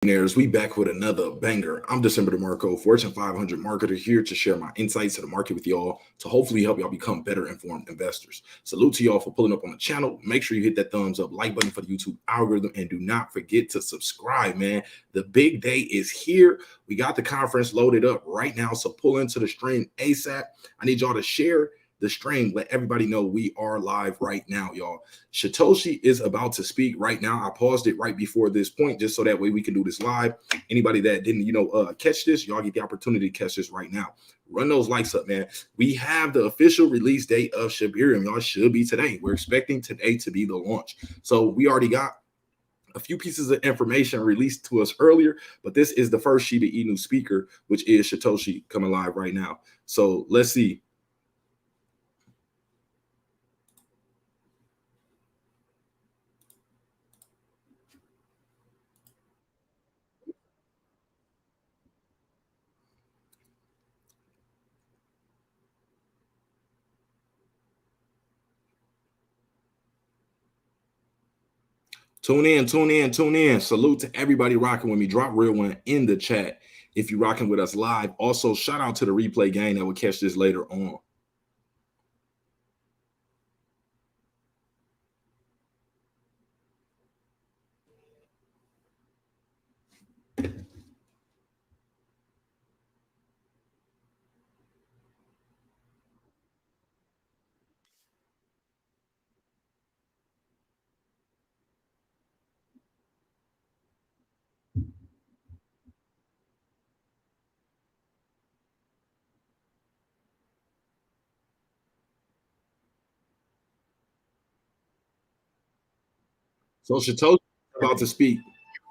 We back with another banger. I'm DecemberDeMarco, Fortune 500 marketer, here to share my insights to the market with y'all to hopefully help y'all become better informed investors. Salute to y'all for pulling up on the channel. Make sure you hit that thumbs up, like button for the YouTube algorithm, and do not forget to subscribe, man. The big day is here. We got the conference loaded up right now, so pull into the stream ASAP. I need y'all to share the stream, let everybody know we are live right now, y'all. Shytoshi is about to speak right now. I paused it right before this point just so that way we can do this live. Anybody that didn't, catch this, y'all get the opportunity to catch this right now. Run those likes up, man. We have the official release date of Shibarium. Y'all should be today. We're expecting today to be the launch. So we already got a few pieces of information released to us earlier, but this is the first shibainu speaker, which is Shytoshi, coming live right now. So let's see. Tune in, tune in, tune in. Salute to everybody rocking with me. Drop real one in the chat if you're rocking with us live. Also, shout out to the replay gang that will catch this later on. So Shytoshi about to speak.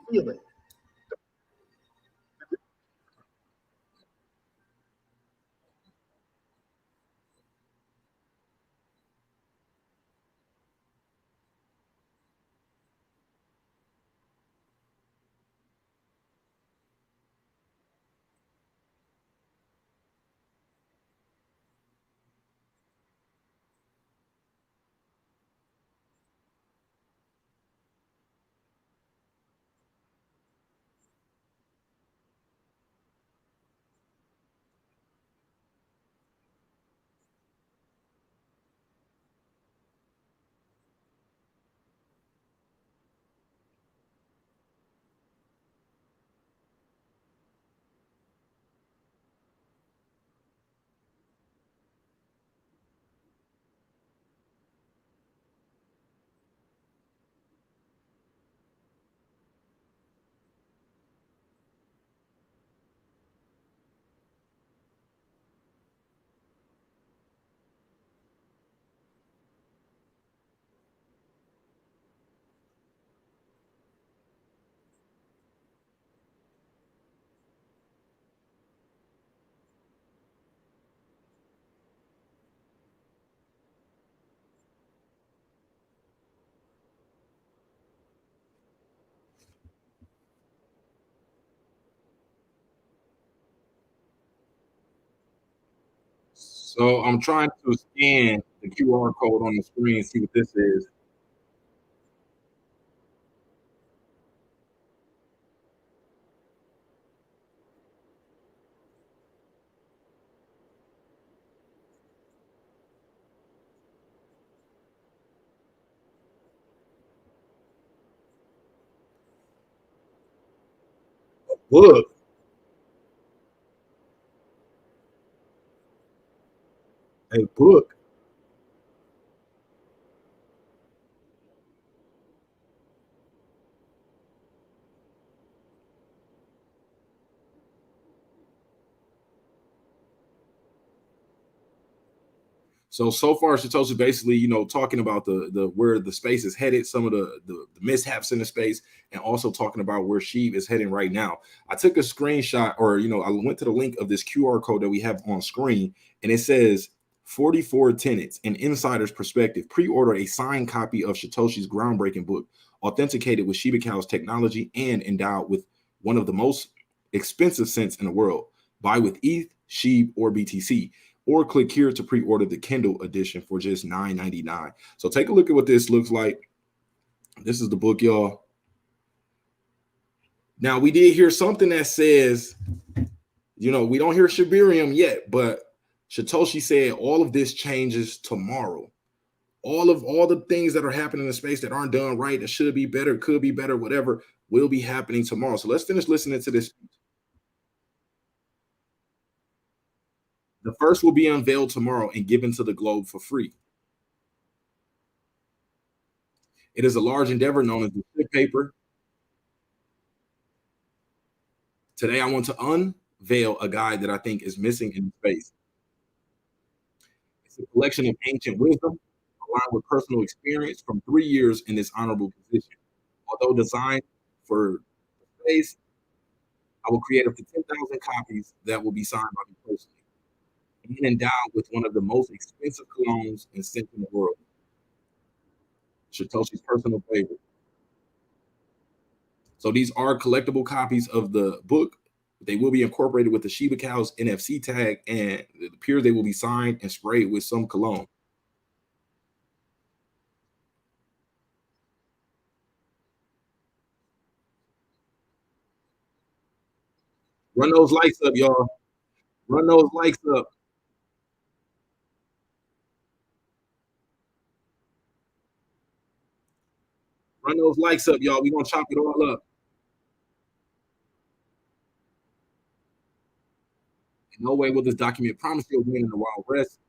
Feel it. So I'm trying to scan the QR code on the screen, see what this is. Look, a book. So far, Shytoshi basically, talking about the where the space is headed, some of the mishaps in the space, and also talking about where SHIB is heading right now. I took a screenshot, or I went to the link of this QR code that we have on screen, and it says 44 tenants, an insider's perspective. Pre-order a signed copy of Shytoshi's groundbreaking book, authenticated with Shiba Cow's technology and endowed with one of the most expensive cents in the world. Buy with ETH, SHIB, or BTC. Or click here to pre-order the Kindle edition for just $9.99. So take a look at what this looks like. This is the book, y'all. Now we did hear something that says, we don't hear Shibarium yet, but Shytoshi said all of this changes tomorrow. All the things that are happening in space that aren't done right, that should be better, could be better, whatever, will be happening tomorrow. So let's finish listening to this. The first will be unveiled tomorrow and given to the globe for free. It is a large endeavor known as the ship paper. Today, I want to unveil a guide that I think is missing in space. It's a collection of ancient wisdom aligned with personal experience from 3 years in this honorable position. Although designed for space, I will create up to 10,000 copies that will be signed by me personally and endowed with one of the most expensive colognes and scents in the world. Shytoshi's personal favorite. So these are collectible copies of the book. They will be incorporated with the Shiba cow's NFC tag, and it appears they will be signed and sprayed with some cologne. Run those lights up, y'all. Run those lights up. Run those lights up, y'all. We're going to chop it all up. In no way will this document promise you a win in the Wild West,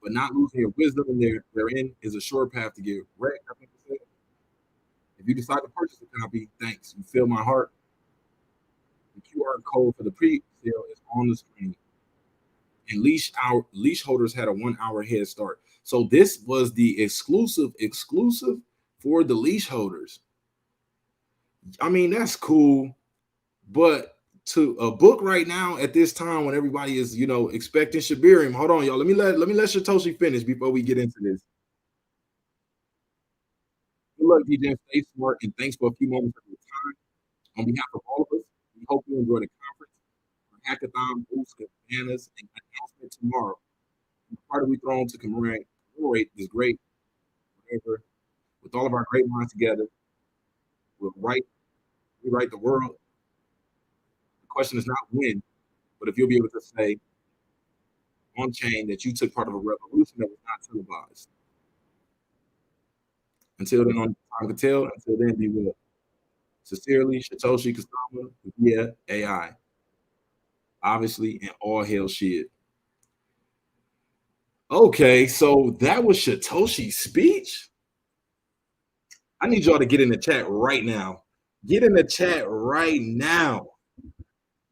but not losing your wisdom in therein is a sure path to get wrecked. I think it said. If you decide to purchase a copy, thanks. You fill my heart. The QR code for the pre-sale is on the screen. And leash holders had a 1 hour head start. So this was the exclusive for the leash holders. I mean, that's cool, but to a book right now at this time when everybody is, expecting Shibarium. Hold on, y'all. Let Shytoshi finish before we get into this. Good luck, DJ. Stay smart, and thanks for a few moments of your time. On behalf of all of us, we hope you enjoy the conference, hackathon, boost, bananas, and announcement tomorrow. Part of we thrown to commemorate this great whatever. With all of our great minds together, we'll rewrite the world. The question is not when, but if you'll be able to say on chain that you took part of a revolution that was not televised. Until then, on time to tell. Until then, be well. Sincerely, Shytoshi Kasama, yeah, AI. Obviously, and all hail shit. Okay, so that was Shytoshi's speech. I need y'all to get in the chat right now. Get in the chat right now.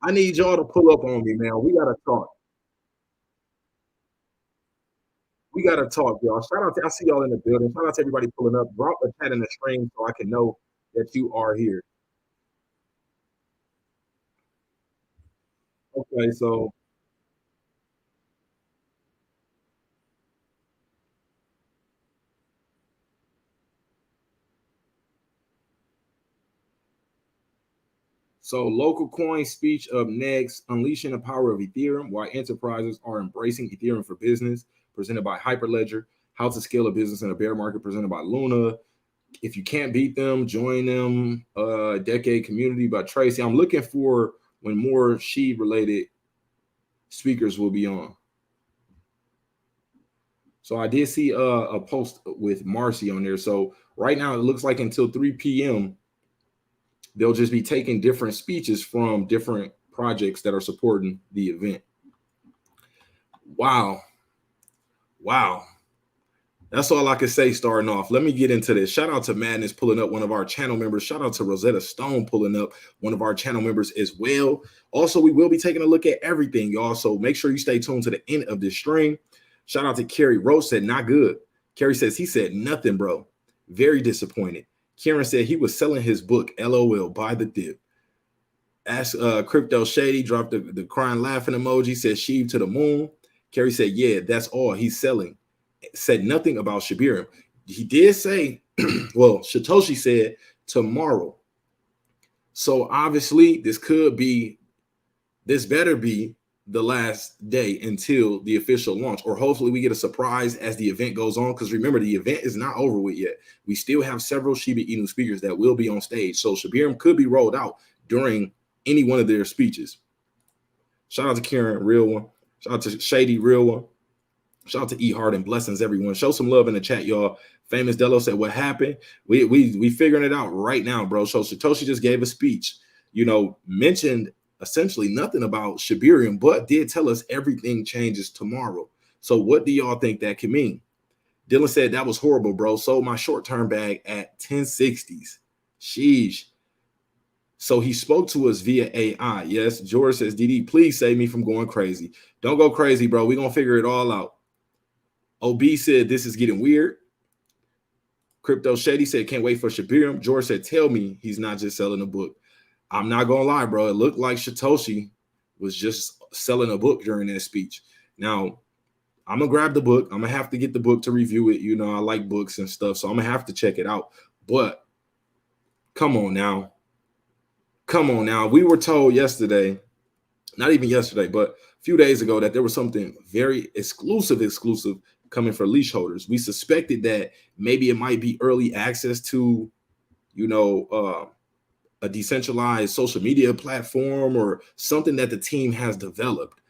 I need y'all to pull up on me, man. We gotta talk. We gotta talk, y'all. Shout out to I see y'all in the building. Shout out to everybody pulling up. Drop a chat in the stream so I can know that you are here. Okay, so local coin speech up next, unleashing the power of Ethereum, why enterprises are embracing Ethereum for business, presented by Hyperledger, how to scale a business in a bear market, presented by Luna. If you can't beat them, join them. Decade Community by Tracy. I'm looking for when more SHIB related speakers will be on. So I did see a post with Marcy on there. So right now it looks like until 3 p.m. they'll just be taking different speeches from different projects that are supporting the event. Wow. That's all I can say starting off. Let me get into this. Shout out to Madness pulling up, one of our channel members. Shout out to Rosetta Stone pulling up, one of our channel members as well. Also, we will be taking a look at everything, y'all. So make sure you stay tuned to the end of this stream. Shout out to Kerry Rose said, not good. Kerry says, he said nothing, bro. Very disappointed. Kieran said he was selling his book, LOL, buy the dip. Ask Crypto Shady, dropped the crying laughing emoji, said sheep to the moon. Kerry said, yeah, that's all he's selling. Said nothing about Shibarium. He did say, well, Shytoshi said tomorrow. So obviously this better be the last day until the official launch, or hopefully we get a surprise as the event goes on. Because remember, the event is not over with yet. We still have several shibainu speakers that will be on stage. So Shibarium could be rolled out during any one of their speeches. Shout out to Karen, real one. Shout out to Shady, real one. Shout out to E Hard and blessings, everyone. Show some love in the chat, y'all. Famous Delo said, what happened? We figuring it out right now, bro. So Shytoshi just gave a speech, mentioned essentially nothing about Shibarium, but did tell us everything changes tomorrow. So what do y'all think that can mean? Dylan said, that was horrible, bro. Sold my short-term bag at 1060s. Sheesh. So he spoke to us via AI. Yes, George says, DD, please save me from going crazy. Don't go crazy, bro. We're going to figure it all out. OB said, this is getting weird. Crypto Shady said, can't wait for Shibarium. George said, tell me he's not just selling a book. I'm not going to lie, bro. It looked like Shytoshi was just selling a book during that speech. Now, I'm going to grab the book. I'm going to have to get the book to review it. I like books and stuff, so I'm going to have to check it out. But come on now. Come on now. We were told yesterday, not even yesterday, but a few days ago, that there was something very exclusive coming for leash holders. We suspected that maybe it might be early access to, a decentralized social media platform or something that the team has developed.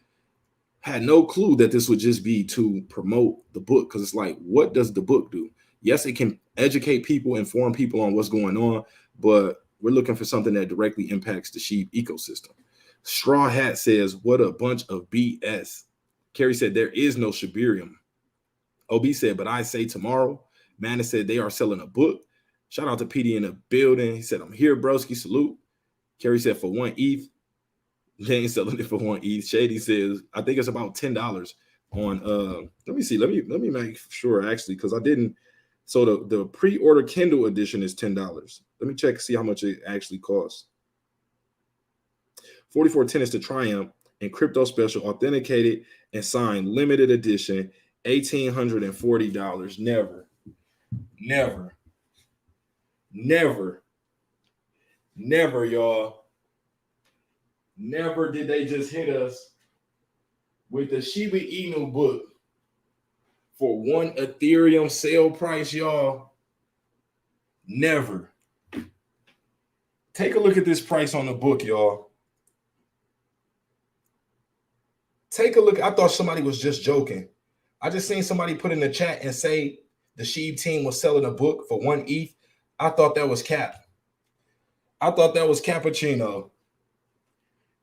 Had no clue that this would just be to promote the book, because it's like, what does the book do? Yes, it can educate people, inform people on what's going on, but we're looking for something that directly impacts the SHIB ecosystem. Straw Hat says, what a bunch of BS. Carrie said, there is no Shibarium. OB said, but I say tomorrow. Manna said, they are selling a book. Shout out to PD in the building. He said, I'm here, broski. Salute. Carrie said, for 1 ETH. They ain't selling it for 1 ETH. Shady says, I think it's about $10 on, let me see. Let me make sure, actually, because I didn't. So the pre-order Kindle edition is $10. Let me check and see how much it actually costs. 4410 is to Triumph and crypto special, authenticated and signed, limited edition, $1,840. Never, y'all. Never did they just hit us with the shibainu book for 1 Ethereum sale price, y'all. Never. Take a look at this price on the book, y'all. Take a look. I thought somebody was just joking. I just seen somebody put in the chat and say the SHIB team was selling a book for 1 ETH. I thought that was cap. I thought that was cappuccino.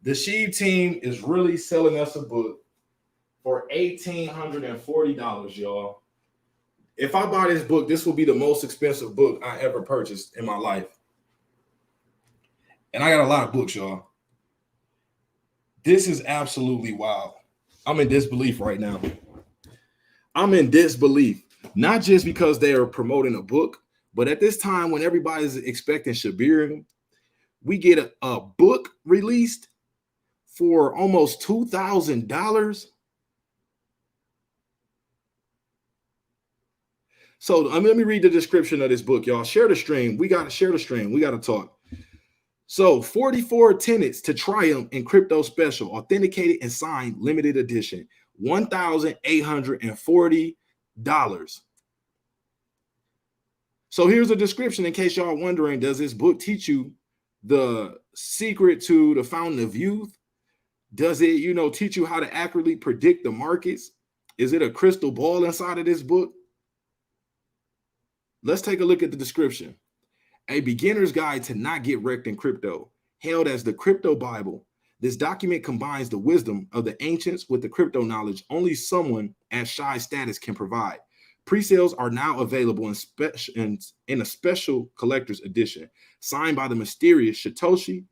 The SHIB team is really selling us a book for $1,840, y'all. If I buy this book, this will be the most expensive book I ever purchased in my life. And I got a lot of books, y'all. This is absolutely wild. I'm in disbelief right now. I'm in disbelief, not just because they are promoting a book, but at this time when everybody's expecting Shibarium, we get a book released for almost $2,000. So let me read the description of this book, y'all. Share the stream. We got to share the stream. We got to talk. So 44 tenets to Triumph in crypto special, authenticated and signed, limited edition, $1,840. So here's a description in case y'all wondering, does this book teach you the secret to the fountain of youth? Does it, teach you how to accurately predict the markets? Is it a crystal ball inside of this book? Let's take a look at the description. A beginner's guide to not get wrecked in crypto, hailed as the crypto Bible. This document combines the wisdom of the ancients with the crypto knowledge only someone at shy status can provide. Pre-sales are now available in a special collector's edition, signed by the mysterious Shytoshi,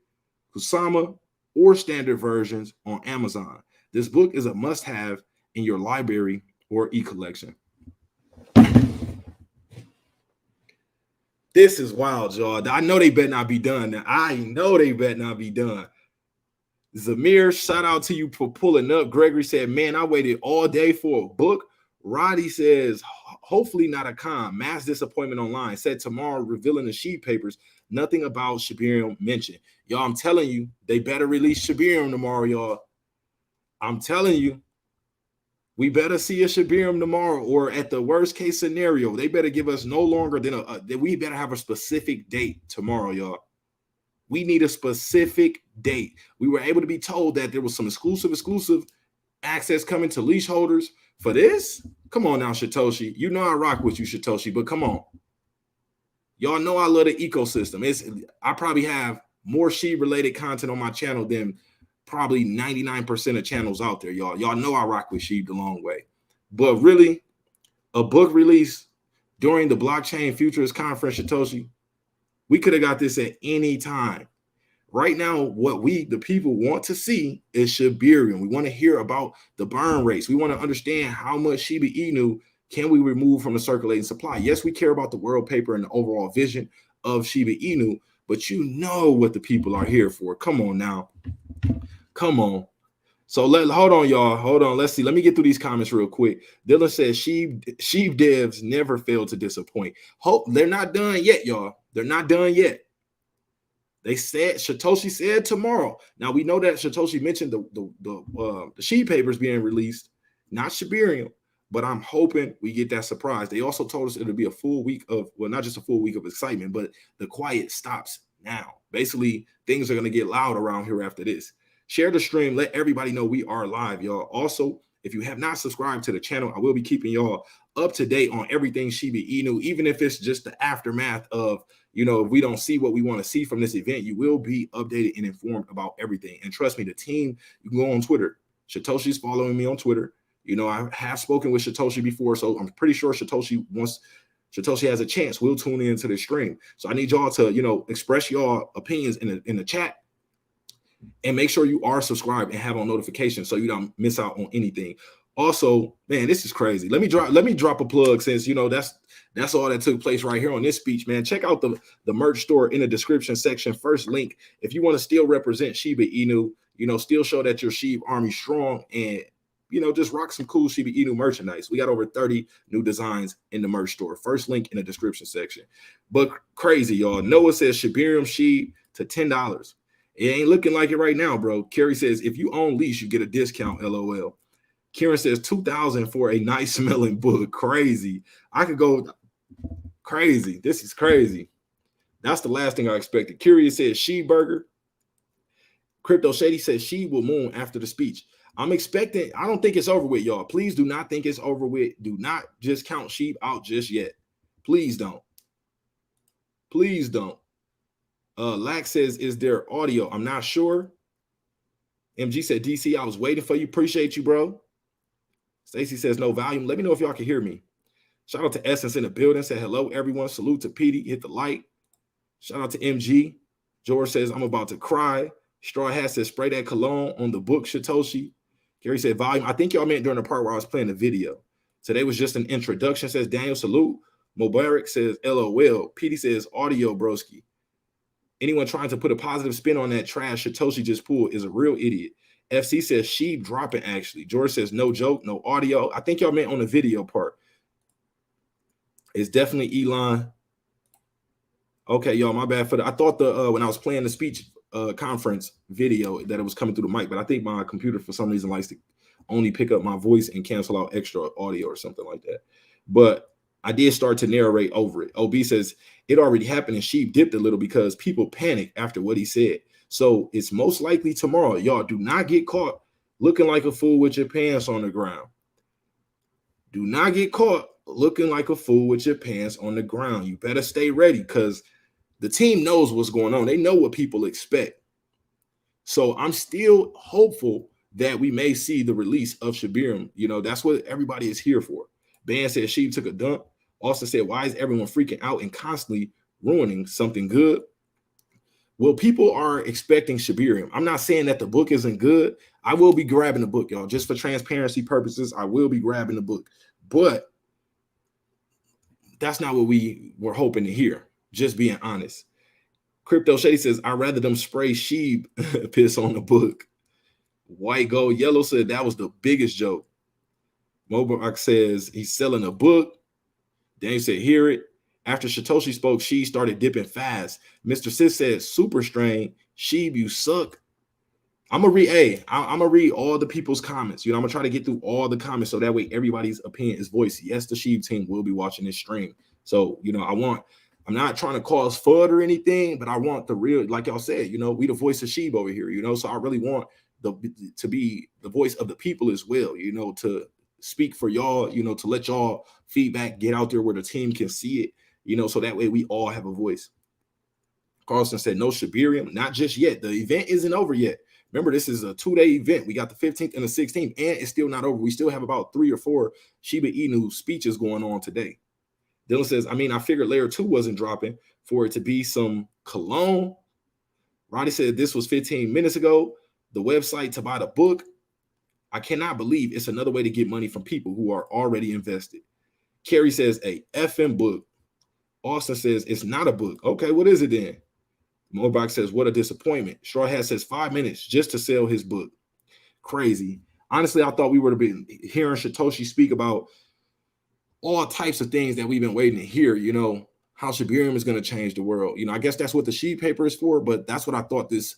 Kusama, or standard versions on Amazon. This book is a must-have in your library or e-collection. This is wild, y'all. I know they better not be done. Zamir, shout out to you for pulling up. Gregory said, man, I waited all day for a book. Roddy says, hopefully not a con. Mass disappointment online. Said tomorrow revealing the SHIB papers. Nothing about Shibarium mentioned. Y'all, I'm telling you, they better release Shibarium tomorrow, y'all. I'm telling you. We better see a Shibarium tomorrow, or at the worst case scenario, they better give us no longer than we better have a specific date tomorrow, y'all. We need a specific date. We were able to be told that there was some exclusive access coming to leash holders for this. Come on now, Shytoshi. You know I rock with you, Shytoshi, but come on. Y'all know I love the ecosystem. I probably have more SHIB related content on my channel than probably 99% of channels out there, y'all. Y'all know I rock with SHIB the long way. But really, a book release during the Blockchain Futures Conference, Shytoshi, we could have got this at any time. Right now, what the people want to see is Shibarium. We want to hear about the burn rates. We want to understand how much shibainu can we remove from the circulating supply. Yes, we care about the world paper and the overall vision of shibainu, but you know what the people are here for. Come on now. Come on. So hold on, y'all. Hold on. Let's see. Let me get through these comments real quick. Dylan says SHIB devs never fail to disappoint. Hope they're not done yet, y'all. They're not done yet. They said Shytoshi said tomorrow. Now we know that Shytoshi mentioned the SHIB papers being released, not Shibarium, but I'm hoping we get that surprise. They also told us it'll be a full week of, well, not just a full week of excitement, but the quiet stops now. Basically, things are going to get loud around here after this. Share the stream. Let everybody know we are live, y'all. Also, if you have not subscribed to the channel, I will be keeping y'all up to date on everything shibainu, even if it's just the aftermath of, you know, if we don't see what we want to see from this event, you will be updated and informed about everything. And trust me, the team, you can go on Twitter. Shytoshi's following me on Twitter. You know, I have spoken with Shytoshi before, so I'm pretty sure Shytoshi has a chance. We'll tune into the stream. So I need y'all to, you know, express your opinions in the chat. And make sure you are subscribed and have on notifications so you don't miss out on anything. Also, man, this is crazy. Let me drop a plug, since you know that's all that took place right here on this speech, man. Check out the merch store in the description section. First link. If you want to still represent shibainu, you know, still show that your SHIB army strong, and you know, just rock some cool shibainu merchandise. We got over 30 new designs in the merch store. First link in the description section. But crazy, y'all. Noah says Shibarium SHIB to $10. It ain't looking like it right now, bro. Kerry says, if you own leash, you get a discount, LOL. Kieran says $2,000 for a nice smelling book. Crazy. I could go crazy. This is crazy. That's the last thing I expected. Curious says SHIB burger. Crypto Shady says SHIB will moon after the speech. I'm expecting, I don't think it's over with, y'all. Please do not think it's over with. Do not just count SHIB out just yet. Please don't. Please don't. Lax says, is there audio? I'm not sure. MG said, DC, I was waiting for you. Appreciate you, bro. Stacy says, no volume. Let me know if y'all can hear me. Shout out to Essence in the building. Said, hello, everyone. Salute to Petey. Hit the like. Shout out to MG. George says, I'm about to cry. Straw Hat says, spray that cologne on the book, Shytoshi. Gary said, volume. I think y'all meant during the part where I was playing the video. Today was just an introduction, says Daniel. Salute. Mubarak says, LOL. Petey says, audio, broski. Anyone trying to put a positive spin on that trash Shytoshi just pulled is a real idiot. FC says SHIB dropping, actually. George says no joke, no audio. I think y'all meant on the video part. It's definitely Elon. Okay, y'all, my bad for that. I thought when I was playing the speech conference video that it was coming through the mic, but I think my computer for some reason likes to only pick up my voice and cancel out extra audio or something like that. But I did start to narrate over it. OB says it already happened and SHIB dipped a little because people panicked after what he said. So it's most likely tomorrow. Y'all do not get caught looking like a fool with your pants on the ground. Do not get caught looking like a fool with your pants on the ground. You better stay ready because the team knows what's going on. They know what people expect. So I'm still hopeful that we may see the release of Shibarium. You know, that's what everybody is here for. Ban said SHIB took a dump. Austin said, why is everyone freaking out and constantly ruining something good? Well, people are expecting Shibarium. I'm not saying that the book isn't good. I will be grabbing the book, y'all. Just for transparency purposes, I will be grabbing the book. But that's not what we were hoping to hear. Just being honest. Crypto Shady says, I'd rather them spray SHIB piss on the book. White Gold Yellow said that was the biggest joke. Mobile says he's selling a book. Daniel said, hear it. After Shytoshi spoke, SHIB started dipping fast. Mr. Sis said, super strain. SHIB, you suck. I'm going to read all the people's comments. You know, I'm going to try to get through all the comments so that way everybody's opinion is voiced. Yes, the SHIB team will be watching this stream. So, you know, I want I'm not trying to cause FUD or anything, but I want the real, like y'all said, you know, we the voice of shib over here, you know, so I really want to be the voice of the people as well, you know, to speak for y'all, you know, to let y'all feedback get out there where the team can see it, you know, so that way we all have a voice. Carlson said no Shibarium, not just yet. The event isn't over yet. Remember, this is a 2-day event. We got the 15th and the 16th, and it's still not over. We still have about 3 or 4 shibainu speeches going on today. Dylan says, I mean, I figured layer 2 wasn't dropping for it to be some cologne. Roddy said this was 15 minutes ago. The website to buy the book. I cannot believe it's another way to get money from people who are already invested. Carrie says a effing book. Austin says it's not a book. Okay, what is it then? Mobox says, what a disappointment. Straw Hat says 5 minutes just to sell his book. Crazy. Honestly, I thought we would have been hearing Shytoshi speak about all types of things that we've been waiting to hear, you know, how Shibarium is going to change the world. You know, I guess that's what the sheep paper is for, but that's what I thought this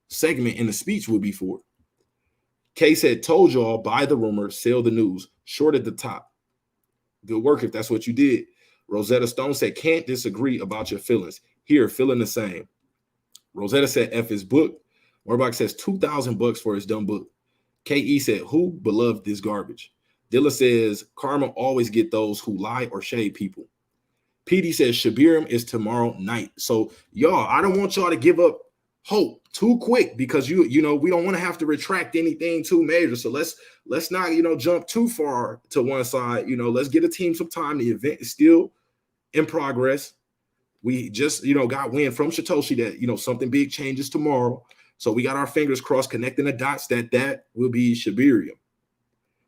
segment in the speech would be for. Kay said, told y'all, buy the rumor, sell the news, short at the top. Good work if that's what you did. Rosetta Stone said, can't disagree about your feelings. Here, feeling the same. Rosetta said, F his book. Warbuck says, $2,000 for his dumb book. KE said, who beloved this garbage? Dilla says, karma always get those who lie or shade people. PD says, Shibarium is tomorrow night. So, y'all, I don't want y'all to give up hope too quick because, you know, we don't want to have to retract anything too major. So let's not, you know, jump too far to one side. You know, let's get a team some time. The event is still in progress. We just, you know, got wind from Shytoshi that, you know, something big changes tomorrow. So we got our fingers crossed, connecting the dots that will be Shibarium.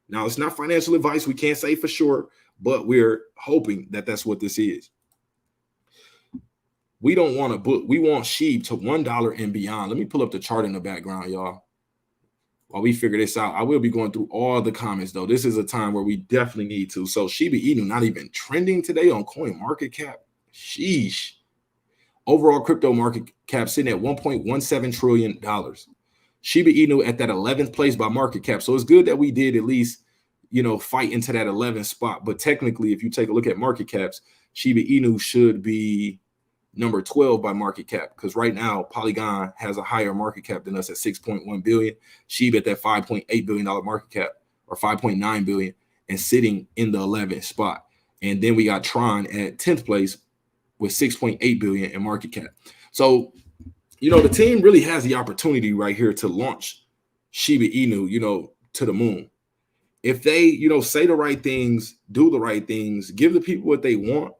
Now, it's not financial advice. We can't say for sure, but we're hoping that that's what this is. We don't want a book. We want SHIB to $1 and beyond. Let me pull up the chart in the background, y'all. While we figure this out, I will be going through all the comments, though. This is a time where we definitely need to. So shibainu not even trending today on CoinMarketCap. Sheesh. Overall crypto market cap sitting at $1.17 trillion. Shibainu at that 11th place by market cap. So it's good that we did at least, you know, fight into that 11th spot. But technically, if you take a look at market caps, Shibainu should be number 12 by market cap, because right now Polygon has a higher market cap than us at 6.1 billion. SHIB at that $5.8 billion market cap, or 5.9 billion, and sitting in the 11th spot. And then we got Tron at 10th place with 6.8 billion in market cap. So, you know, the team really has the opportunity right here to launch Shibainu, you know, to the moon. If they, you know, say the right things, do the right things, give the people what they want,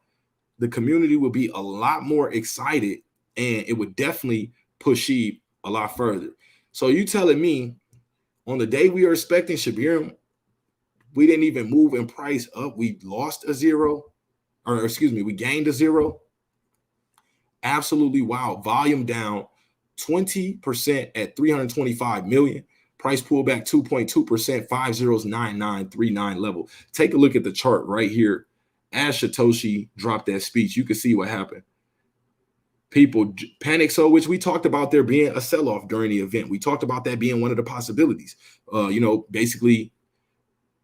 the community will be a lot more excited, and it would definitely push SHIB a lot further. So you telling me on the day we are expecting Shibarium, we didn't even move in price up. We lost a zero, or excuse me, we gained a zero. Absolutely wild. Volume down 20% at 325 million. Price pullback 2.2%, 509939 level. Take a look at the chart right here. As Shytoshi dropped that speech, you can see what happened. People panic, so which we talked about there being a sell-off during the event. We talked about that being one of the possibilities. You know, basically,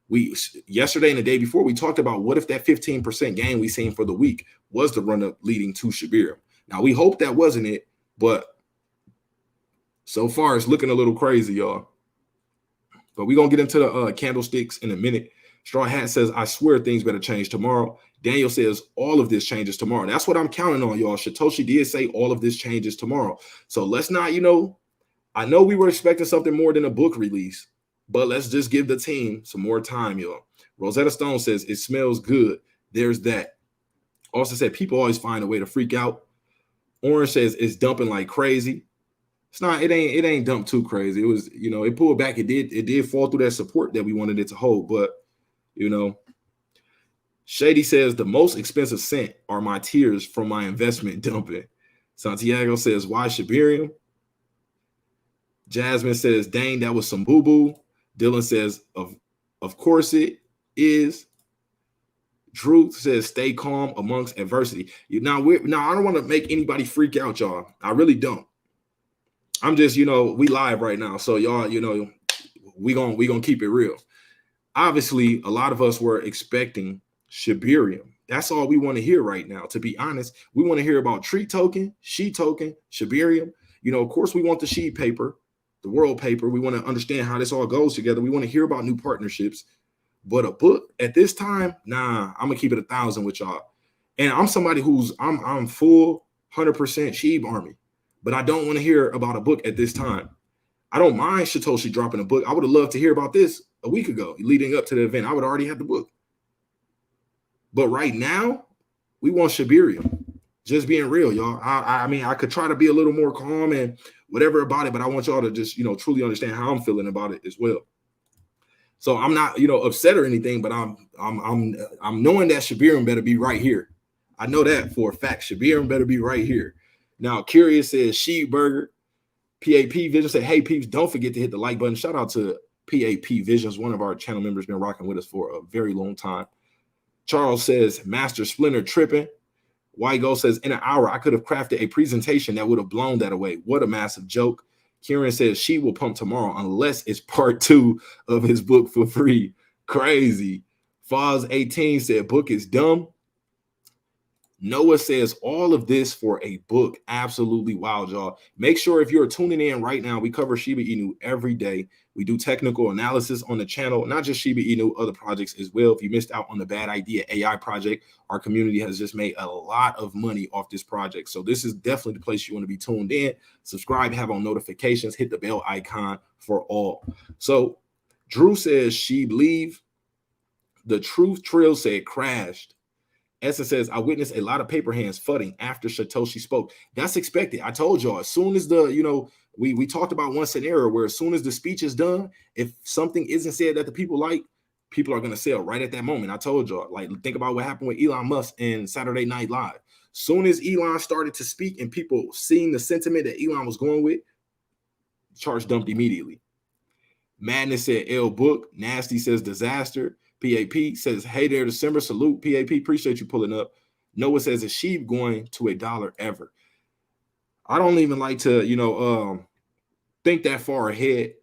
yesterday and the day before, we talked about what if that 15% gain we seen for the week was the run-up leading to Shibarium. Now, we hope that wasn't it, but so far it's looking a little crazy, y'all. But we're going to get into the candlesticks in a minute. Straw Hat says, I swear things better change tomorrow. Daniel says, all of this changes tomorrow. That's what I'm counting on, y'all. Shytoshi did say all of this changes tomorrow. So let's not, you know, I know we were expecting something more than a book release, but let's just give the team some more time, y'all. Rosetta Stone says, it smells good. There's that. Also said, people always find a way to freak out. Orange says, it's dumping like crazy. It's not, it ain't dumped too crazy. It was, you know, it pulled back. It did fall through that support that we wanted it to hold, but you know, Shady says the most expensive cent are my tears from my investment dumping. Santiago says, why Shibarium? Jasmine says, dang, that was some boo-boo. Dylan says, of course it is. Drew says, stay calm amongst adversity. Now, I don't want to make anybody freak out, y'all. I really don't. I'm just, you know, we live right now. So y'all, you know, we gonna keep it real. Obviously, a lot of us were expecting Shibarium That's all we want to hear right now. To be honest, we want to hear about Treat token, She token, Shibarium. Of course, we want the Sheet paper, the world paper. We want to understand how this all goes together. We want to hear about new partnerships. But a book at this time, nah, I'm gonna keep it 1,000 with y'all. And I'm somebody who's I'm full 100% Shib army, but I don't want to hear about a book at this time. I don't mind Shytoshi dropping a book. I would have loved to hear about this a week ago, leading up to the event. I would already have the book. But right now, we want Shibarium. Just being real, y'all. I mean, I could try to be a little more calm and whatever about it, but I want y'all to just, truly understand how I'm feeling about it as well. So I'm not, upset or anything, but I'm knowing that Shibarium better be right here. I know that for a fact. Shibarium better be right here. Now, Curious says Sheep Burger. PAP Vision said, hey, peeps, don't forget to hit the like button. Shout out to PAP Visions, one of our channel members, been rocking with us for a very long time. Charles says, Master Splinter tripping. Wygo says, in an hour, I could have crafted a presentation that would have blown that away. What a massive joke. Kieran says, she will pump tomorrow unless it's part 2 of his book for free. Crazy. Foz18 said, book is dumb. Noah says all of this for a book. Absolutely wild, y'all. Make sure if you're tuning in right now, we cover Shiba Inu every day. We do technical analysis on the channel, not just Shiba Inu, other projects as well. If you missed out on the Bad Idea AI project, our community has just made a lot of money off this project. So this is definitely the place you want to be tuned in. Subscribe, have on notifications, hit the bell icon for all. So Drew says Shib leave. The Truth Trill said crashed. Essence says, I witnessed a lot of paper hands fudding after Shytoshi spoke. That's expected. I told y'all, as soon as we talked about one scenario where as soon as the speech is done, if something isn't said that the people like, people are going to sell right at that moment. I told y'all, like, think about what happened with Elon Musk in Saturday Night Live. Soon as Elon started to speak and people seeing the sentiment that Elon was going with, charge dumped immediately. Madness said L book. Nasty says disaster. PAP says, hey there, December. Salute. PAP, appreciate you pulling up. Noah says, is Sheep going to $1 ever? I don't even like to, think that far ahead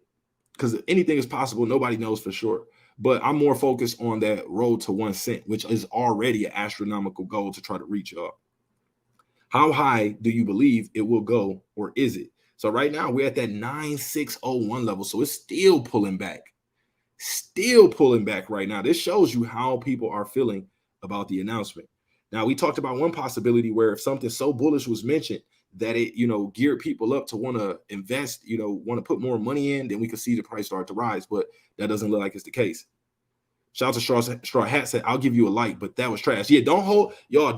because anything is possible. Nobody knows for sure. But I'm more focused on that road to 1 cent, which is already an astronomical goal to try to reach, y'all. How high do you believe it will go, or is it? So right now we're at that 9601 level. So it's still pulling back. Still pulling back right now. This shows you how people are feeling about the announcement. Now, we talked about one possibility where if something so bullish was mentioned that it, geared people up to want to invest, want to put more money in, then we could see the price start to rise. But that doesn't look like it's the case. Shout out to Straw Hat said, I'll give you a like, but that was trash. Yeah, do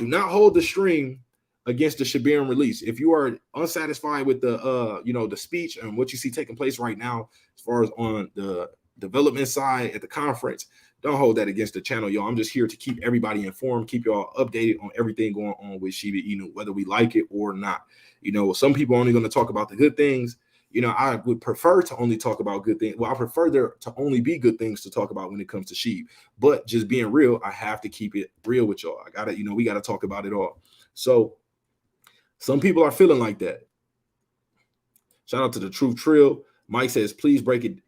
not hold the stream against the Shibarium release. If you are unsatisfied with the, the speech and what you see taking place right now, as far as on the development side at the conference, don't hold that against the channel, y'all. I'm just here to keep everybody informed, keep y'all updated on everything going on with Shiba Inu, whether we like it or not. Some people are only going to talk about the good things. I would prefer to only talk about good things. Well, I prefer there to only be good things to talk about when it comes to Shib. But just being real, I have to keep it real with y'all. I gotta, we gotta talk about it all. So some people are feeling like that. Shout out to the Truth Trill. Mike says, please break it,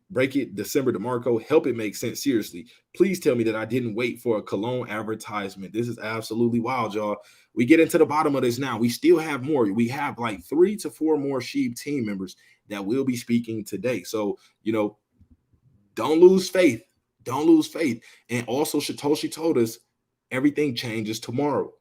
DecemberDeMarco. Help it make sense. Seriously. Please tell me that I didn't wait for a cologne advertisement. This is absolutely wild, y'all. We get into the bottom of this now. We still have more. We have like 3 to 4 more Sheep team members that will be speaking today. So, don't lose faith. Don't lose faith. And also, Shytoshi told us everything changes tomorrow.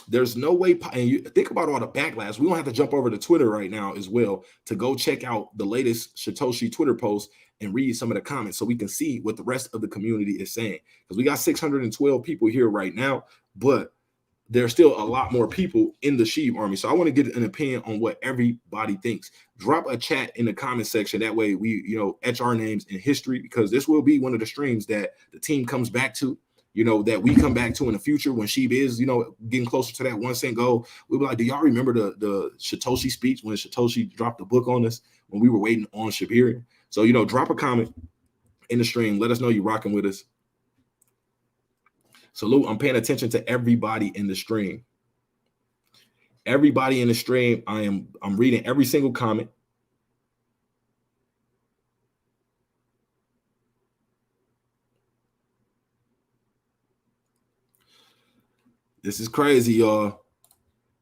There's no way, and you think about all the backlash. We don't have to jump over to Twitter right now as well to go check out the latest Shytoshi Twitter post and read some of the comments so we can see what the rest of the community is saying. Because we got 612 people here right now, but there's still a lot more people in the Sheep army. So I want to get an opinion on what everybody thinks. Drop a chat in the comment section. That way we, etch our names in history, because this will be one of the streams that the team comes back to. That we come back to in the future when Shib is, getting closer to that 1 cent goal. We'll be like, do y'all remember the Shytoshi speech when Shytoshi dropped the book on us when we were waiting on Shibarium? So, drop a comment in the stream. Let us know you're rocking with us. Salute. I'm paying attention to everybody in the stream. Everybody in the stream. I'm reading every single comment. This is crazy, y'all.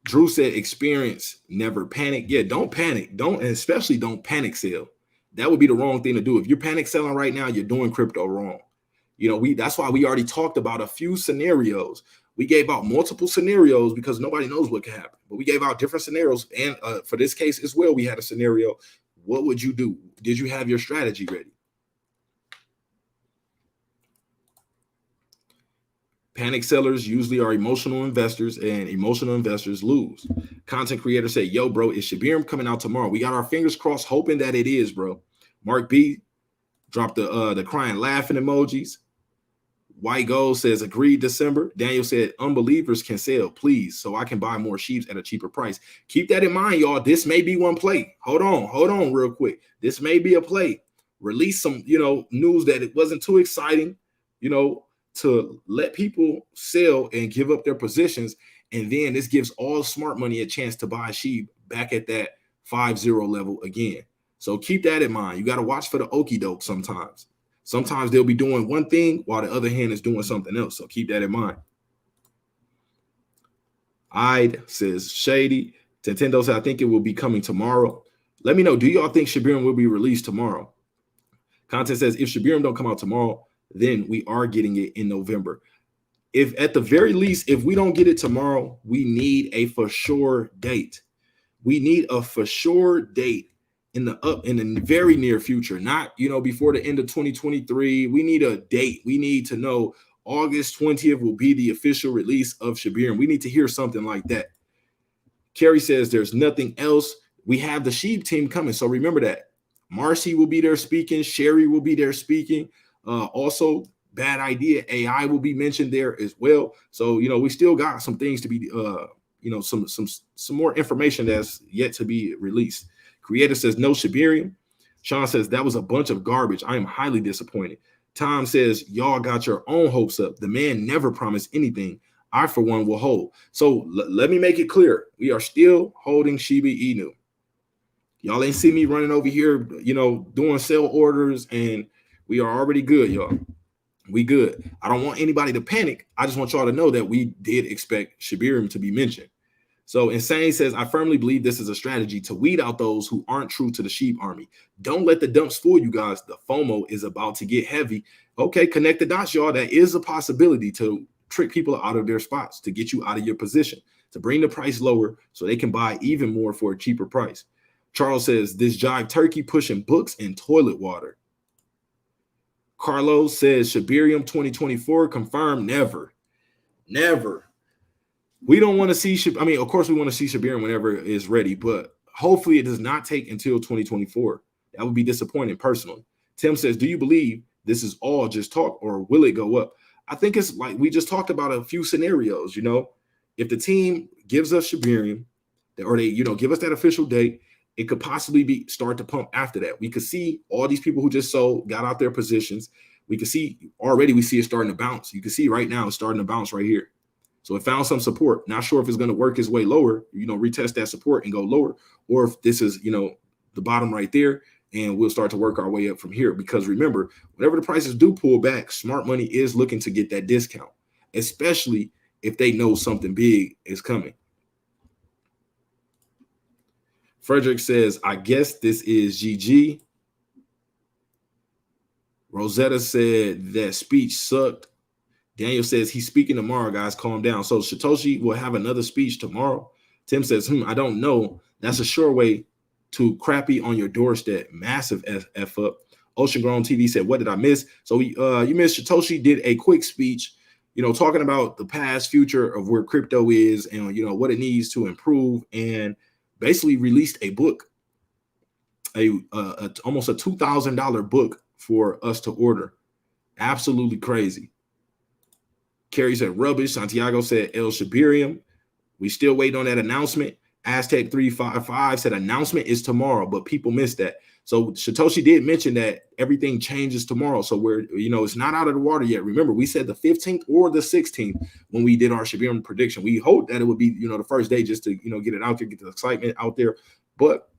Drew said experience, never panic. Yeah, don't panic. And especially don't panic sell. That would be the wrong thing to do. If you're panic selling right now, you're doing crypto wrong. That's why we already talked about a few scenarios. We gave out multiple scenarios because nobody knows what can happen. But we gave out different scenarios. And for this case as well, we had a scenario. What would you do? Did you have your strategy ready? Panic sellers usually are emotional investors, and emotional investors lose. Content creator say, yo, bro, is Shibarium coming out tomorrow? We got our fingers crossed, hoping that it is, bro. Mark B dropped the crying laughing emojis. White Gold says, agreed, December. Daniel said, unbelievers can sell, please, so I can buy more sheeps at a cheaper price. Keep that in mind, y'all. This may be one play. Hold on real quick. This may be a play. Release some, news that it wasn't too exciting, to let people sell and give up their positions. And then this gives all smart money a chance to buy sheep back at that 5-0 level again. So keep that in mind. You got to watch for the okie doke sometimes. Sometimes they'll be doing one thing while the other hand is doing something else. So keep that in mind. Ide says shady. Nintendo said, I think it will be coming tomorrow. Let me know. Do y'all think Shibarium will be released tomorrow? Content says, if Shibarium don't come out tomorrow, then we are getting it in November. If at the very least, if we don't get it tomorrow, we need a for sure date. We need a for sure date in the very near future, not before the end of 2023. We need a date. We need to know August 20th will be the official release of Shibarium. We need to hear something like that. Carrie says there's nothing else. We have the Sheep team coming, so remember that. Marcy will be there speaking. Sherry will be there speaking. Also, bad idea. AI will be mentioned there as well. So, we still got some things to be, some more information that's yet to be released. Creator says no Shibarium. Sean says that was a bunch of garbage. I am highly disappointed. Tom says y'all got your own hopes up. The man never promised anything. I, for one, will hold. So let me make it clear. We are still holding Shiba Inu. Y'all ain't see me running over here, doing sell orders, and we are already good, y'all. We good. I don't want anybody to panic. I just want y'all to know that we did expect Shibarium to be mentioned. So Insane says, I firmly believe this is a strategy to weed out those who aren't true to the sheep army. Don't let the dumps fool you guys. The FOMO is about to get heavy. Okay, connect the dots, y'all. That is a possibility to trick people out of their spots, to get you out of your position, to bring the price lower so they can buy even more for a cheaper price. Charles says, this jive turkey pushing books and toilet water. Carlos says, Shibarium 2024 confirmed. Never. We don't want to see, of course we want to see Shibarium whenever it is ready, but hopefully it does not take until 2024. That would be disappointing personally. Tim says, do you believe this is all just talk or will it go up? I think it's like we just talked about a few scenarios, if the team gives us Shibarium or they, give us that official date, it could possibly start to pump after that. We could see all these people who just sold, got out their positions. We could see already, we see it starting to bounce. You can see right now it's starting to bounce right here. So it found some support. Not sure if it's going to work its way lower, retest that support and go lower, or if this is, the bottom right there, and we'll start to work our way up from here. Because remember, whenever the prices do pull back, smart money is looking to get that discount, especially if they know something big is coming. Frederick says, I guess this is GG. Rosetta said that speech sucked. Daniel says he's speaking tomorrow, guys. Calm down. So Shytoshi will have another speech tomorrow. Tim says, I don't know. That's a sure way to crappy on your doorstep. Massive F up. Ocean Grown TV said, what did I miss? So you missed Shytoshi did a quick speech, talking about the past future of where crypto is and, what it needs to improve, and basically released a book, almost a $2,000 book for us to order. Absolutely crazy. Carrie said rubbish. Santiago said El Shibarium. We still waiting on that announcement. Aztec 355 said announcement is tomorrow, but people missed that. So Shytoshi did mention that everything changes tomorrow. So we're, it's not out of the water yet. Remember, we said the 15th or the 16th when we did our Shibarium prediction. We hoped that it would be, the first day just to, get it out there, get the excitement out there. But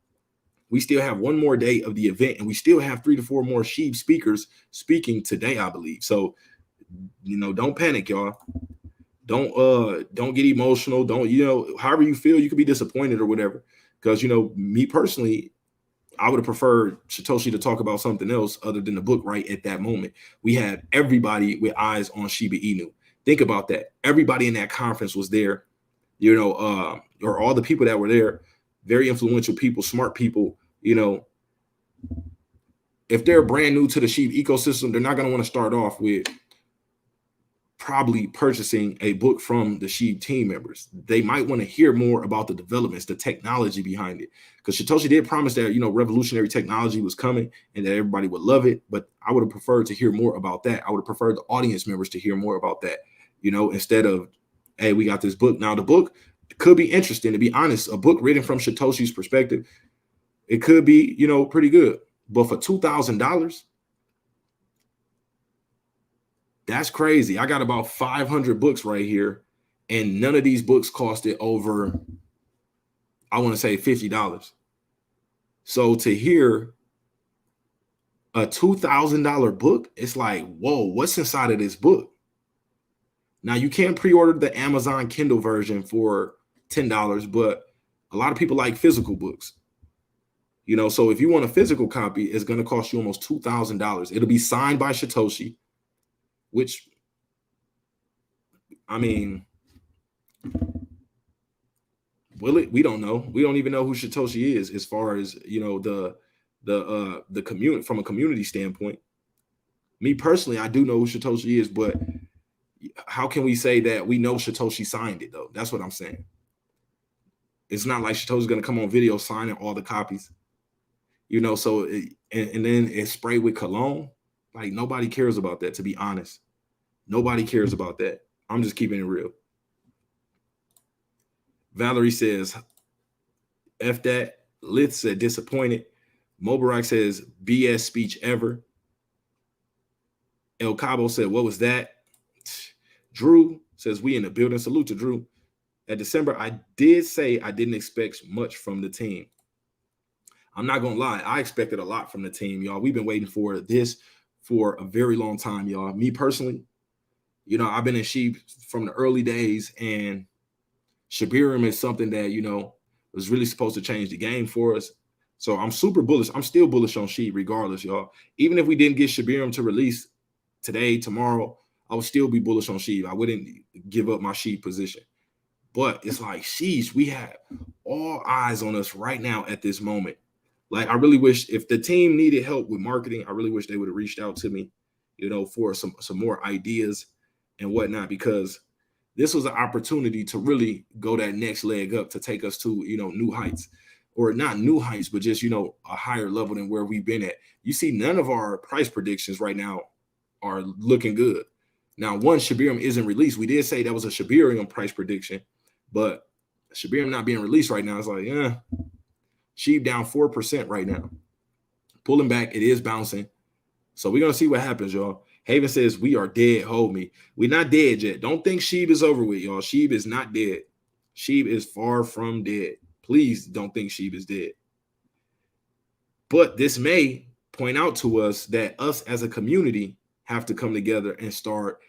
we still have one more day of the event, and we still have 3 to 4 more sheep speakers speaking today, I believe. So, don't panic, y'all. don't get emotional. Don't, however you feel, you could be disappointed or whatever. Because, me personally, I would have preferred Shytoshi to talk about something else other than the book right at that moment. We had everybody with eyes on shibainu. Think about that. Everybody in that conference was there, or all the people that were there, very influential people, smart people, if they're brand new to the SHIB ecosystem, they're not going to want to start off with probably purchasing a book from the SHIB team members. They might want to hear more about the developments, the technology behind it. Because Shytoshi did promise that, revolutionary technology was coming and that everybody would love it. But I would have preferred to hear more about that. I would have preferred the audience members to hear more about that, instead of, hey, we got this book. Now, the book could be interesting, to be honest. A book written from Shytoshi's perspective, it could be, pretty good. But for $2,000, that's crazy. I got about 500 books right here, and none of these books costed over, I want to say, $50. So to hear a $2,000 book, it's like, whoa, what's inside of this book? Now, you can pre-order the Amazon Kindle version for $10, but a lot of people like physical books. So if you want a physical copy, it's going to cost you almost $2,000. It'll be signed by Shytoshi, which, I mean, will it? We don't know. We don't even know who Shytoshi is as far as, the community, from a community standpoint. Me personally, I do know who Shytoshi is, but how can we say that we know Shytoshi signed it, though? That's what I'm saying. It's not like Shytoshi's going to come on video signing all the copies. So and then it's sprayed with cologne. Like, nobody cares about that, to be honest. Nobody cares about that. I'm just keeping it real. Valerie says, F that. Lith said, disappointed. Mobarak says, BS speech ever. El Cabo said, what was that? Drew says, we in the building. Salute to Drew. At December, I did say I didn't expect much from the team. I'm not going to lie. I expected a lot from the team, y'all. We've been waiting for this for a very long time, y'all. Me personally, I've been in SHIB from the early days, and Shibarium is something that, was really supposed to change the game for us. So I'm super bullish. I'm still bullish on SHIB regardless, y'all. Even if we didn't get Shibarium to release today, tomorrow, I would still be bullish on SHIB. I wouldn't give up my SHIB position. But it's like, sheesh, we have all eyes on us right now at this moment. Like, I really wish, if the team needed help with marketing, I really wish they would have reached out to me, for some more ideas and whatnot, because this was an opportunity to really go that next leg up to take us to, new heights, or not new heights, but just, a higher level than where we've been at. You see, none of our price predictions right now are looking good. Now, one, Shibarium isn't released. We did say that was a Shibarium price prediction, but Shibarium not being released right now, it's like, SHIB down 4% right now. Pulling back, it is bouncing. So we're going to see what happens, y'all. Haven says, we are dead, hold me. We're not dead yet. Don't think SHIB is over with, y'all. SHIB is not dead. SHIB is far from dead. Please don't think SHIB is dead. But this may point out to us that us as a community have to come together and start,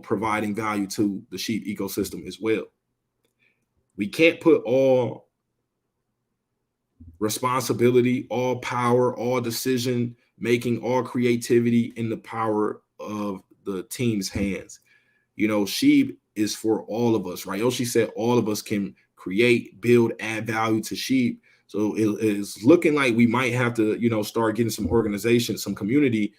providing value to the SHIB ecosystem as well. We can't put all responsibility, all power, all decision making, all creativity in the power of the team's hands. SHIB is for all of us, right? Yoshi said all of us can create, build, add value to SHIB. So it is looking like we might have to, start getting some organizations, some community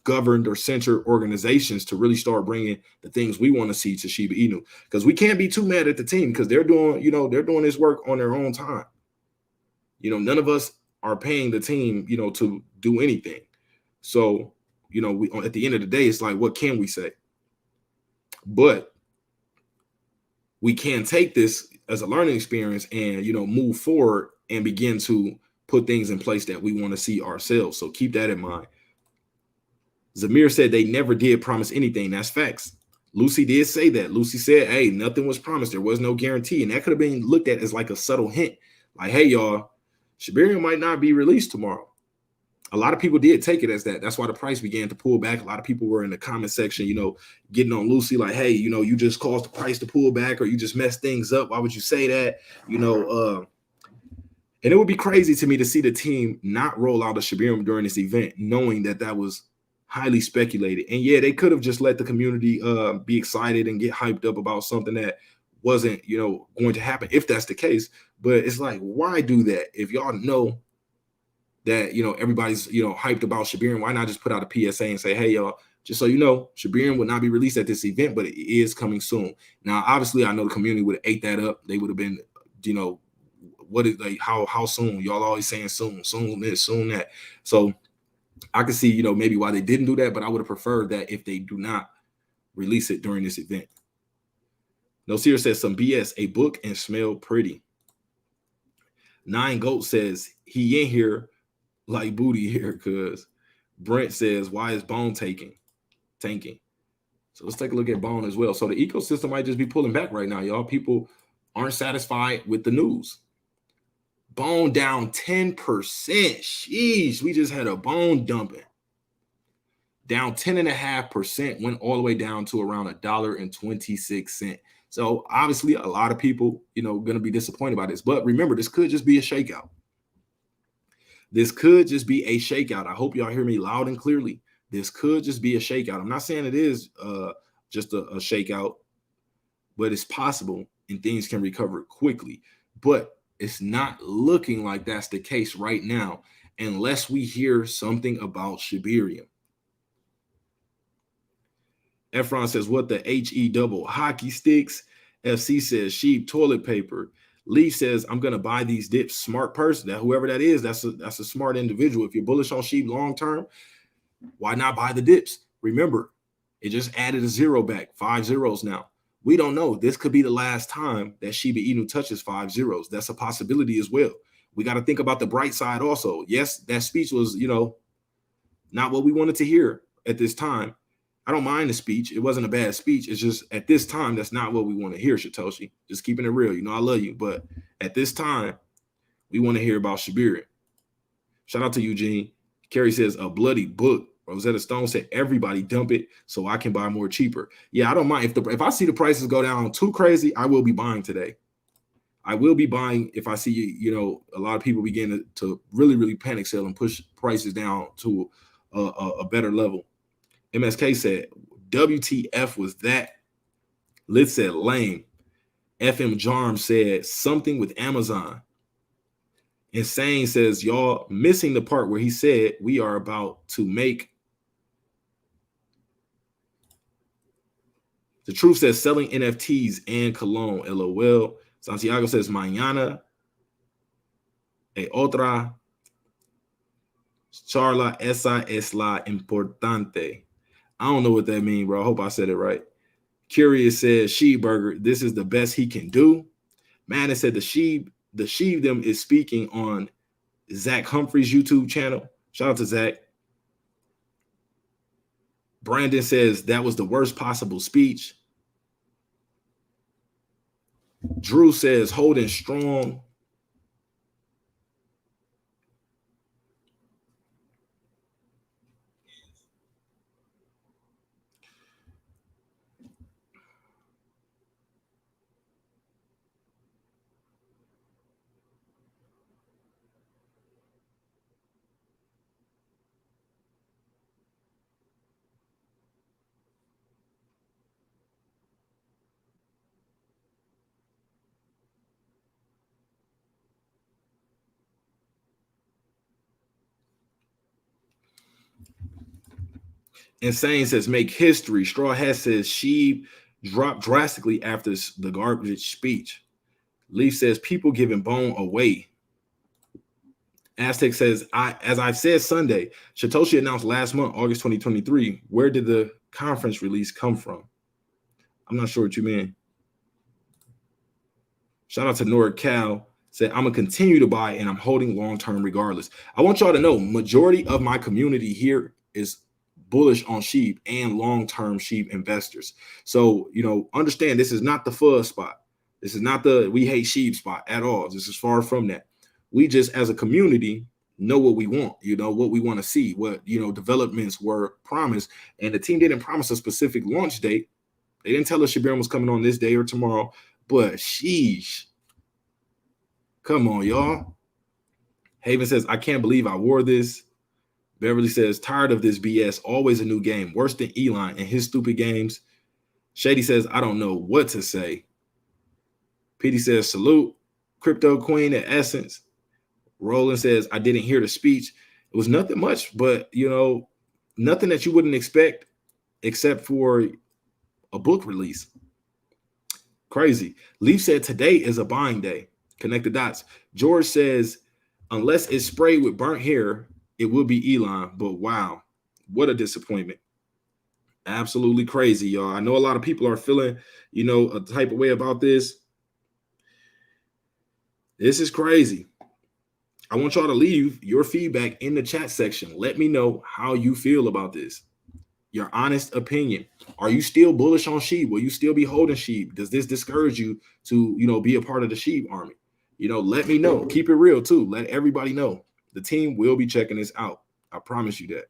governed or centered organizations to really start bringing the things we want to see to Shiba Inu, because we can't be too mad at the team, because they're doing, they're doing this work on their own time. None of us are paying the team, to do anything. So, we, at the end of the day, it's like, what can we say? But we can take this as a learning experience and, move forward and begin to put things in place that we want to see ourselves. So keep that in mind. Zamir said they never did promise anything. That's facts. Lucy did say that. Lucy said, hey, nothing was promised. There was no guarantee. And that could have been looked at as like a subtle hint. Like, hey, y'all, Shibarium might not be released tomorrow. a lot of people did take it as that. That's why the price began to pull back. A lot of people were in the comment section, getting on Lucy like, hey, you just caused the price to pull back, or you just messed things up. Why would you say that? And it would be crazy to me to see the team not roll out a Shibarium during this event, knowing that that was highly speculated. And yeah, they could have just let the community be excited and get hyped up about something that wasn't, going to happen, if that's the case. But it's like, why do that? If y'all know that, everybody's, hyped about Shibarium, why not just put out a PSA and say, hey, y'all, just so you know, Shibarium will not be released at this event, but it is coming soon. Now, obviously, I know the community would have ate that up. They would have been, what is like, how soon? Y'all always saying soon this, soon that. So I can see, maybe why they didn't do that, but I would have preferred that if they do not release it during this event. No Seer says some BS, a book and smell pretty. Nine Goat says he in here like booty here, cuz. Brent says, why is Bone tanking? So let's take a look at Bone as well. So the ecosystem might just be pulling back right now, y'all. People aren't satisfied with the news. Bone down 10%. Sheesh, we just had a Bone dumping. Down 10.5%, went all the way down to around $1.26. So obviously a lot of people, going to be disappointed by this. But remember, this could just be a shakeout. This could just be a shakeout. I hope y'all hear me loud and clearly. This could just be a shakeout. I'm not saying it is just a shakeout, but it's possible and things can recover quickly. But it's not looking like that's the case right now, unless we hear something about Shibarium. Efron says, what the HE double hockey sticks? FC says, sheep toilet paper. Lee says, I'm going to buy these dips. Smart person. That whoever that is, that's a smart individual. If you're bullish on sheep long term, why not buy the dips? Remember, it just added a zero back, 5 zeros now. We don't know. This could be the last time that Shiba Inu touches 5 zeros. That's a possibility as well. We got to think about the bright side also. Yes, that speech was, not what we wanted to hear at this time. I don't mind the speech. It wasn't a bad speech. It's just at this time, that's not what we want to hear, Shytoshi. Just keeping it real. I love you. But at this time, we want to hear about Shibarium. Shout out to Eugene. Kerry says, a bloody book. Rosetta Stone said, everybody dump it so I can buy more cheaper. Yeah, I don't mind. If I see the prices go down too crazy, I will be buying today. I will be buying if I see, a lot of people begin to really, really panic sell and push prices down to a better level. MSK said, WTF was that? Lit said, lame. FM Jarm said, something with Amazon. Insane says, y'all missing the part where he said we are about to make. The truth says selling NFTs and cologne. LOL. Santiago says, mañana e otra charla esa es la importante. I don't know what that means, bro. I hope I said it right. Curious says, Sheeb Burger, this is the best he can do. Madden said the Sheebdom is speaking on Zach Humphrey's YouTube channel. Shout out to Zach. Brandon says that was the worst possible speech. Drew says holding strong. Insane says make history. Straw Hat says Sheeb dropped drastically after the garbage speech. Leaf says people giving Bone away. Aztec says, as I've said Sunday, Shytoshi announced last month, August 2023. Where did the conference release come from? I'm not sure what you mean. Shout out to NordCal. Said, I'm going to continue to buy and I'm holding long-term regardless. I want y'all to know, majority of my community here is bullish on sheep and long-term sheep investors. So, understand this is not the fuzz spot. This is not the we hate sheep spot at all. This is far from that. We just, as a community, know what we want, what we want to see, what, developments were promised. And the team didn't promise a specific launch date. They didn't tell us Shibarium was coming on this day or tomorrow, but sheesh. Come on, y'all. Haven says, I can't believe I wore this. Beverly says, tired of this BS. Always a new game. Worse than Elon and his stupid games. Shady says, I don't know what to say. PD says, salute. Crypto Queen at Essence. Roland says, I didn't hear the speech. It was nothing much, but, nothing that you wouldn't expect except for a book release. Crazy. Leaf said, today is a buying day. Connect the dots. George says, unless it's sprayed with burnt hair, it will be Elon. But wow, what a disappointment. Absolutely crazy, y'all. I know a lot of people are feeling, a type of way about this. This is crazy. I want y'all to leave your feedback in the chat section. Let me know how you feel about this. Your honest opinion. Are you still bullish on SHIB? Will you still be holding SHIB? Does this discourage you to, be a part of the SHIB army? Let me know. Keep it real too. Let everybody know. The team will be checking this out. I promise you that.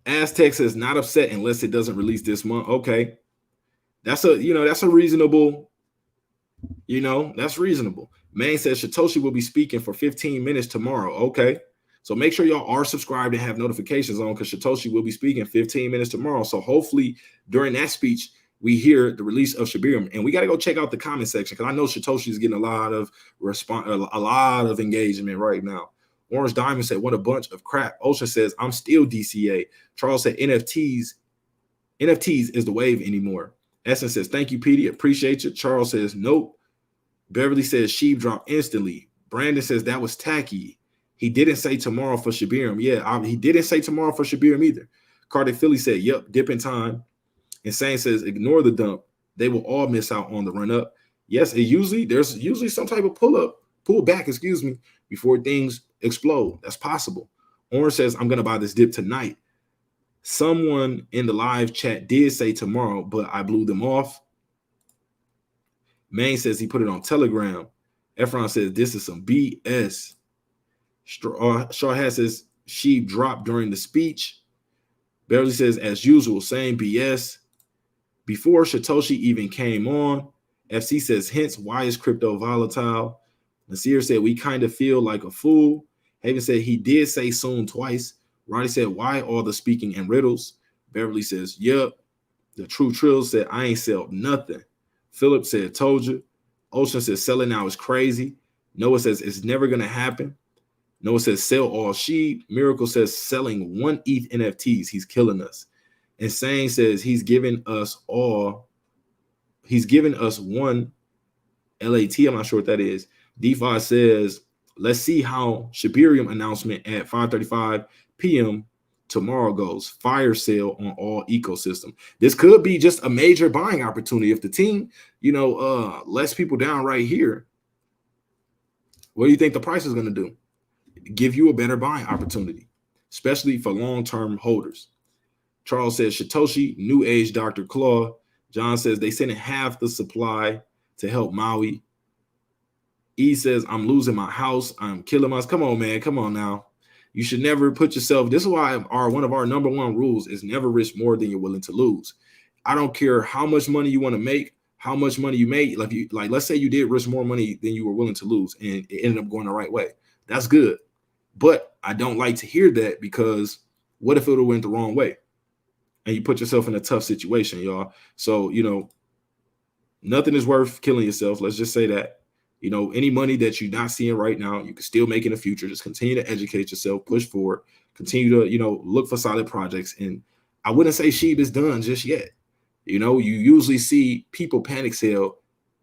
Aztec says not upset unless it doesn't release this month. Okay. That's a reasonable, that's reasonable. Man says Shytoshi will be speaking for 15 minutes tomorrow. Okay. So make sure y'all are subscribed and have notifications on, because Shytoshi will be speaking 15 minutes tomorrow. So hopefully during that speech, we hear the release of Shibarium, and we got to go check out the comment section, because I know Shytoshi is getting a lot of engagement right now. Orange Diamond said, what a bunch of crap. Ocean says, I'm still DCA. Charles said, NFTs is the wave anymore. Essence says, thank you, PD. Appreciate you. Charles says, nope. Beverly says, SHIB dropped instantly. Brandon says, that was tacky. He didn't say tomorrow for Shibarium. Yeah, he didn't say tomorrow for Shibarium either. Cardiff Philly said, yep, dip in time. Insane says, ignore the dump. They will all miss out on the run up. Yes, there's usually some type of pull back, before things explode. That's possible. Orange says, I'm going to buy this dip tonight. Someone in the live chat did say tomorrow, but I blew them off. Main says he put it on Telegram. Efron says, this is some BS. Shawhat says, she dropped during the speech. Beverly says, as usual, same BS. Before Shytoshi even came on. FC says, hence, why is crypto volatile? Nasir said, we kind of feel like a fool. Haven said, he did say soon twice. Ronnie said, why all the speaking in riddles? Beverly says, yep. The True Trill said, I ain't sell nothing. Philip said, told you. Ocean says, selling now is crazy. Noah says, it's never going to happen. Noah says, sell all SHIB. Miracle says, selling 1 ETH NFTs. He's killing us. Insane says, he's given us 1 LAT. I'm not sure what that is. DeFi says, let's see how Shibarium announcement at 5:35 p.m. tomorrow goes. Fire sale on all ecosystem. This could be just a major buying opportunity if the team, lets people down right here. What do you think the price is going to do? Give you a better buying opportunity, especially for long-term holders. Charles says, Shytoshi, new age Dr. Claw. John says, they sent half the supply to help Maui. E says, I'm losing my house. I'm killing myself. Come on, man. Come on now. You should never put yourself. This is why one of our number one rules is never risk more than you're willing to lose. I don't care how much money you want to make, how much money you make. Like let's say you did risk more money than you were willing to lose, and it ended up going the right way. That's good. But I don't like to hear that, because what if it would have went the wrong way? And you put yourself in a tough situation, y'all. So, nothing is worth killing yourself. Let's just say that. Any money that you're not seeing right now, you can still make in the future. Just continue to educate yourself, push forward, continue to, look for solid projects. And I wouldn't say SHIB is done just yet. You usually see people panic sell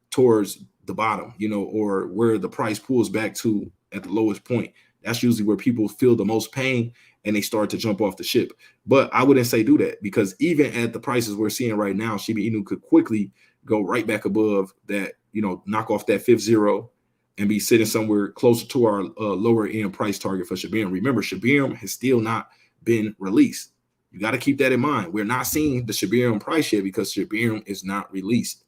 towards the bottom, or where the price pulls back to at the lowest point. That's usually where people feel the most pain and they start to jump off the ship. But I wouldn't say do that, because even at the prices we're seeing right now, shibainu could quickly go right back above that, knock off that fifth zero, and be sitting somewhere closer to our lower end price target for Shibarium. Remember, Shibarium has still not been released. You got to keep that in mind. We're not seeing the Shibarium price yet because Shibarium is not released.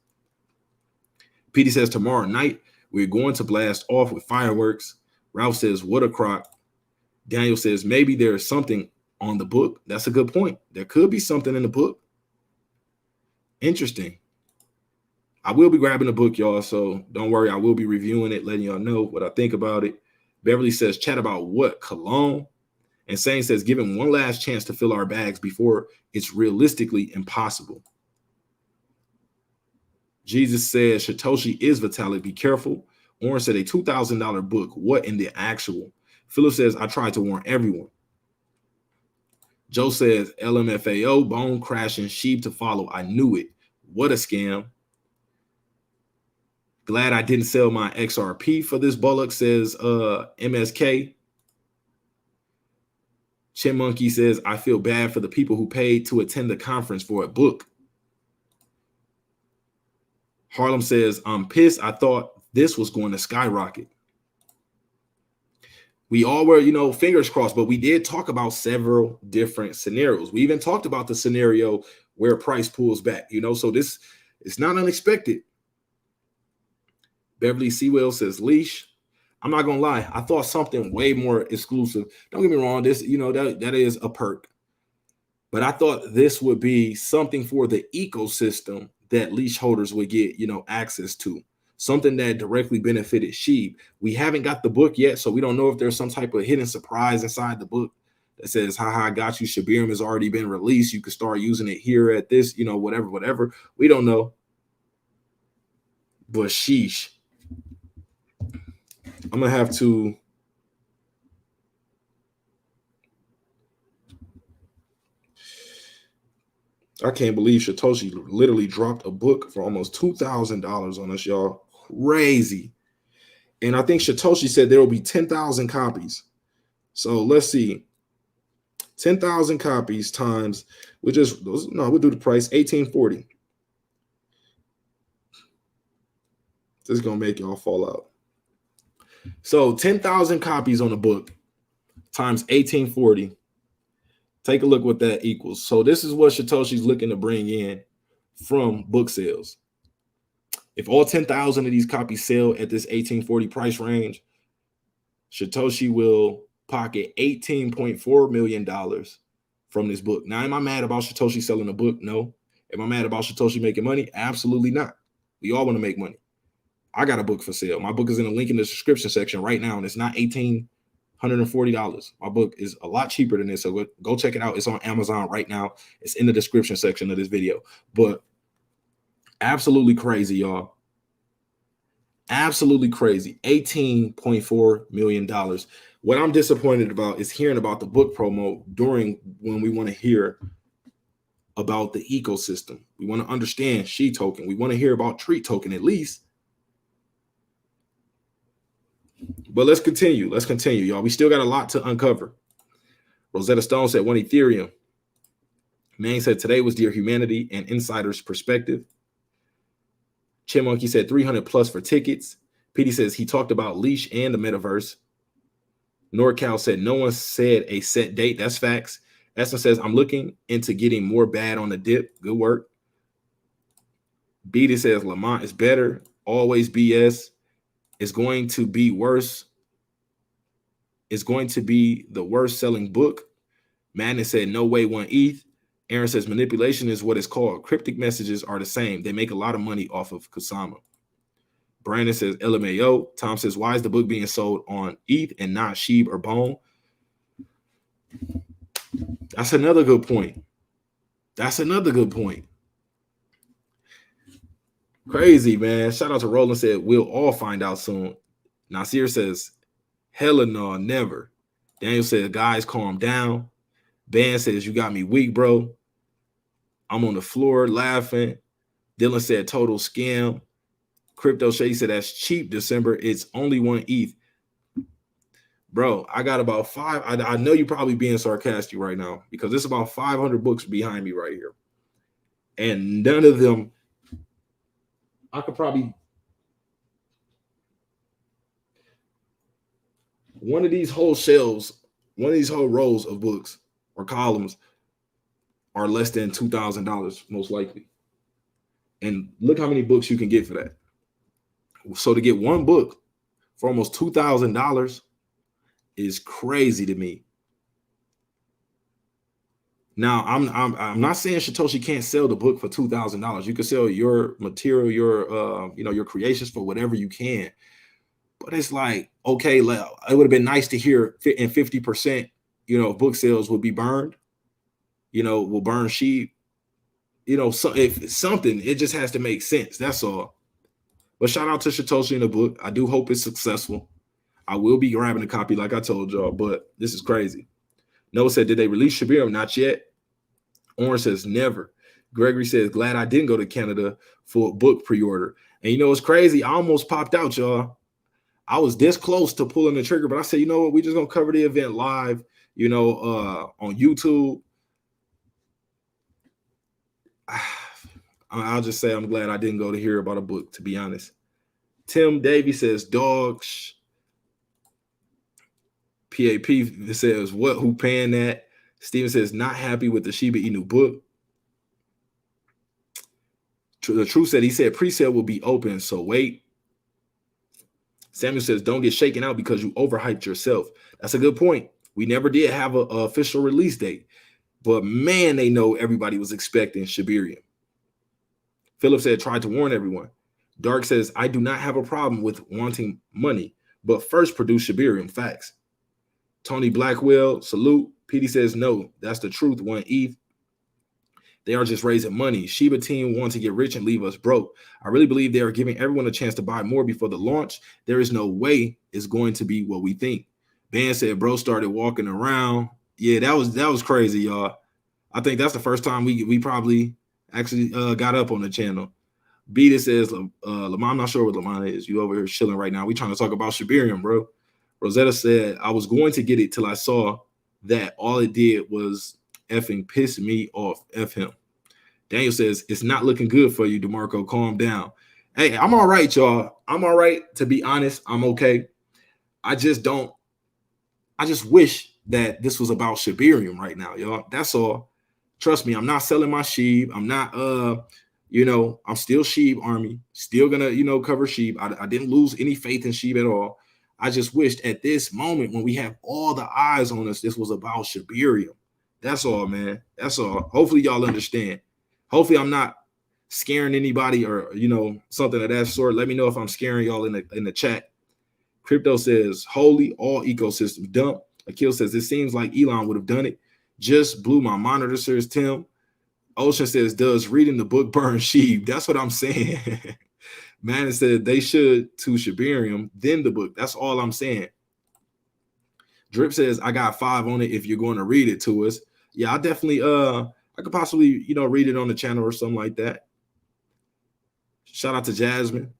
PD says tomorrow night we're going to blast off with fireworks. Ralph says, what a crock. Daniel says, maybe there is something on the book. That's a good point. There could be something in the book. Interesting. I will be grabbing the book, y'all, so don't worry. I will be reviewing it, letting y'all know what I think about it. Beverly says, chat about what? Cologne? And Sane says, give him one last chance to fill our bags before it's realistically impossible. Jesus says, Shytoshi is Vitalik. Be careful. Orange said, a $2,000 book. What in the actual? Philip says, I tried to warn everyone. Joe says, LMFAO, bone crashing, sheep to follow. I knew it. What a scam. Glad I didn't sell my XRP for this bullock, says MSK. Chin Monkey says, I feel bad for the people who paid to attend the conference for a book. Harlem says, I'm pissed. I thought this was going to skyrocket. We all were, fingers crossed, but we did talk about several different scenarios. We even talked about the scenario where price pulls back, so this is not unexpected. Beverly Sewell says, leash. I'm not going to lie. I thought something way more exclusive. Don't get me wrong. This, that is a perk. But I thought this would be something for the ecosystem that leash holders would get, access to. Something that directly benefited Shib. We haven't got the book yet, so we don't know if there's some type of hidden surprise inside the book that says, haha, I got you. Shibarium has already been released. You can start using it here at this, whatever. We don't know. But sheesh. I'm going to have to I can't believe Shytoshi literally dropped a book for almost $2,000 on us, y'all. Crazy. And I think Shytoshi said there will be 10,000 copies. So let's see. 10,000 copies times, we'll do the price, 1840. This is going to make y'all fall out. So 10,000 copies on the book times 1840. Take a look what that equals. So this is what Shytoshi's looking to bring in from book sales. If all 10,000 of these copies sell at this 1840 price range, Shytoshi will pocket $18.4 million from this book. Now, am I mad about Shytoshi selling a book? No. Am I mad about Shytoshi making money? Absolutely not. We all want to make money. I got a book for sale. My book is in the link in the description section right now, and it's not $1,840. My book is a lot cheaper than this, so go check it out. It's on Amazon right now. It's in the description section of this video. But absolutely crazy, y'all. Absolutely crazy. $18.4 million. What I'm disappointed about is hearing about the book promo during when we want to hear about the ecosystem. We want to understand She token. We want to hear about Treat token at least. But let's continue. Let's continue, y'all. We still got a lot to uncover. Rosetta Stone said 1 Ethereum. Mang said today was Dear Humanity and Insider's Perspective. Chipmonkey said 300 plus for tickets. PD says he talked about leash and the metaverse. NorCal said no one said a set date. That's facts. Esther says I'm looking into getting more bad on the dip. Good work. Beta says Lamont is better. Always BS. It's going to be worse. It's going to be the worst selling book. Madness said no way 1 ETH. Aaron says manipulation is what it's called. Cryptic messages are the same. They make a lot of money off of Kusama. Brandon says LMAO. Tom says, why is the book being sold on ETH and not Shib or Bone? That's another good point. That's another good point. Crazy, man. Shout out to Roland said, we'll all find out soon. Nasir says, hella no, never. Daniel says, guys, calm down. Ben says, you got me weak, bro. I'm on the floor laughing. Dylan said, total scam. Crypto Shay said, that's cheap, December. It's only 1 ETH. Bro, I got about 5. I know you're probably being sarcastic right now because there's about 500 books behind me right here. And none of them, I could probably one of these whole shelves, one of these whole rows of books or columns are less than $2,000 most likely. And look how many books you can get for that. So to get one book for almost $2,000 is crazy to me. Now, I'm not saying Shytoshi can't sell the book for $2,000. You can sell your material, your creations for whatever you can. But it's like, okay, it would have been nice to hear in 50%, book sales would be burned, will burn sheep. So if something, it just has to make sense. That's all. But shout out to Shytoshi in the book. I do hope it's successful. I will be grabbing a copy, like I told y'all, but this is crazy. Noah said, did they release Shibarium? Not yet. Orange says, never. Gregory says, glad I didn't go to Canada for a book pre-order. And it's crazy. I almost popped out, y'all. I was this close to pulling the trigger, but I said, you know what? We just gonna cover the event live, on YouTube. I'll just say I'm glad I didn't go to hear about a book, to be honest. Tim Davey says, dogs. PAP says, what? Who paying that? Steven says, not happy with the Shiba Inu book. The Truth said, he said pre-sale will be open, so wait. Samuel says, don't get shaken out because you overhyped yourself. That's a good point. We never did have an official release date, but man, they know everybody was expecting Shibarium. Philip said, tried to warn everyone. Dark says, I do not have a problem with wanting money, but first produce Shibarium. Facts. Tony Blackwell, salute. PD says, no, that's the truth. One ETH. They are just raising money. Shiba team want to get rich and leave us broke. I really believe they are giving everyone a chance to buy more before the launch. There is no way it's going to be what we think. Ben said, bro started walking around. Yeah, that was crazy, y'all. I think that's the first time we probably actually got up on the channel. Beta says, Lamont, I'm not sure what Lamont is. You over here chilling right now. We trying to talk about Shibarium, bro. Rosetta said, I was going to get it till I saw that all it did was effing piss me off. F him. Daniel says, it's not looking good for you, DeMarco. Calm down. Hey, I'm all right, y'all. I'm all right. To be honest, I'm okay. I just wish that this was about Shibarium right now, y'all. That's all. Trust me, I'm not selling my sheep. I'm not, I'm still sheep army. Still gonna, cover sheep. I didn't lose any faith in sheep at all. I just wished at this moment when we have all the eyes on us, this was about Shibarium. That's all, man. That's all. Hopefully y'all understand. Hopefully I'm not scaring anybody or, something of that sort. Let me know if I'm scaring y'all in the chat. Crypto says, holy, all ecosystems dump. Akil says, it seems like Elon would have done it. Just blew my monitor, says Tim. Ocean says, does reading the book burn sheep? That's what I'm saying. Man said they should to Shibarium, then the book. That's all I'm saying. Drip says, I got 5 on it if you're going to read it to us. Yeah, I definitely I could possibly, read it on the channel or something like that. Shout out to Jasmine.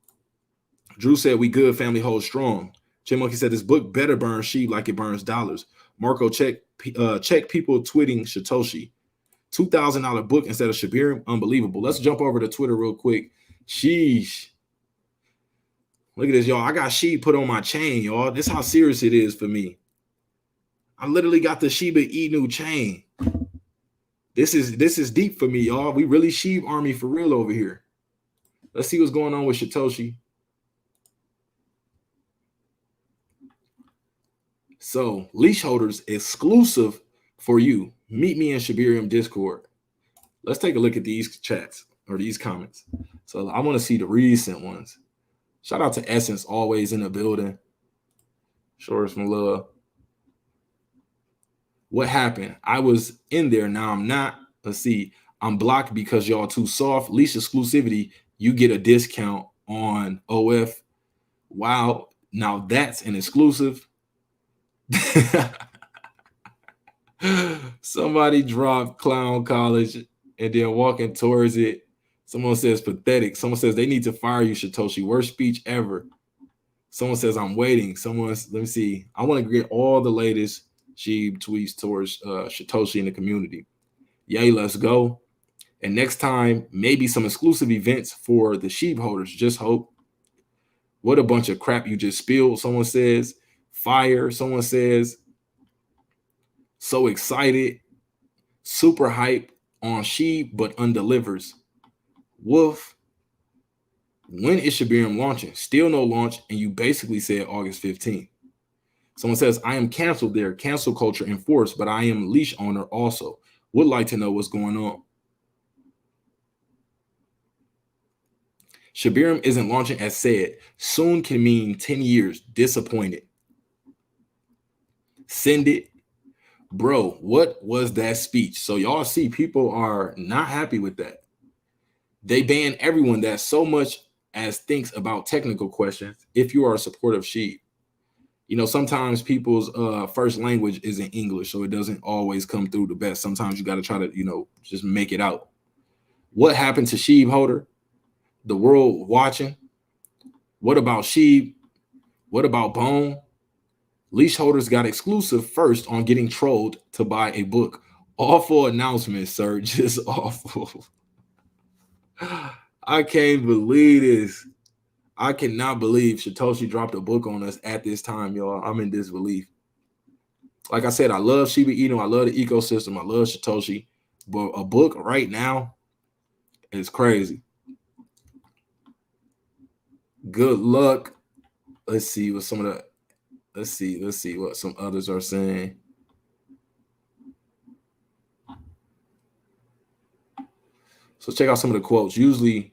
Drew said, we good, family hold strong. Jim Monkey said, this book better burn sheep like it burns dollars. Marco, check people tweeting Shytoshi. $2,000 book instead of Shibarium. Unbelievable. Let's jump over to Twitter real quick. Sheesh. Look at this, y'all. I got sheep put on my chain, y'all. This is how serious it is for me. I literally got the Shiba Inu chain. This is deep for me, y'all. We really sheep army for real over here. Let's see what's going on with Shytoshi. So, leash holders exclusive for you. Meet me in Shibarium Discord. Let's take a look at these chats or these comments. So, I want to see the recent ones. Shout out to Essence, always in the building. Show her some love. What happened? I was in there. Now I'm not. Let's see. I'm blocked because y'all too soft. Leash exclusivity. You get a discount on OF. Wow. Now that's an exclusive. Somebody dropped Clown College and then walking towards it. Someone says pathetic. Someone says they need to fire you, Shytoshi. Worst speech ever. Someone says I'm waiting. Let me see. I want to get all the latest Shib tweets towards Shytoshi in the community. Yay, let's go. And next time, maybe some exclusive events for the sheep holders. Just hope. What a bunch of crap you just spilled, someone says. fire. Someone says, so excited, super hype on shib, but undelivers. Wolf, when is Shibarium launching? Still no launch, and you basically said August 15th. Someone says, I am canceled there, cancel culture enforced, but I am leash owner also. Would like to know what's going on. Shibarium isn't launching as said. Soon can mean 10 years. Disappointed. Send it. Bro, what was that speech? So y'all see people are not happy with that. They ban everyone that so much as thinks about technical questions if you are a supporter of shib. You know, sometimes people's first language isn't English, so it doesn't always come through the best. Sometimes you got to try to, you know, just make it out. What happened to shib holder? The world watching. What about shib? What about bone? Leash holders got exclusive first on getting trolled to buy a book. Awful announcement, sir. Just awful. I can't believe this. I cannot believe Shytoshi dropped a book on us at this time, y'all. I'm in disbelief. Like I said, I love shibainu. I love the ecosystem. I love Shytoshi. But a book right now is crazy. Good luck. Let's see what some of the let's see what some others are saying. So check out some of the quotes. Usually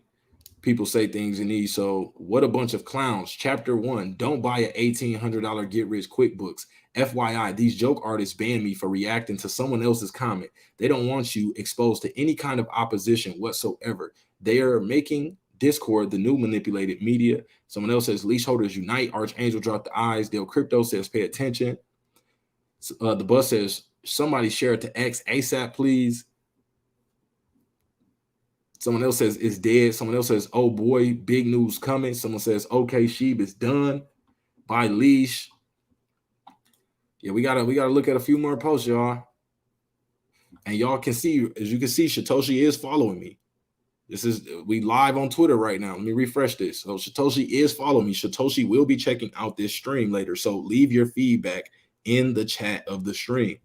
people say things in these. So what a bunch of clowns. Chapter 1, don't buy an $1,800 get rich quick books. FYI, these joke artists banned me for reacting to someone else's comment. They don't want you exposed to any kind of opposition whatsoever. They are making Discord the new manipulated media. Someone else says leash holders unite. Archangel dropped the eyes. Dale Crypto says pay attention. The bus says somebody share it to X ASAP, please. Someone else says it's dead. Someone else says, oh boy, big news coming. Someone says, okay, shib is done. Buy leash. Yeah, we gotta look at a few more posts, y'all. And y'all can see, as you can see, Shytoshi is following me. We live on Twitter right now. Let me refresh this. So Shytoshi is following me. Shytoshi will be checking out this stream later. So leave your feedback in the chat of the stream,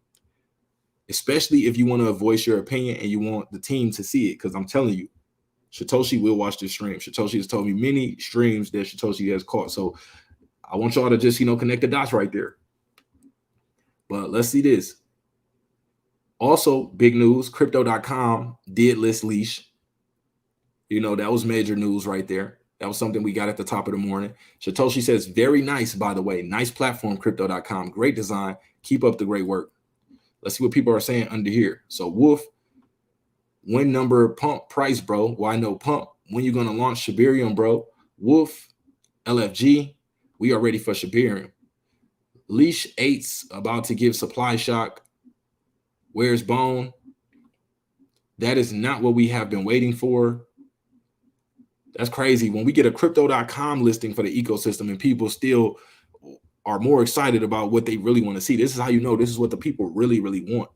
especially if you want to voice your opinion and you want the team to see it. Because I'm telling you, Shytoshi will watch this stream. Shytoshi has told me many streams that Shytoshi has caught. So I want y'all to just, connect the dots right there. But let's see this. Also, big news, crypto.com did list leash. That was major news right there. That was something we got at the top of the morning. Shytoshi says, very nice, by the way. Nice platform, crypto.com. Great design. Keep up the great work. Let's see what people are saying under here. So Wolf, when number pump price, bro? Why no pump? When you going to launch Shibarium, bro? Wolf, LFG, we are ready for Shibarium. Leash 8's about to give supply shock. Where's Bone? That is not what we have been waiting for. That's crazy. When we get a crypto.com listing for the ecosystem and people still are more excited about what they really want to see, this is how you know this is what the people really, really want.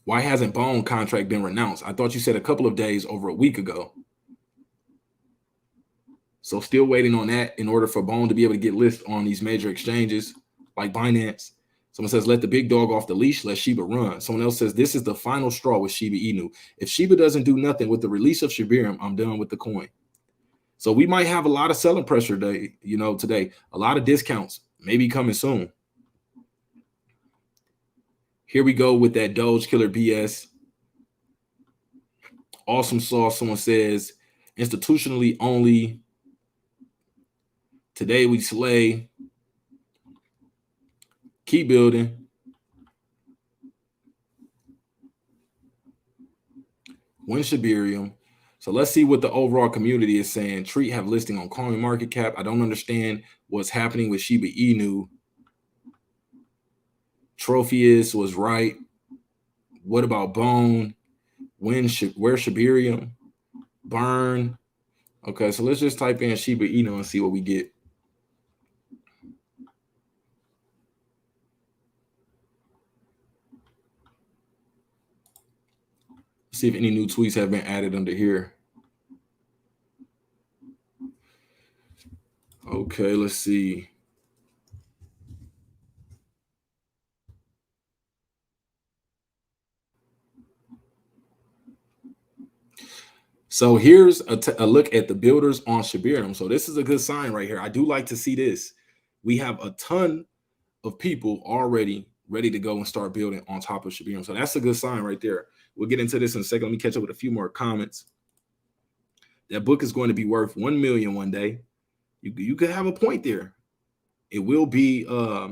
Why hasn't Bone contract been renounced? I thought you said a couple of days over a week ago. So still waiting on that in order for Bone to be able to get listed on these major exchanges like Binance. Someone says, let the big dog off the leash, let Shiba run. Someone else says, this is the final straw with shibainu. If Shiba doesn't do nothing with the release of Shibarium, I'm done with the coin. So we might have a lot of selling pressure today, today. A lot of discounts maybe coming soon. Here we go with that Doge killer BS. Awesome sauce. Someone says, institutionally only. Today we slay. Keep building. Win Shibarium. So let's see what the overall community is saying. Treat have listing on CoinMarketCap. I don't understand what's happening with Shiba Inu. Trophius was right. What about Bone? Where Shibarium? Burn. Okay, so let's just type in Shiba Inu and see what we get. See if any new tweets have been added under here. Okay, let's see. So here's a look at the builders on Shibarium. So this is a good sign right here. I do like to see this. We have a ton of people already ready to go and start building on top of Shibarium. So that's a good sign right there. We'll get into this in a second. Let me catch up with a few more comments. That book is going to be worth 1 million one day. You could have a point there. It will be a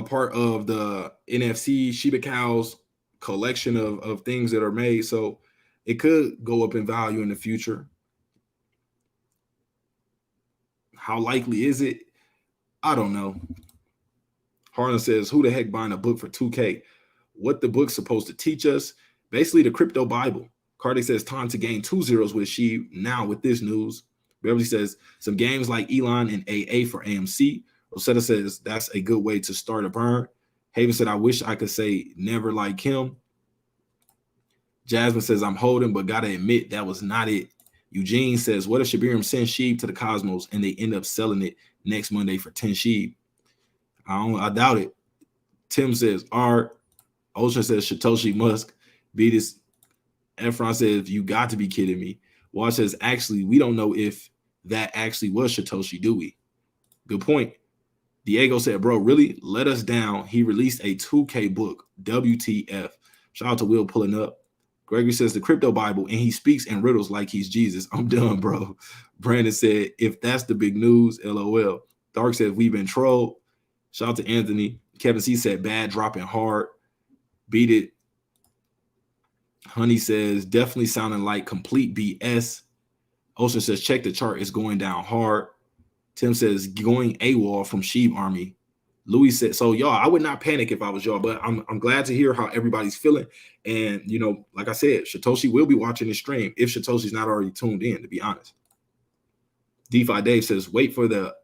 part of the NFC Shiba cows collection of things that are made. So it could go up in value in the future. How likely is it? I don't know. Harlan says, who the heck buying a book for 2K? What the book's supposed to teach us? Basically, the crypto Bible. Cardi says, time to gain 2 zeros with Shib now with this news. Beverly says, some games like Elon and AA for AMC. Rosetta says, that's a good way to start a burn. Haven said, I wish I could say never like him. Jasmine says, I'm holding, but gotta admit that was not it. Eugene says, what if Shibarium sends Shib to the cosmos and they end up selling it next Monday for 10 Shib? I doubt it. Tim says, Art. Ocean says, Shytoshi Musk. Beatus. Efron says, you got to be kidding me. Watch says, actually, we don't know if that actually was Shytoshi, do we? Good point. Diego said, bro, really let us down. He released a 2K book, WTF. Shout out to Will pulling up. Gregory says, the crypto Bible, and he speaks in riddles like he's Jesus. I'm done, bro. Brandon said, if that's the big news, LOL. Dark says, we've been trolled. Shout out to Anthony. Kevin C said, bad, dropping hard. Beat it. Honey says, definitely sounding like complete BS. Ocean says, check the chart. It's going down hard. Tim says, going AWOL from Shib Army. Louis said, so y'all, I would not panic if I was y'all, but I'm glad to hear how everybody's feeling. And, you know, like I said, Shytoshi will be watching the stream if Shytoshi's not already tuned in, to be honest. DeFi Dave says, wait for the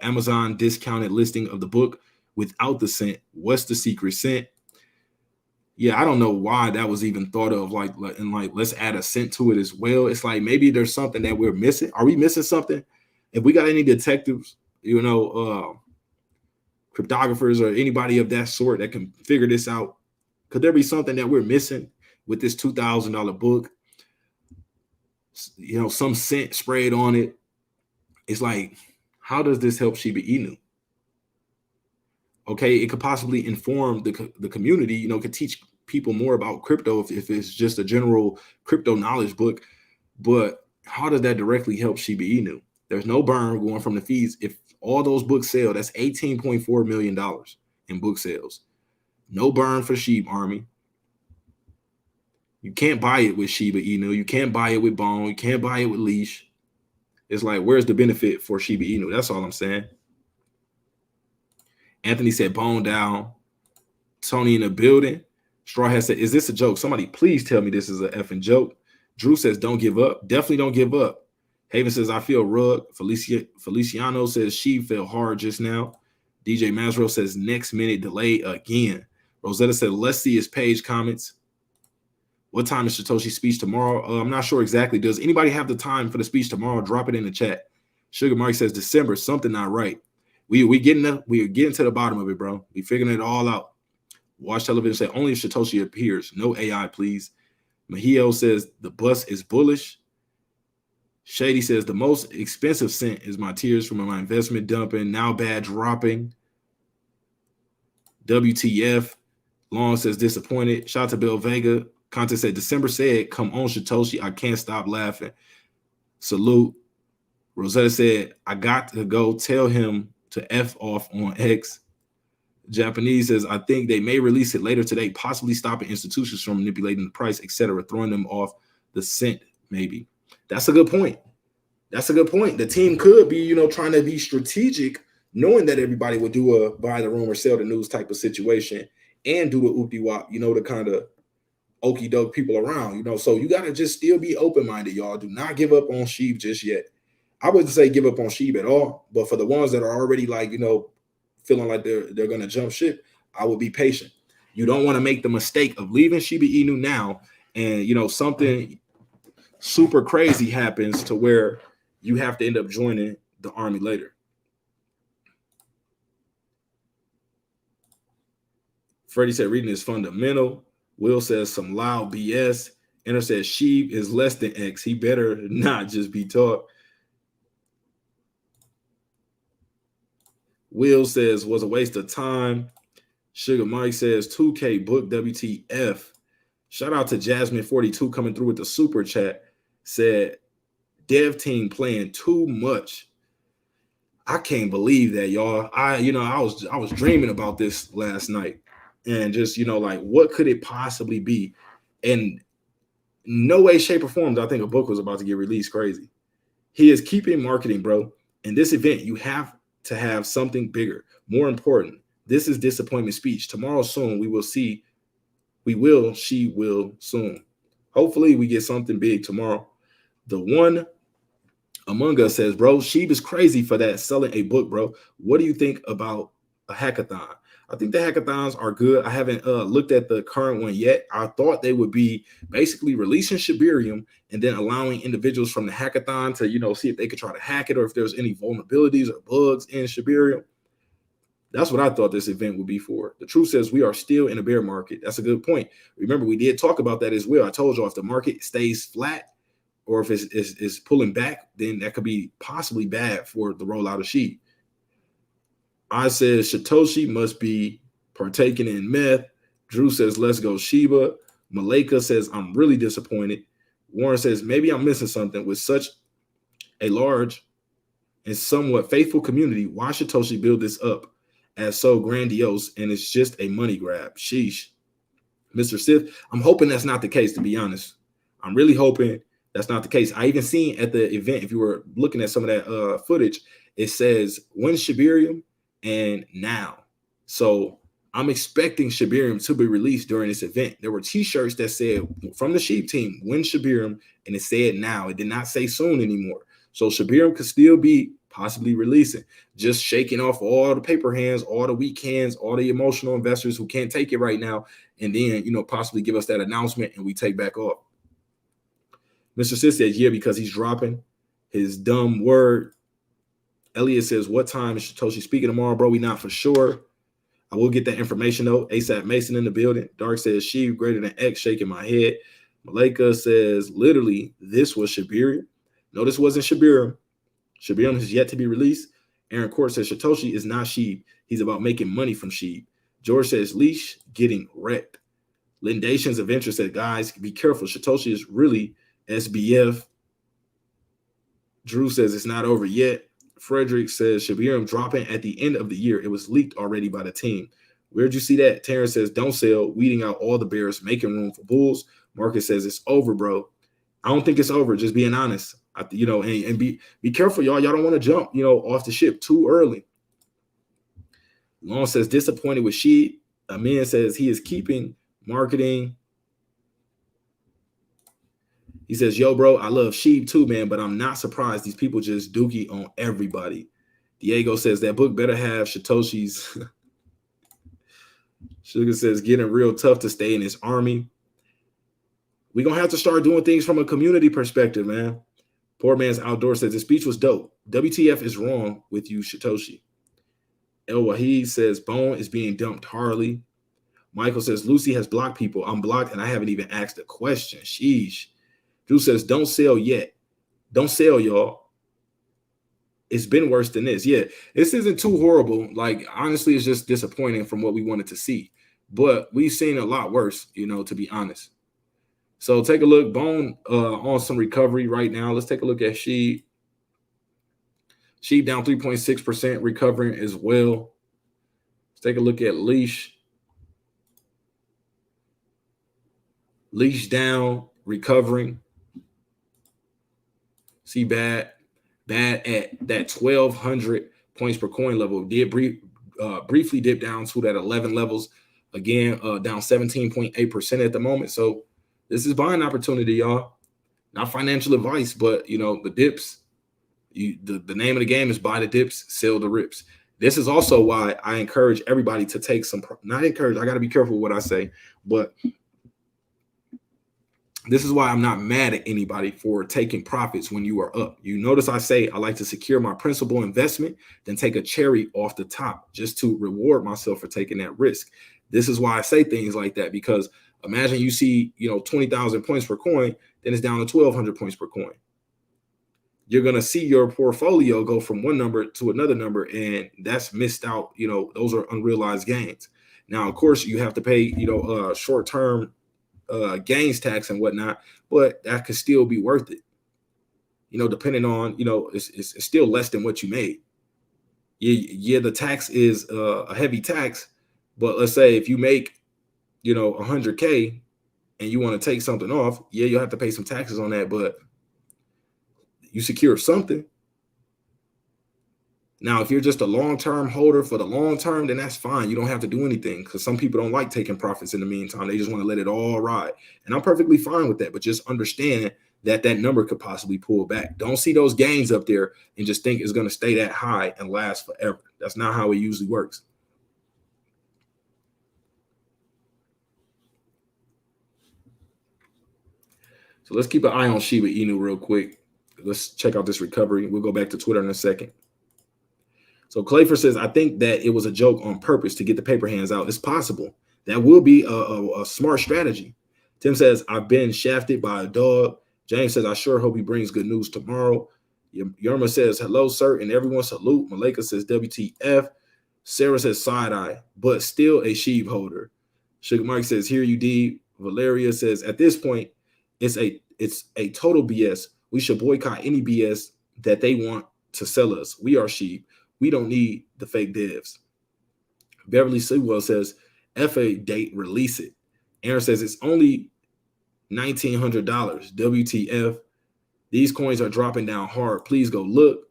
Amazon discounted listing of the book without the cent. What's the secret cent? Yeah, I don't know why that was even thought of, like let's add a cent to it as well. It's like maybe there's something that we're missing. Are we missing something? If we got any detectives, you know, cryptographers or anybody of that sort that can figure this out, could there be something that we're missing with this $2,000 book? You know, some cent sprayed on it. It's like, how does this help Shiba Inu? Okay, it could possibly inform the community, you know, could teach people more about crypto if it's just a general crypto knowledge book. But how does that directly help Shiba Inu? There's no burn going from the fees. If all those books sell, that's $18.4 million in book sales. No burn for Shib Army. You can't buy it with Shiba Inu. You can't buy it with Bone. You can't buy it with Leash. It's like, where's the benefit for Shiba Inu? That's all I'm saying. Anthony said, bone down. Tony in the building. Straw has said, is this a joke? Somebody please tell me this is a effing joke. Drew says, don't give up. Definitely don't give up. Haven says, I feel rug. Feliciano says, she fell hard just now. DJ Masro says, next minute delay again. Rosetta said, let's see his page comments. What time is Shytoshi's speech tomorrow? I'm not sure exactly. Does anybody have the time for the speech tomorrow? Drop it in the chat. Sugar Mark says, December, something not right. We're getting to the bottom of it, bro. We figuring it all out. Watch television say only if Shytoshi appears. No AI, please. Mahio says the bus is bullish. Shady says the most expensive cent is my tears from my investment dumping. Now bad dropping. WTF. Long says disappointed. Shout out to Bill Vega. Content said December said, come on, Shytoshi. I can't stop laughing. Salute. Rosetta said, I got to go tell him to F off on X. Japanese says, I think they may release it later today, possibly stopping institutions from manipulating the price, etc., throwing them off the scent, maybe. That's a good point. That's a good point. The team could be, you know, trying to be strategic, knowing that everybody would do a buy the rumor, sell the news type of situation and do the oopty-wop, you know, to kind of okey doke people around, you know. So you got to just still be open-minded, y'all. Do not give up on Shib just yet. I wouldn't say give up on Shib at all, but for the ones that are already like, you know, feeling like they're going to jump ship, I would be patient. You don't want to make the mistake of leaving Shiba Inu now and, you know, something super crazy happens to where you have to end up joining the army later. Freddie said reading is fundamental. Will says some loud BS. Enter says shib is less than X. He better not just be taught. Will says was a waste of time. Sugar Mike says 2K book WTF. Shout out to Jasmine42 coming through with the super chat. Said dev team playing too much. I can't believe that, y'all. I was dreaming about this last night, and just like what could it possibly be? And no way, shape, or form I think a book was about to get released. Crazy. He is keeping marketing, bro. In this event, you have to have something bigger, more important. This is disappointment speech. Tomorrow soon, we will see. She will soon. Hopefully, we get something big tomorrow. The one among us says, bro, Shib is crazy for that, selling a book, bro. What do you think about a hackathon? I think the hackathons are good. I haven't looked at the current one yet. I thought they would be basically releasing Shibarium and then allowing individuals from the hackathon to, see if they could try to hack it or if there's any vulnerabilities or bugs in Shibarium. That's what I thought this event would be for. The truth says we are still in a bear market. That's a good point. Remember, we did talk about that as well. I told you if the market stays flat or if it's pulling back, then that could be possibly bad for the rollout of Shib. I said Shytoshi must be partaking in meth. Drew says, let's go Shiba. Malika says, I'm really disappointed. Warren says, maybe I'm missing something. With such a large and somewhat faithful community, why Shytoshi build this up as so grandiose and it's just a money grab? Sheesh. Mr. Sith, I'm hoping that's not the case, to be honest. I'm really hoping that's not the case. I even seen at the event, if you were looking at some of that footage, it says when Shibarium and now. So I'm expecting Shibarium to be released during this event. There were t-shirts that said from the Shib team, when Shibarium, and it said now. It did not say soon anymore. So Shibarium could still be possibly releasing, just shaking off all the paper hands, all the weak hands, all the emotional investors who can't take it right now, and then, possibly give us that announcement and we take back off. Mr. Sis says, yeah, because he's dropping his dumb word. Elliot says, what time is Shytoshi speaking tomorrow, bro? We not for sure. I will get that information, though. ASAP Mason in the building. Dark says, Shib greater than X, shaking my head. Malika says, literally, this was Shibarium. No, this wasn't Shibarium. Shibarium has yet to be released. Aaron Court says, Shytoshi is not Shib. He's about making money from Shib. George says, leash getting wrecked. Lindations of interest said, guys, be careful. Shytoshi is really SBF. Drew says, it's not over yet. Frederick says Shibarium dropping at the end of the year. It was leaked already by the team. Where'd you see that? Terrence says, don't sell, weeding out all the bears, making room for bulls. Marcus says, it's over, bro. I don't think it's over. Just being honest, and be careful, y'all. Y'all don't want to jump, off the ship too early. Long says, disappointed with Shib. Amin says he is keeping marketing. He says, yo, bro, I love Shib too, man, but I'm not surprised these people just dookie on everybody. Diego says that book better have Shytoshi's. Sugar says, getting real tough to stay in his army. We're going to have to start doing things from a community perspective, man. Poor Man's Outdoor says, the speech was dope. WTF is wrong with you, Shytoshi. El Wahid says, Bone is being dumped Harley. Michael says, Lucy has blocked people. I'm blocked and I haven't even asked a question. Sheesh. Drew says, don't sell yet. Don't sell, y'all. It's been worse than this. Yeah, this isn't too horrible. Like, honestly, it's just disappointing from what we wanted to see. But we've seen a lot worse, to be honest. So take a look. Bone on some recovery right now. Let's take a look at Shib. Shib down 3.6%, recovering as well. Let's take a look at Leash. Leash down, recovering. See bad at that 1,200 points per coin level. Did briefly dip down to that 11 levels. Again, down 17.8% at the moment. So this is buying opportunity, y'all. Not financial advice, but, the dips. The name of the game is buy the dips, sell the rips. This is also why I encourage everybody to take some, not encourage, I got to be careful with what I say, but This is why I'm not mad at anybody for taking profits when you are up. You notice I say I like to secure my principal investment, then take a cherry off the top just to reward myself for taking that risk. This is why I say things like that, because imagine you see, 20,000 points per coin, then it's down to 1,200 points per coin. You're going to see your portfolio go from one number to another number, and that's missed out. Those are unrealized gains. Now, of course, you have to pay, short-term gains tax and whatnot, but that could still be worth it. Depending on, it's still less than what you made. Yeah, the tax is a heavy tax, but let's say if you make, 100K and you want to take something off, yeah, you'll have to pay some taxes on that, but you secure something. Now, if you're just a long-term holder for the long term, then that's fine. You don't have to do anything, because some people don't like taking profits in the meantime. They just want to let it all ride. And I'm perfectly fine with that. But just understand that that number could possibly pull back. Don't see those gains up there and just think it's going to stay that high and last forever. That's not how it usually works. So let's keep an eye on Shiba Inu real quick. Let's check out this recovery. We'll go back to Twitter in a second. So Clayfer says, I think that it was a joke on purpose to get the paper hands out. It's possible. That will be a smart strategy. Tim says, I've been shafted by a dog. James says, I sure hope he brings good news tomorrow. Yerma says, hello, sir, and everyone salute. Malika says, WTF. Sarah says, side eye, but still a sheep holder. Sugar Mike says, here you D. Valeria says, at this point, it's a total BS. We should boycott any BS that they want to sell us. We are sheep. We don't need the fake devs. Beverly Sewell says, FA date, release it. Aaron says, it's only $1,900. WTF. These coins are dropping down hard. Please go look.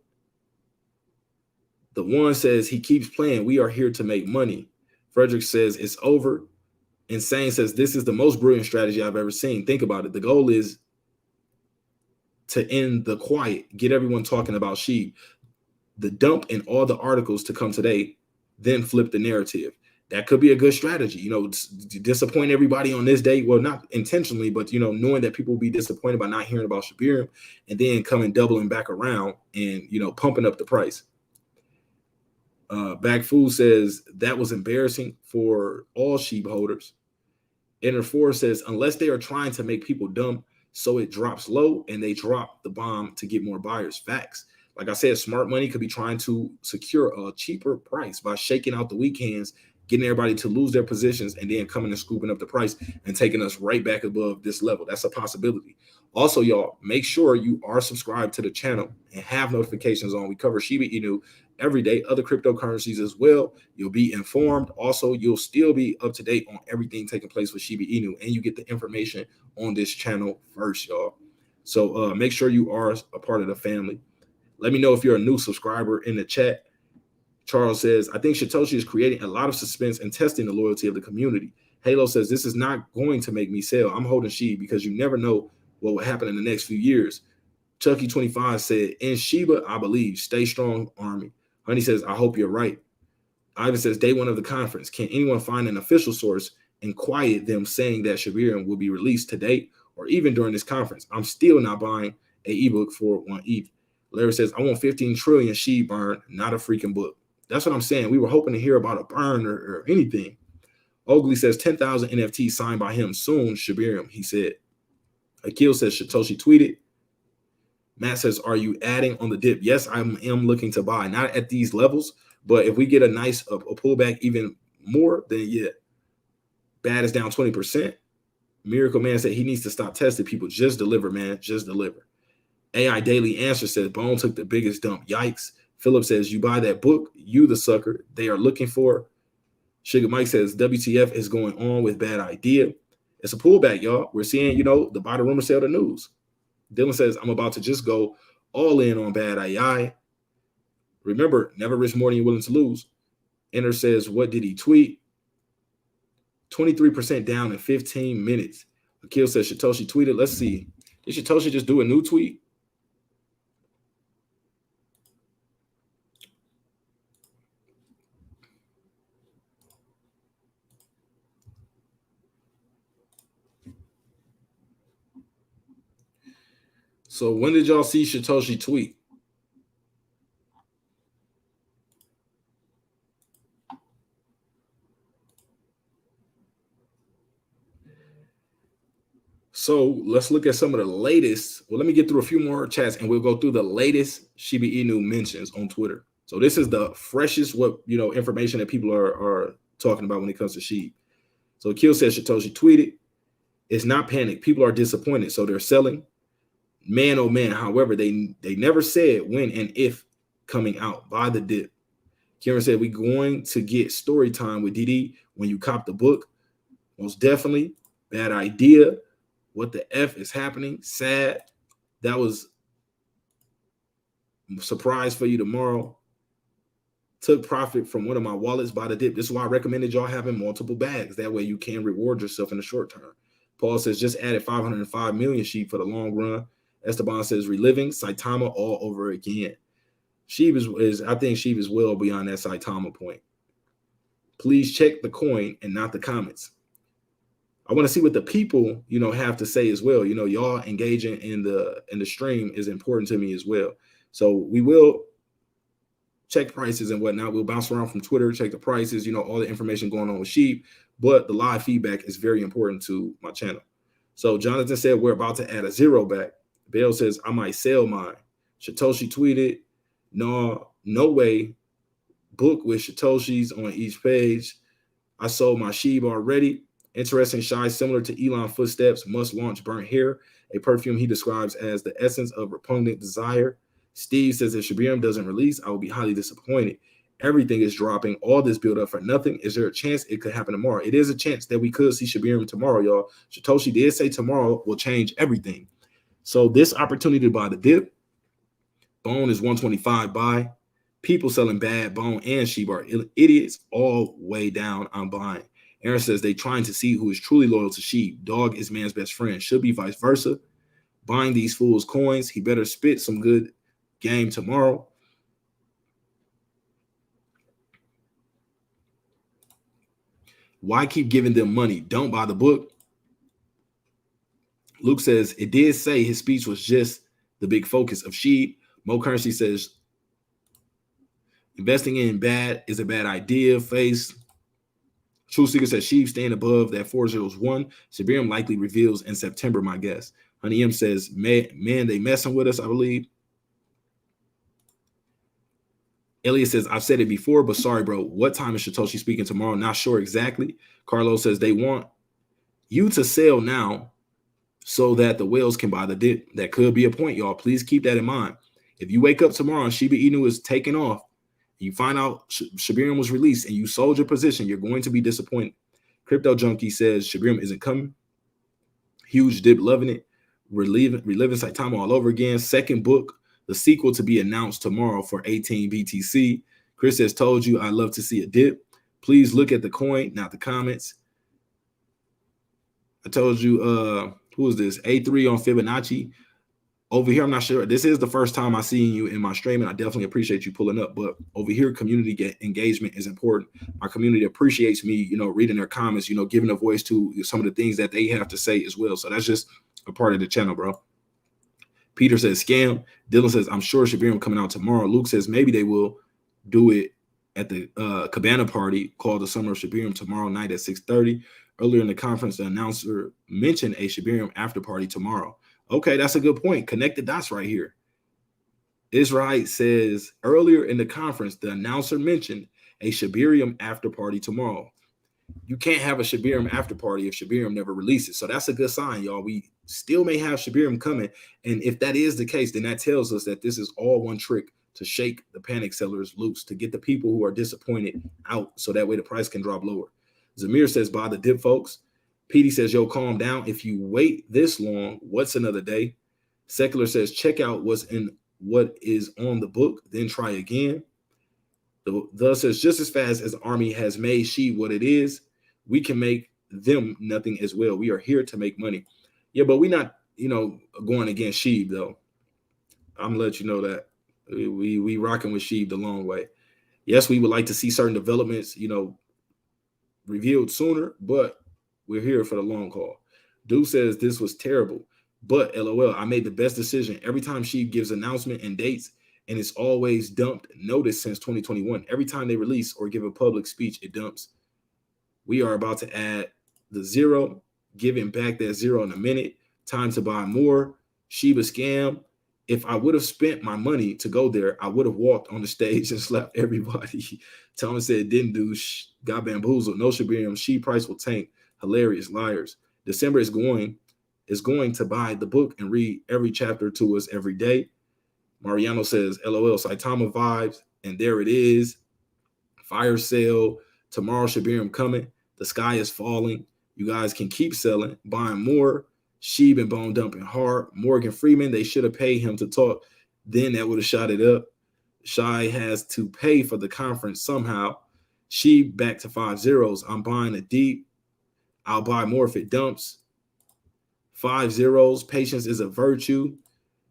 The one says, he keeps playing. We are here to make money. Frederick says, it's over. Insane says, this is the most brilliant strategy I've ever seen. Think about it. The goal is to end the quiet, get everyone talking about sheep. The dump in all the articles to come today, then flip the narrative. That could be a good strategy, disappoint everybody on this day. Well, not intentionally, but, knowing that people will be disappointed by not hearing about Shibarium, and then coming doubling back around and, pumping up the price. Back Food says that was embarrassing for all sheep holders. Enter 4 says, unless they are trying to make people dump, so it drops low and they drop the bomb to get more buyers. Facts. Like I said, smart money could be trying to secure a cheaper price by shaking out the weak hands, getting everybody to lose their positions, and then coming and scooping up the price and taking us right back above this level. That's a possibility. Also, y'all, make sure you are subscribed to the channel and have notifications on. We cover Shiba Inu every day, other cryptocurrencies as well. You'll be informed. Also, you'll still be up to date on everything taking place with Shiba Inu, and you get the information on this channel first, y'all. So make sure you are a part of the family. Let me know if you're a new subscriber in the chat. Charles says, I think Shytoshi is creating a lot of suspense and testing the loyalty of the community. Halo says, this is not going to make me sell. I'm holding SHIB because you never know what will happen in the next few years. Chucky25 said, in Shiba, I believe. Stay strong, Army. Honey says, I hope you're right. Ivan says, day one of the conference. Can anyone find an official source and quiet them saying that Shibarium will be released today or even during this conference? I'm still not buying an ebook for 1 ETH. Larry says, I want 15 trillion SHIB burn, not a freaking book. That's what I'm saying. We were hoping to hear about a burn or anything. Oakley says 10,000 NFTs signed by him soon. Shibarium, he said. Akil says Shytoshi tweeted. Matt says, are you adding on the dip? Yes, I am looking to buy. Not at these levels, but if we get a nice a pullback even more, then yeah. Bad is down 20%. Miracle Man said he needs to stop testing people. Just deliver, man. Just deliver. AI Daily Answer says Bone took the biggest dump. Yikes. Philip says, you buy that book, you the sucker they are looking for. Sugar Mike says, WTF is going on with bad idea. It's a pullback, y'all. We're seeing, the buy the rumor, sell the news. Dylan says, I'm about to just go all in on bad AI. Remember, never risk more than you're willing to lose. Enter says, what did he tweet? 23% down in 15 minutes. Akil says, Shytoshi tweeted. Let's see. Did Shytoshi just do a new tweet? So when did y'all see Shytoshi tweet? So let's look at some of the latest. Well, let me get through a few more chats and we'll go through the latest shibainu mentions on Twitter. So this is the freshest information that people are talking about when it comes to SHIB. So Kill says Shytoshi tweeted, "It's not panic. People are disappointed, so they're selling. Man, oh man. However, they never said when and if coming out. Buy the dip." Kieran said, "We going to get story time with DD when you cop the book. Most definitely. Bad idea. What the F is happening? Sad. That was a surprise for you tomorrow. Took profit from one of my wallets by the dip." This is why I recommended y'all having multiple bags. That way you can reward yourself in the short term. Paul says, "Just added 505 million sheep for the long run." Esteban says, "Reliving Saitama all over again." Sheep is I think Sheep is well beyond that Saitama point. Please check the coin and not the comments. I want to see what the people, have to say as well. Y'all engaging in the stream is important to me as well. So we will check prices and whatnot. We'll bounce around from Twitter, check the prices, all the information going on with Sheep, but the live feedback is very important to my channel. So Jonathan said, "We're about to add a zero back." Bale says, "I might sell mine." Shytoshi tweeted, "No way. Book with Shytoshis on each page. I sold my shib already. Interesting shy, similar to Elon footsteps, must launch burnt hair, a perfume he describes as the essence of repugnant desire." Steve says, "If Shibarium doesn't release, I will be highly disappointed. Everything is dropping. All this build up for nothing. Is there a chance it could happen tomorrow?" It is a chance that we could see Shibarium tomorrow, y'all. Shytoshi did say tomorrow will change everything. So this opportunity to buy the dip, Bone is 125 buy. People selling bad Bone and Shib are idiots all way down. I'm buying. Aaron says they trying to see who is truly loyal to Shib. Dog is man's best friend. Should be vice versa. Buying these fools coins. He better spit some good game tomorrow. Why keep giving them money? Don't buy the book. Luke says it did say his speech was just the big focus of Shib. Mo Currency says investing in bad is a bad idea. Face. True Seeker says Shib staying above that 401. Shibarium likely reveals in September, my guess. Honey M says, man, they messing with us, I believe. Elliot says, "I've said it before, but sorry, bro. What time is Shytoshi speaking tomorrow? Not sure exactly." Carlos says they want you to sell now so that the whales can buy the dip. That could be a point, y'all. Please keep that in mind. If you wake up tomorrow and Shiba Inu is taking off, you find out Shibarium was released and you sold your position, you're going to be disappointed. Crypto Junkie says Shibarium isn't coming. Huge dip, loving it. Reliving Saitama all over again. Second book, the sequel to be announced tomorrow for 18 BTC. Chris has told you I love to see a dip. Please look at the coin, not the comments. I told you, who is this? A3 on Fibonacci. Over here, I'm not sure. This is the first time I seen you in my stream, and I definitely appreciate you pulling up. But over here, community engagement is important. My community appreciates me, reading their comments, giving a voice to some of the things that they have to say as well. So that's just a part of the channel, bro. Peter says scam. Dylan says, "I'm sure Shibarium coming out tomorrow." Luke says maybe they will do it at the Cabana party called the Summer of Shibarium tomorrow night at 6:30. Earlier in the conference, the announcer mentioned a Shibarium after party tomorrow. Okay, that's a good point. Connect the dots right here. Israel says earlier in the conference, the announcer mentioned a Shibarium after party tomorrow. You can't have a Shibarium after party if Shibarium never releases. So that's a good sign, y'all. We still may have Shibarium coming. And if that is the case, then that tells us that this is all one trick to shake the panic sellers loose, to get the people who are disappointed out so that way the price can drop lower. Zamir says, "Buy the dip, folks." Petey says, "Yo, calm down. If you wait this long, what's another day?" Secular says, "Check out what is on the book, then try again." Thus says, "Just as fast as the army has made Shib what it is, we can make them nothing as well. We are here to make money." Yeah, but we're not, going against Shib though. I'm gonna let you know that we rocking with Shib the long way. Yes, we would like to see certain developments, revealed sooner, but we're here for the long haul. Dude says this was terrible. But LOL, I made the best decision. Every time she gives announcement and dates, and it's always dumped notice since 2021. Every time they release or give a public speech, it dumps. We are about to add the zero, giving back that zero in a minute. Time to buy more. Shiba scam. If I would have spent my money to go there, I would have walked on the stage and slapped everybody. Thomas said, didn't do, got bamboozled. No Shibarium. Sheep price will tank. Hilarious liars. December is going to buy the book and read every chapter to us every day. Mariano says, LOL, Saitama vibes. And there it is. Fire sale. Tomorrow, Shibarium coming. The sky is falling. You guys can keep selling, buying more. Shib and bone dumping hard. Morgan Freeman, they should have paid him to talk. Then that would have shot it up. Shy has to pay for the conference somehow. Shib back to 5 zeros. I'm buying a deep. I'll buy more if it dumps. 5 zeros. Patience is a virtue.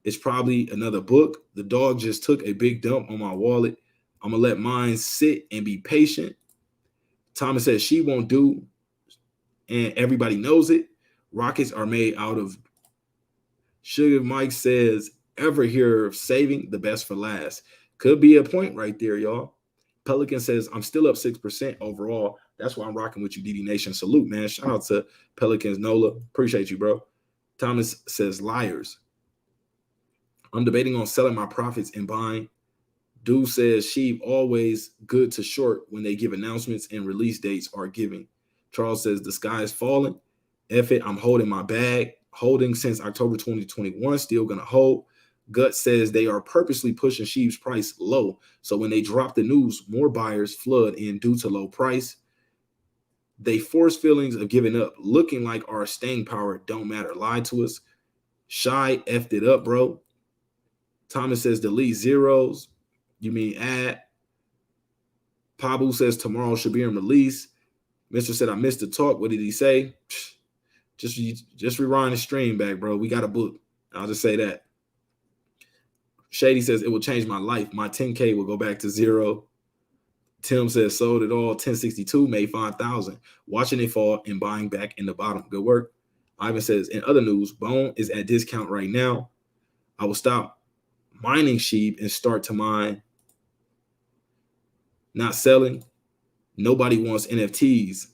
It's probably another book. The dog just took a big dump on my wallet. I'm going to let mine sit and be patient. Thomas says she won't do, and everybody knows it. Rockets are made out of sugar. Mike says, ever hear of saving the best for last? Could be a point right there, y'all. Pelican says, I'm still up 6% overall. That's why I'm rocking with you, DD Nation. Salute, man. Shout out to Pelicans. Nola, appreciate you, bro. Thomas says, liars. I'm debating on selling my profits and buying. Dude says, Sheep always good to short when they give announcements and release dates are giving. Charles says, the sky is falling. F it, I'm holding my bag. Holding since October 2021, still going to hold. Gut says they are purposely pushing Sheep's price low. So when they drop the news, more buyers flood in due to low price. They force feelings of giving up, looking like our staying power don't matter. Lied to us. Shy effed it up, bro. Thomas says delete zeros. You mean add? Pabu says tomorrow should be in release. Mr. said I missed the talk. What did he say? Just rewind the stream back, bro. We got a book. I'll just say that. Shady says it will change my life. My 10K will go back to zero. Tim says sold it all. 1062 made 5,000. Watching it fall and buying back in the bottom. Good work. Ivan says in other news, Bone is at discount right now. I will stop mining Sheep and start to mine. Not selling. Nobody wants NFTs.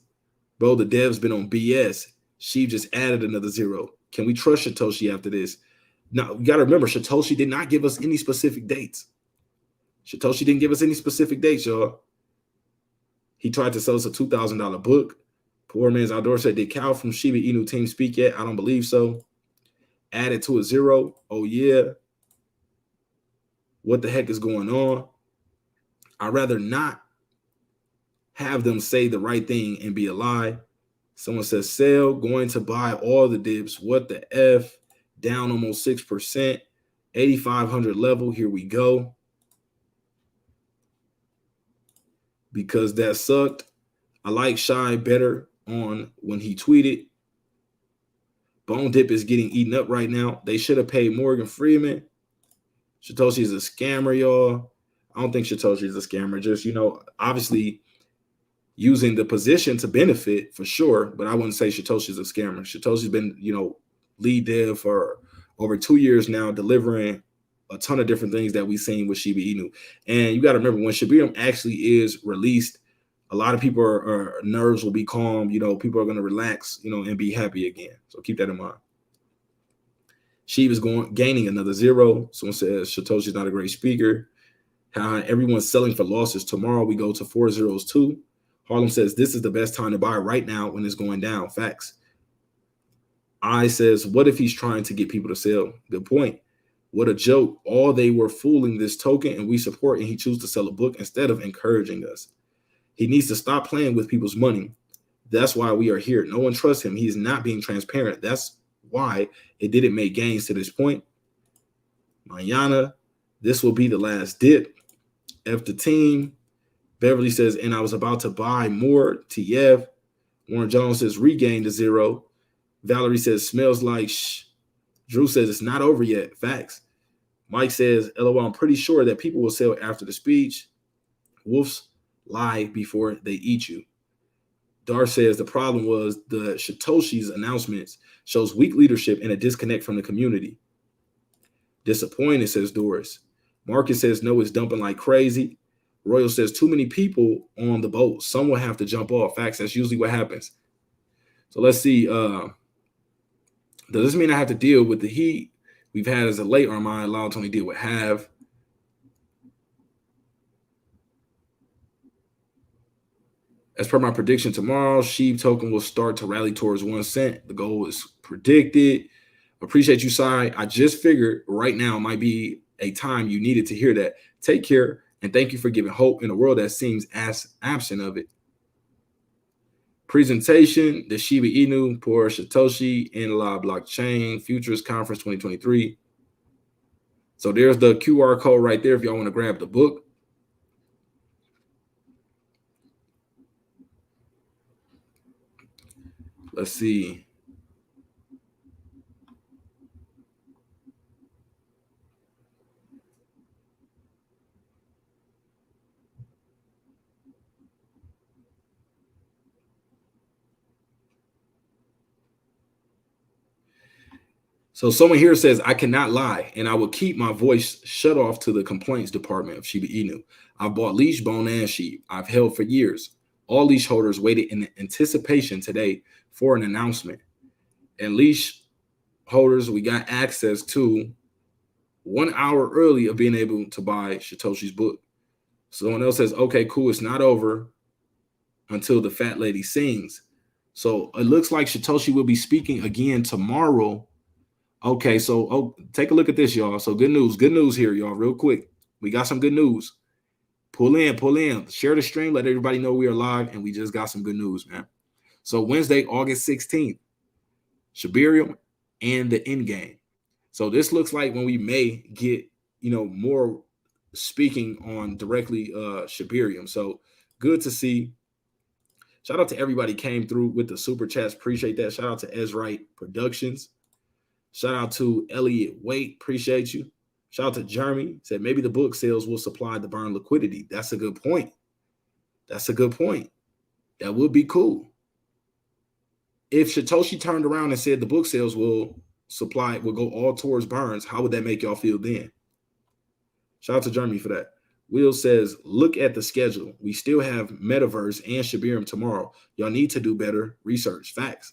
Bro, the dev's been on BS. Sheep just added another zero. Can we trust Shytoshi after this? Now, you got to remember, Shytoshi did not give us any specific dates. Shytoshi didn't give us any specific dates, y'all. He tried to sell us a $2,000 book. Poor Man's Outdoor said, did Cal from Shiba Inu team speak yet? I don't believe so. Added to a zero. Oh, yeah. What the heck is going on? I'd rather not have them say the right thing and be a lie. Someone says, sell, going to buy all the dips. What the F? Down almost 6%. 8,500 level. Here we go. Because that sucked. I like Shy better on when he tweeted. Bone Dip is getting eaten up right now. They should have paid Morgan Freeman. Shytoshi is a scammer, y'all. I don't think Shytoshi is a scammer. Just, obviously using the position to benefit for sure. But I wouldn't say Shytoshi is a scammer. Shytoshi's been, lead dev for over 2 years now, delivering a ton of different things that we've seen with Shiba Inu. And you got to remember, when Shibarium actually is released, a lot of people are nerves will be calm. People are going to relax, and be happy again. So keep that in mind. Shiba is gaining another zero. Someone says Shytoshi's not a great speaker. How everyone's selling for losses. Tomorrow we go to 4 zeros too. Harlem says this is the best time to buy right now when it's going down. Facts. I says, what if he's trying to get people to sell? Good point. What a joke. All they were fooling this token and we support, and he chooses to sell a book instead of encouraging us. He needs to stop playing with people's money. That's why we are here. No one trusts him. He's not being transparent. That's why it didn't make gains to this point. Mañana, this will be the last dip. F the team. Beverly says, and I was about to buy more. TF. Warren Jones says, regain to zero. Valerie says, smells like shh. Drew says, it's not over yet. Facts. Mike says, LOL, I'm pretty sure that people will sell after the speech. Wolves lie before they eat you. Dar says the problem was the Shytoshi's announcements shows weak leadership and a disconnect from the community. Disappointed, says Doris. Marcus says no, it's dumping like crazy. Royal says too many people on the boat. Some will have to jump off. Facts, that's usually what happens. So let's see. Does this mean I have to deal with the heat we've had as a late, or am I allowed to only deal with half? As per my prediction tomorrow, SHIB token will start to rally towards 1 cent. The goal is predicted. Appreciate you, Sai. I just figured right now might be a time you needed to hear that. Take care, and thank you for giving hope in a world that seems as absent of it. Presentation, the Shibainu for Shytoshi in La Blockchain Futures Conference 2023. So there's the QR code right there if y'all want to grab the book. Let's see. So someone here says, I cannot lie, and I will keep my voice shut off to the complaints department of Shiba Inu. I bought leash, bone, and sheep. I've held for years. All leash holders waited in anticipation today for an announcement. And leash holders, we got access to 1 hour early of being able to buy Shytoshi's book. Someone else says, okay, cool, it's not over until the fat lady sings. So it looks like Shytoshi will be speaking again tomorrow. Okay, so take a look at this, y'all. So good news here, y'all, real quick. We got some good news. Pull in, share the stream, let everybody know we are live, and we just got some good news, man. So Wednesday, August 16th, Shibarium and the end game. So this looks like when we may get, more speaking on directly Shibarium. So good to see. Shout out to everybody came through with the super chats. Appreciate that. Shout out to Ezrite Productions. Shout out to Elliot Wait. Appreciate you. Shout out to Jeremy. Said maybe the book sales will supply the burn liquidity. That's a good point. That would be cool. If Shytoshi turned around and said the book sales will go all towards burns, how would that make y'all feel then? Shout out to Jeremy for that. Will says, look at the schedule. We still have metaverse and Shibarium tomorrow. Y'all need to do better research. Facts.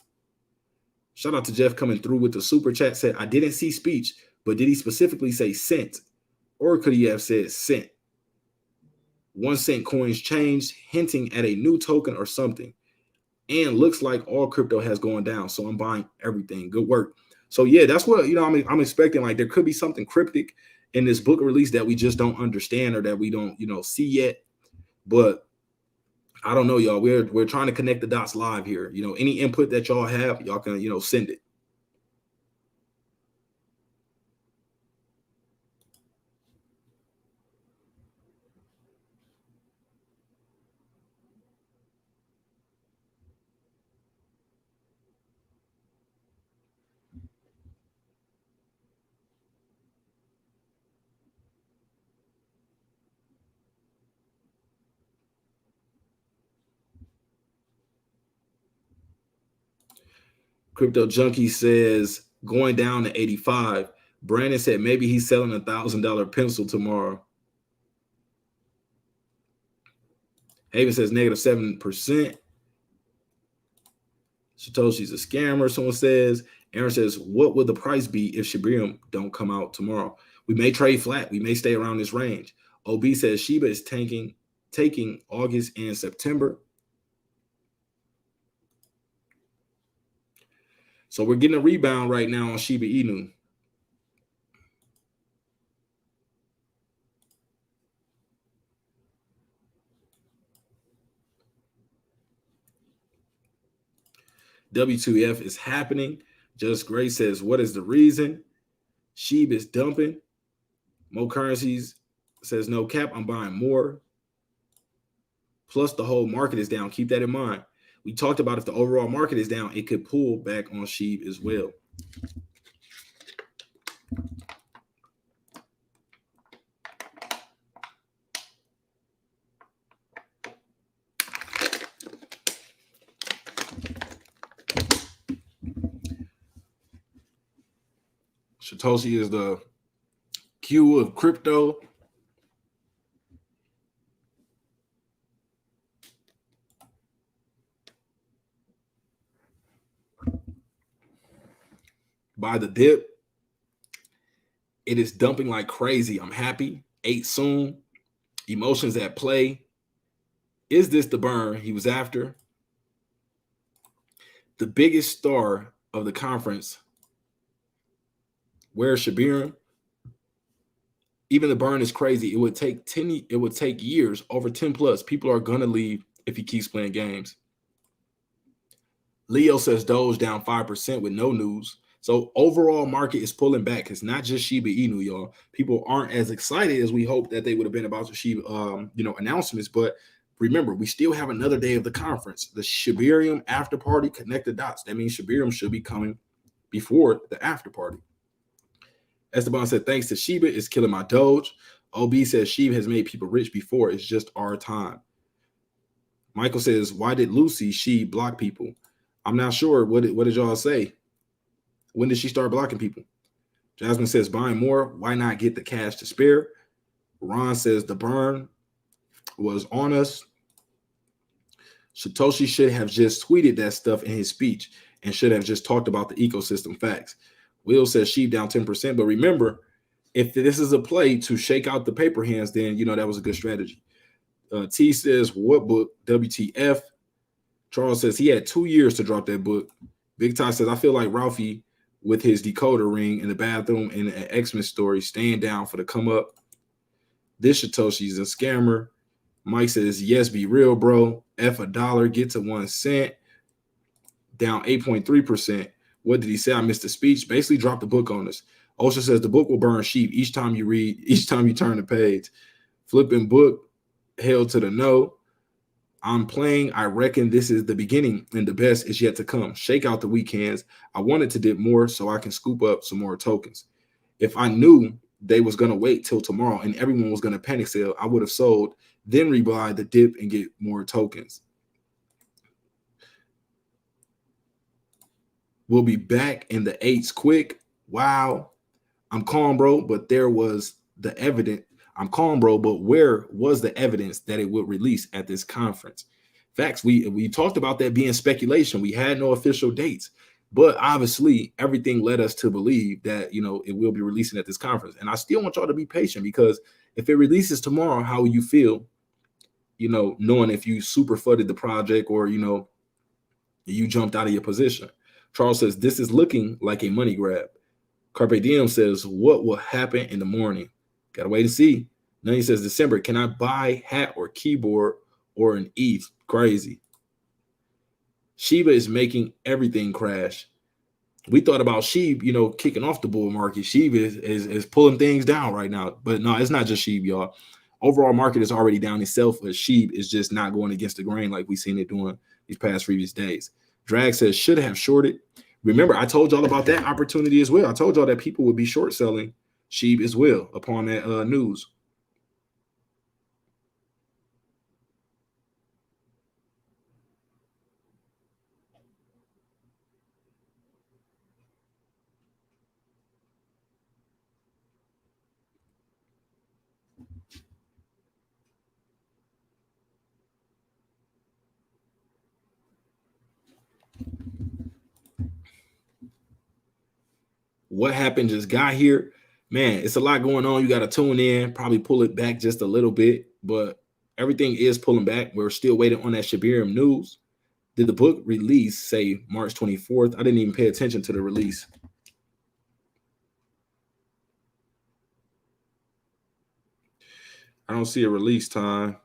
Shout out to Jeff coming through with the super chat. Said, I didn't see speech, but did he specifically say cent? Or could he have said cent? 1 cent coins changed, hinting at a new token or something. And looks like all crypto has gone down. So I'm buying everything. Good work. So yeah, that's what, I'm expecting. Like there could be something cryptic in this book release that we just don't understand or that we don't, see yet. But I don't know, y'all. We're trying to connect the dots live here. Any input that y'all have, y'all can, send it. Crypto Junkie says going down to 85. Brandon said maybe he's selling $1,000 pencil tomorrow. Haven says -7%. Shytoshi's a scammer, someone says. Aaron says, what would the price be if Shibarium don't come out tomorrow? We may trade flat. We may stay around this range. OB says Shiba is taking August and September. So we're getting a rebound right now on Shiba Inu. W2F is happening. Just Grace says, what is the reason? SHIB is dumping. Mo Currencies says, no cap, I'm buying more. Plus the whole market is down. Keep that in mind. We talked about if the overall market is down, it could pull back on SHIB as well. Shitoshi is the Q of crypto. By the dip, it is dumping like crazy. I'm happy. Ate soon. Emotions at play. Is this the burn he was after? The biggest star of the conference. Where's Shibarium? Even the burn is crazy. It would take years, over 10 plus. People are gonna leave if he keeps playing games. Leo says Doge down 5% with no news. So overall market is pulling back. It's not just shibainu, y'all. People aren't as excited as we hoped that they would have been about the shiba, announcements. But remember, we still have another day of the conference. The Shibarium after party, connect the dots. That means Shibarium should be coming before the after party. Esteban said, thanks to Shiba, it's killing my Doge. OB says Shiba has made people rich before. It's just our time. Michael says, why did Lucy, she block people? I'm not sure. What did y'all say? When did she start blocking people? Jasmine says, buying more. Why not get the cash to spare? Ron says, the burn was on us. Shitoshi should have just tweeted that stuff in his speech and should have just talked about the ecosystem facts. Will says sheep down 10%. But remember, if this is a play to shake out the paper hands, then, that was a good strategy. T says, what book? WTF. Charles says he had 2 years to drop that book. Big Ty says, I feel like Ralphie with his decoder ring in the bathroom in an Xmas story, staying down for the come up. This Shitoshi's a scammer. Mike says, yes, be real, bro. F a dollar, get to 1 cent. Down 8.3%. What did he say? I missed the speech. Basically dropped the book on us. Osha says the book will burn sheep each time you read, each time you turn the page. Flipping book, hell to the no. I'm playing. I reckon this is the beginning and the best is yet to come. Shake out the weekends. I wanted to dip more so I can scoop up some more tokens. If I knew they was going to wait till tomorrow and everyone was going to panic sell, I would have sold, then rebuy the dip and get more tokens. We'll be back in the 8s quick. Wow. I'm calm, bro, but there was the evidence. I'm calm, bro, but where was the evidence that it would release at this conference? Facts, we talked about that being speculation. We had no official dates, but obviously everything led us to believe that, it will be releasing at this conference. And I still want y'all to be patient, because if it releases tomorrow, how will you feel, knowing if you super flooded the project or, you jumped out of your position? Charles says, this is looking like a money grab. Carpe Diem says, what will happen in the morning? Gotta wait and see. Then he says, December, can I buy hat or keyboard or an ETH? Crazy. Shiba is making everything crash. We thought about SHIB, kicking off the bull market. SHIB is pulling things down right now. But no, it's not just SHIB, y'all. Overall market is already down itself, but SHIB is just not going against the grain like we've seen it doing these past previous days. Drag says, should have shorted. Remember, I told y'all about that opportunity as well. I told y'all that people would be short selling SHIB as well upon that news. What happened just got here. Man, it's a lot going on. You got to tune in, probably pull it back just a little bit, but everything is pulling back. We're still waiting on that Shibarium news. Did the book release say March 24th? I didn't even pay attention to the release. I don't see a release time.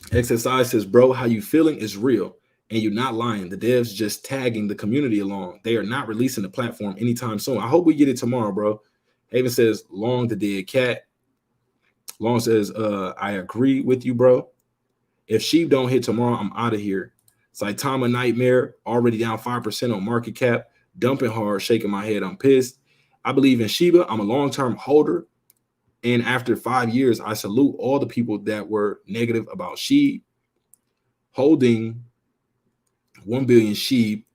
XSI says, bro, how you feeling is real. And you're not lying. The devs just tagging the community along. They are not releasing the platform anytime soon. I hope we get it tomorrow, bro. Haven says, long the dead cat. Long says, I agree with you, bro. If Sheep don't hit tomorrow, I'm out of here. Saitama Nightmare, already down 5% on market cap. Dumping hard, shaking my head. I'm pissed. I believe in Shiba. I'm a long-term holder. And after 5 years, I salute all the people that were negative about Sheep. Holding 1 billion sheep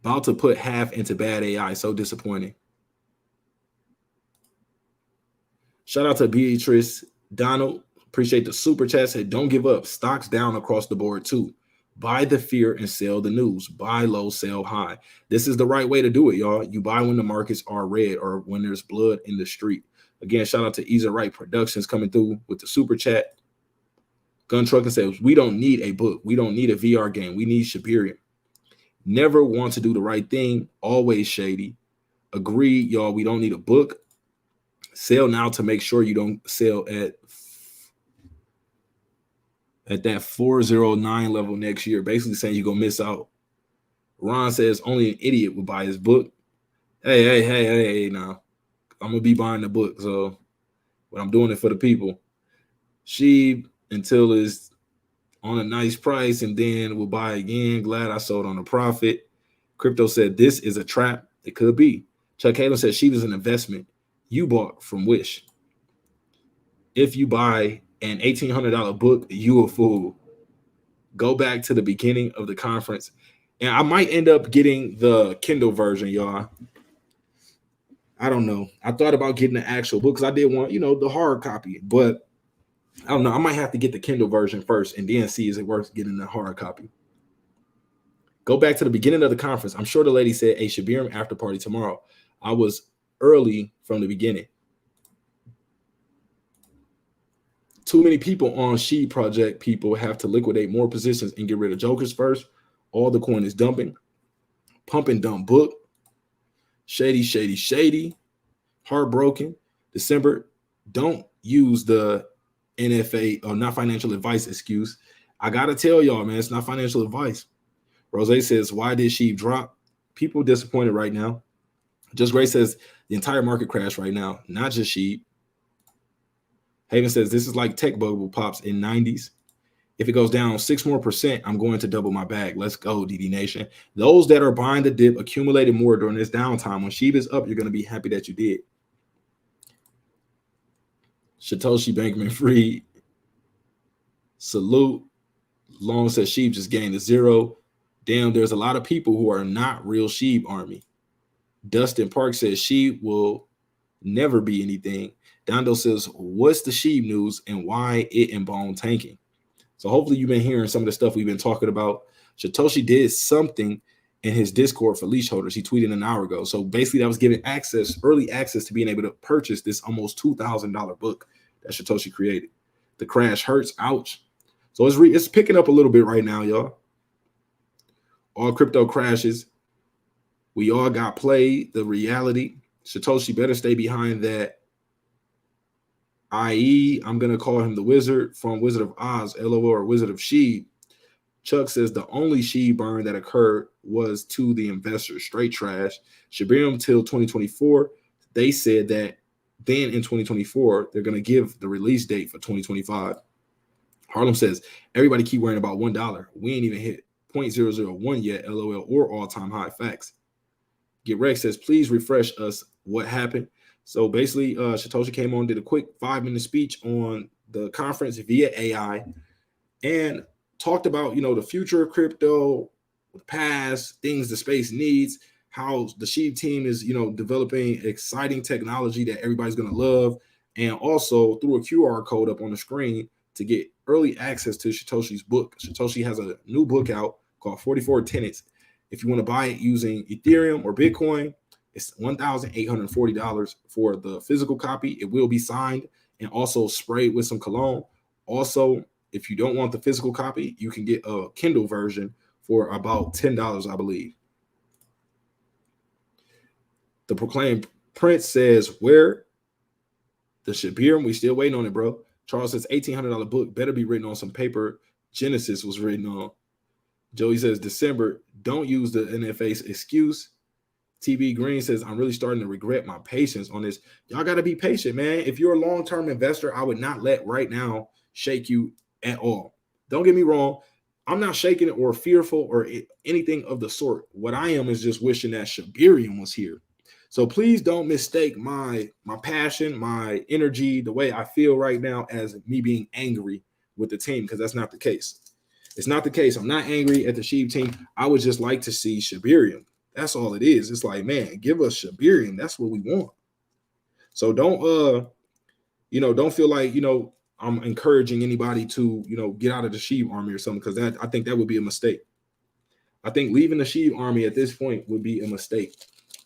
About to put half into bad AI. So disappointing. Shout out to Beatrice Donald. Appreciate the super chat. Said, don't give up. Stocks down across the board too. Buy the fear and sell the news. Buy low, sell high. This is the right way to do it, y'all. You buy when the markets are red or when there's blood in the street. Again, shout out to Isa Wright Productions coming through with the super chat. Gun Trucking says, we don't need a book. We don't need a VR game. We need Shibarium. Never want to do the right thing. Always shady. Agree, y'all. We don't need a book. Sell now to make sure you don't sell at that 409 level next year. Basically saying you're going to miss out. Ron says only an idiot would buy his book. Hey, now. I'm going to be buying the book. So, but I'm doing it for the people. Shib until it's on a nice price and then we'll buy again. Glad I sold on a profit. Crypto said this is a trap. It could be. Chuck Halen said Shib is an investment you bought from Wish. If you buy an $1,800 book, you a fool. Go back to the beginning of the conference. And I might end up getting the Kindle version, y'all. I don't know. I thought about getting the actual book because I did want, the hard copy. But I don't know. I might have to get the Kindle version first and then see is it worth getting the hard copy. Go back to the beginning of the conference. I'm sure the lady said a Shibarium after party tomorrow. I was early from the beginning. Too many people on Shib project. People have to liquidate more positions and get rid of jokers first. All the coin is dumping. Pump and dump book. Shady. Heartbroken. December. Don't use the NFA or not financial advice excuse. I gotta tell y'all, man, it's not financial advice. Rose says, why did Shib drop? People disappointed right now. Just Gray says the entire market crashed right now, not just Shib. Haven says this is like tech bubble pops in 90s. If it goes down 6% more, I'm going to double my bag. Let's go, DD Nation. Those that are buying the dip accumulated more during this downtime. When Shib is up, you're going to be happy that you did. Shytoshi Bankman Fried. Salute. Long says Shib just gained a 0. Damn, there's a lot of people who are not real Shib army. Dustin Park says Shib will never be anything. Dondo says, what's the Shib news and why it and bone tanking? So hopefully you've been hearing some of the stuff we've been talking about. Shytoshi did something in his Discord for leash holders. He tweeted an hour ago. So basically that was giving early access to being able to purchase this almost $2,000 book that Shytoshi created. The crash hurts. Ouch. So it's picking up a little bit right now, y'all. All crypto crashes. We all got played. The reality. Shytoshi better stay behind that. I.e., I'm going to call him the wizard from Wizard of Oz, LOL, or Wizard of Shib. Chuck says the only Shib burn that occurred was to the investors. Straight trash. Shibarium till 2024. They said that then in 2024, they're going to give the release date for 2025. Harlem says, everybody keep worrying about $1. We ain't even hit 0.001 yet, LOL, or all-time high. Facts. Get Rex says, please refresh us what happened. So basically, Shytoshi came on, did a quick 5-minute speech on the conference via AI and talked about, the future of crypto, the past, things the space needs, how the Shib team is, developing exciting technology that everybody's going to love, and also threw a QR code up on the screen to get early access to Shytoshi's book. Shytoshi has a new book out called 44 Tenets. If you want to buy it using Ethereum or Bitcoin, it's $1,840 for the physical copy. It will be signed and also sprayed with some cologne. Also, if you don't want the physical copy, you can get a Kindle version for about $10, I believe. The Proclaimed Prince says, where? The Shibarium, we still waiting on it, bro. Charles says, $1,800 book better be written on some paper. Genesis was written on. Joey says, December, don't use the NFA's excuse. TB Green says, I'm really starting to regret my patience on this. Y'all got to be patient, man. If you're a long-term investor, I would not let right now shake you at all. Don't get me wrong. I'm not shaking it or fearful or anything of the sort. What I am is just wishing that Shibarium was here. So please don't mistake my passion, my energy, the way I feel right now as me being angry with the team, because that's not the case. It's not the case. I'm not angry at the Shib team. I would just like to see Shibarium. That's all it is. It's like, man, give us Shibarium. That's what we want. So don't don't feel like, I'm encouraging anybody to, get out of the Shib army or something, because I think that would be a mistake. I think leaving the Shib army at this point would be a mistake.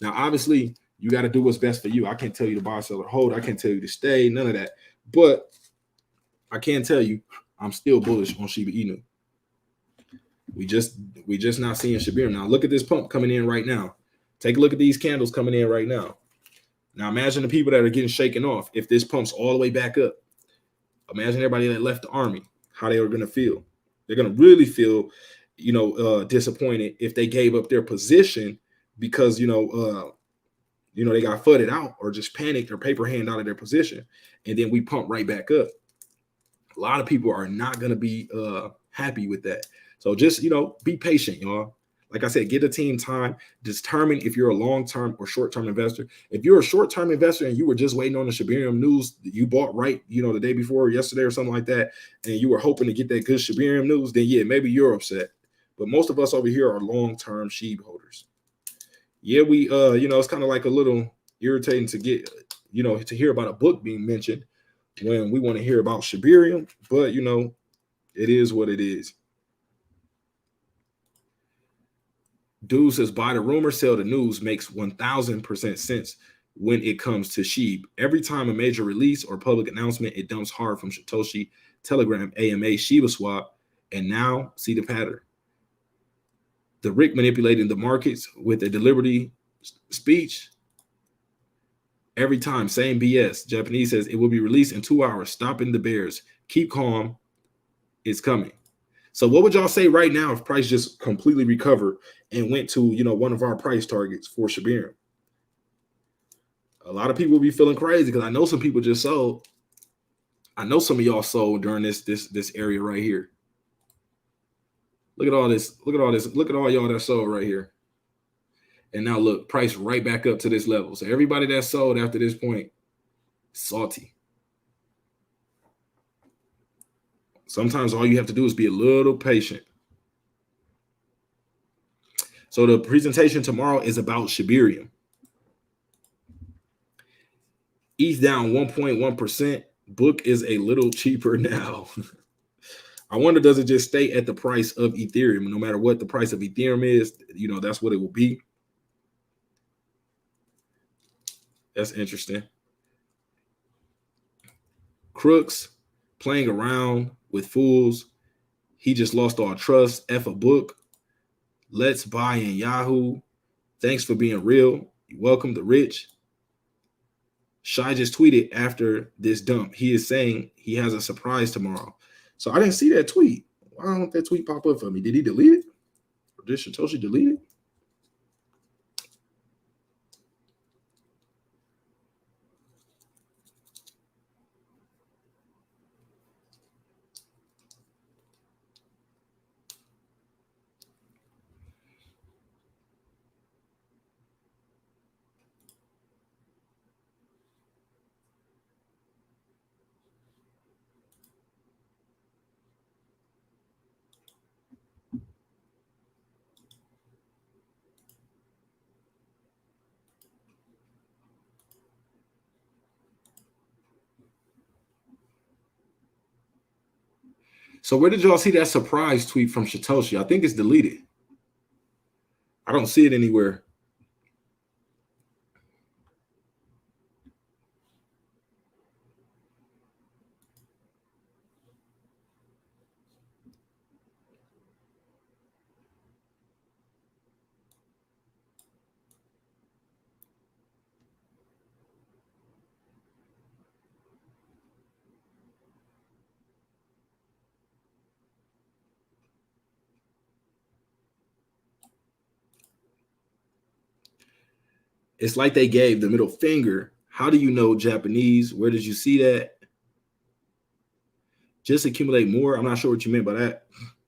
Now, obviously, you got to do what's best for you. I can't tell you to buy, sell, or hold. I can't tell you to stay, none of that. But I can tell you, I'm still bullish on Shiba Inu. We just not seeing Shibarium. Now, look at this pump coming in right now. Take a look at these candles coming in right now. Now, imagine the people that are getting shaken off. If this pumps all the way back up, imagine everybody that left the army, how they are going to feel. They're going to really feel, disappointed if they gave up their position because, they got fudded out or just panicked or paper hand out of their position. And then we pump right back up. A lot of people are not going to be happy with that. So just, be patient, y'all. Like I said, get a team time. Determine if you're a long-term or short-term investor. If you're a short-term investor and you were just waiting on the Shibarium news, you bought right, the day before or yesterday or something like that, and you were hoping to get that good Shibarium news, then yeah, maybe you're upset. But most of us over here are long-term SHIB holders. Yeah, we, it's kind of like a little irritating to get, to hear about a book being mentioned when we want to hear about Shibarium, but, it is what it is. Dude says, buy the rumor, sell the news makes 1000% sense when it comes to SHIB. Every time a major release or public announcement, it dumps hard from Shytoshi, Telegram, AMA, shibaswap, and now see the pattern. The Rick manipulating the markets with a deliberate speech. Every time, same BS. Japanese says, it will be released in 2 hours, stopping the bears. Keep calm. It's coming. So what would y'all say right now if price just completely recovered and went to, one of our price targets for Shibarium? A lot of people will be feeling crazy because I know some people just sold. I know some of y'all sold during this area right here. Look at all this. Look at all this. Look at all y'all that sold right here. And now look, price right back up to this level. So everybody that sold after this point, salty. Sometimes all you have to do is be a little patient. So the presentation tomorrow is about Shibarium. ETH down 1.1%. Book is a little cheaper now. I wonder, does it just stay at the price of Ethereum? No matter what the price of Ethereum is, that's what it will be. That's interesting. Crooks playing around with fools. He just lost all trust. F a book. Let's buy in Yahoo. Thanks for being real. You're welcome, the rich. Shy just tweeted after this dump. He is saying he has a surprise tomorrow. So I didn't see that tweet. Why don't that tweet pop up for me? Did he delete it? Or did Shytoshi delete it? So where did y'all see that surprise tweet from Shytoshi? I think it's deleted. I don't see it anywhere. It's like they gave the middle finger. How do you know Japanese? Where did you see that? Just accumulate more. I'm not sure what you meant by that.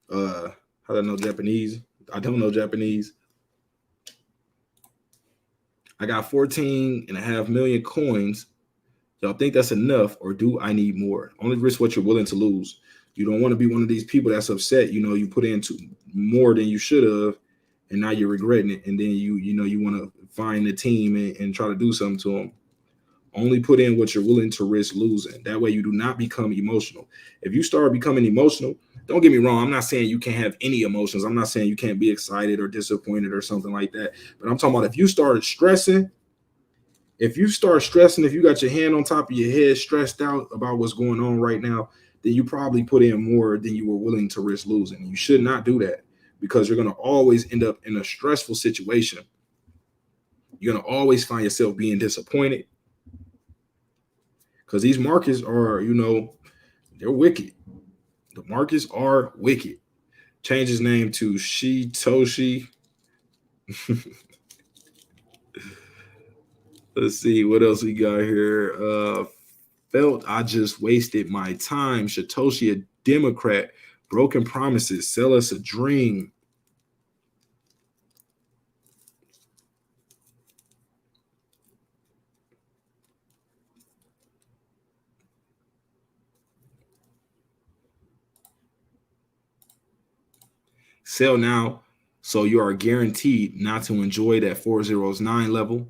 How do I know Japanese? I don't know Japanese. I got 14.5 million coins. Y'all think that's enough, or do I need more? Only risk what you're willing to lose. You don't want to be one of these people that's upset. You put into more than you should have, and now you're regretting it, and then you want to find the team and try to do something to them. Only put in what you're willing to risk losing. That way you do not become emotional. If you start becoming emotional, don't get me wrong, I'm not saying you can't have any emotions. I'm not saying you can't be excited or disappointed or something like that. But I'm talking about if you start stressing, if you got your hand on top of your head, stressed out about what's going on right now, then you probably put in more than you were willing to risk losing. You should not do that, because you're going to always end up in a stressful situation. You're going to always find yourself being disappointed, because these markets are, they're wicked. The markets are wicked. Change his name to Shytoshi. Let's see what else we got here. Felt I just wasted my time. Shitoshi, a Democrat. Broken promises. Sell us a dream. Sell now, so you are guaranteed not to enjoy that 409 level.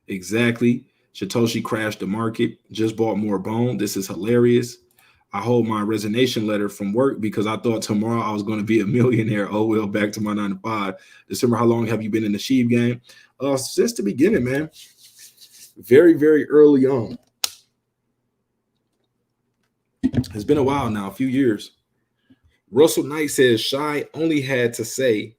Exactly. Shitoshi crashed the market. Just bought more bone. This is hilarious. I hold my resignation letter from work because I thought tomorrow I was going to be a millionaire. Oh, well, back to my 9 to 5. December, how long have you been in the shib game? Since the beginning, man. Very, very early on. It's been a while now, a few years. Russell Knight says Shy only had to say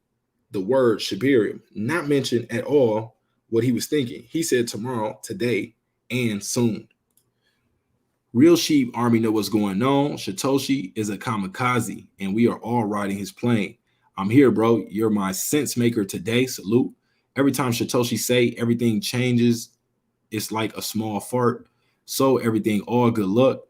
the word Shibarium, not mention at all what he was thinking. He said tomorrow, today, and soon. Real Sheep Army know what's going on. Shitoshi is a kamikaze, and we are all riding his plane. I'm here, bro. You're my sense maker today. Salute. Every time Shitoshi say everything changes, it's like a small fart. So everything, all good luck.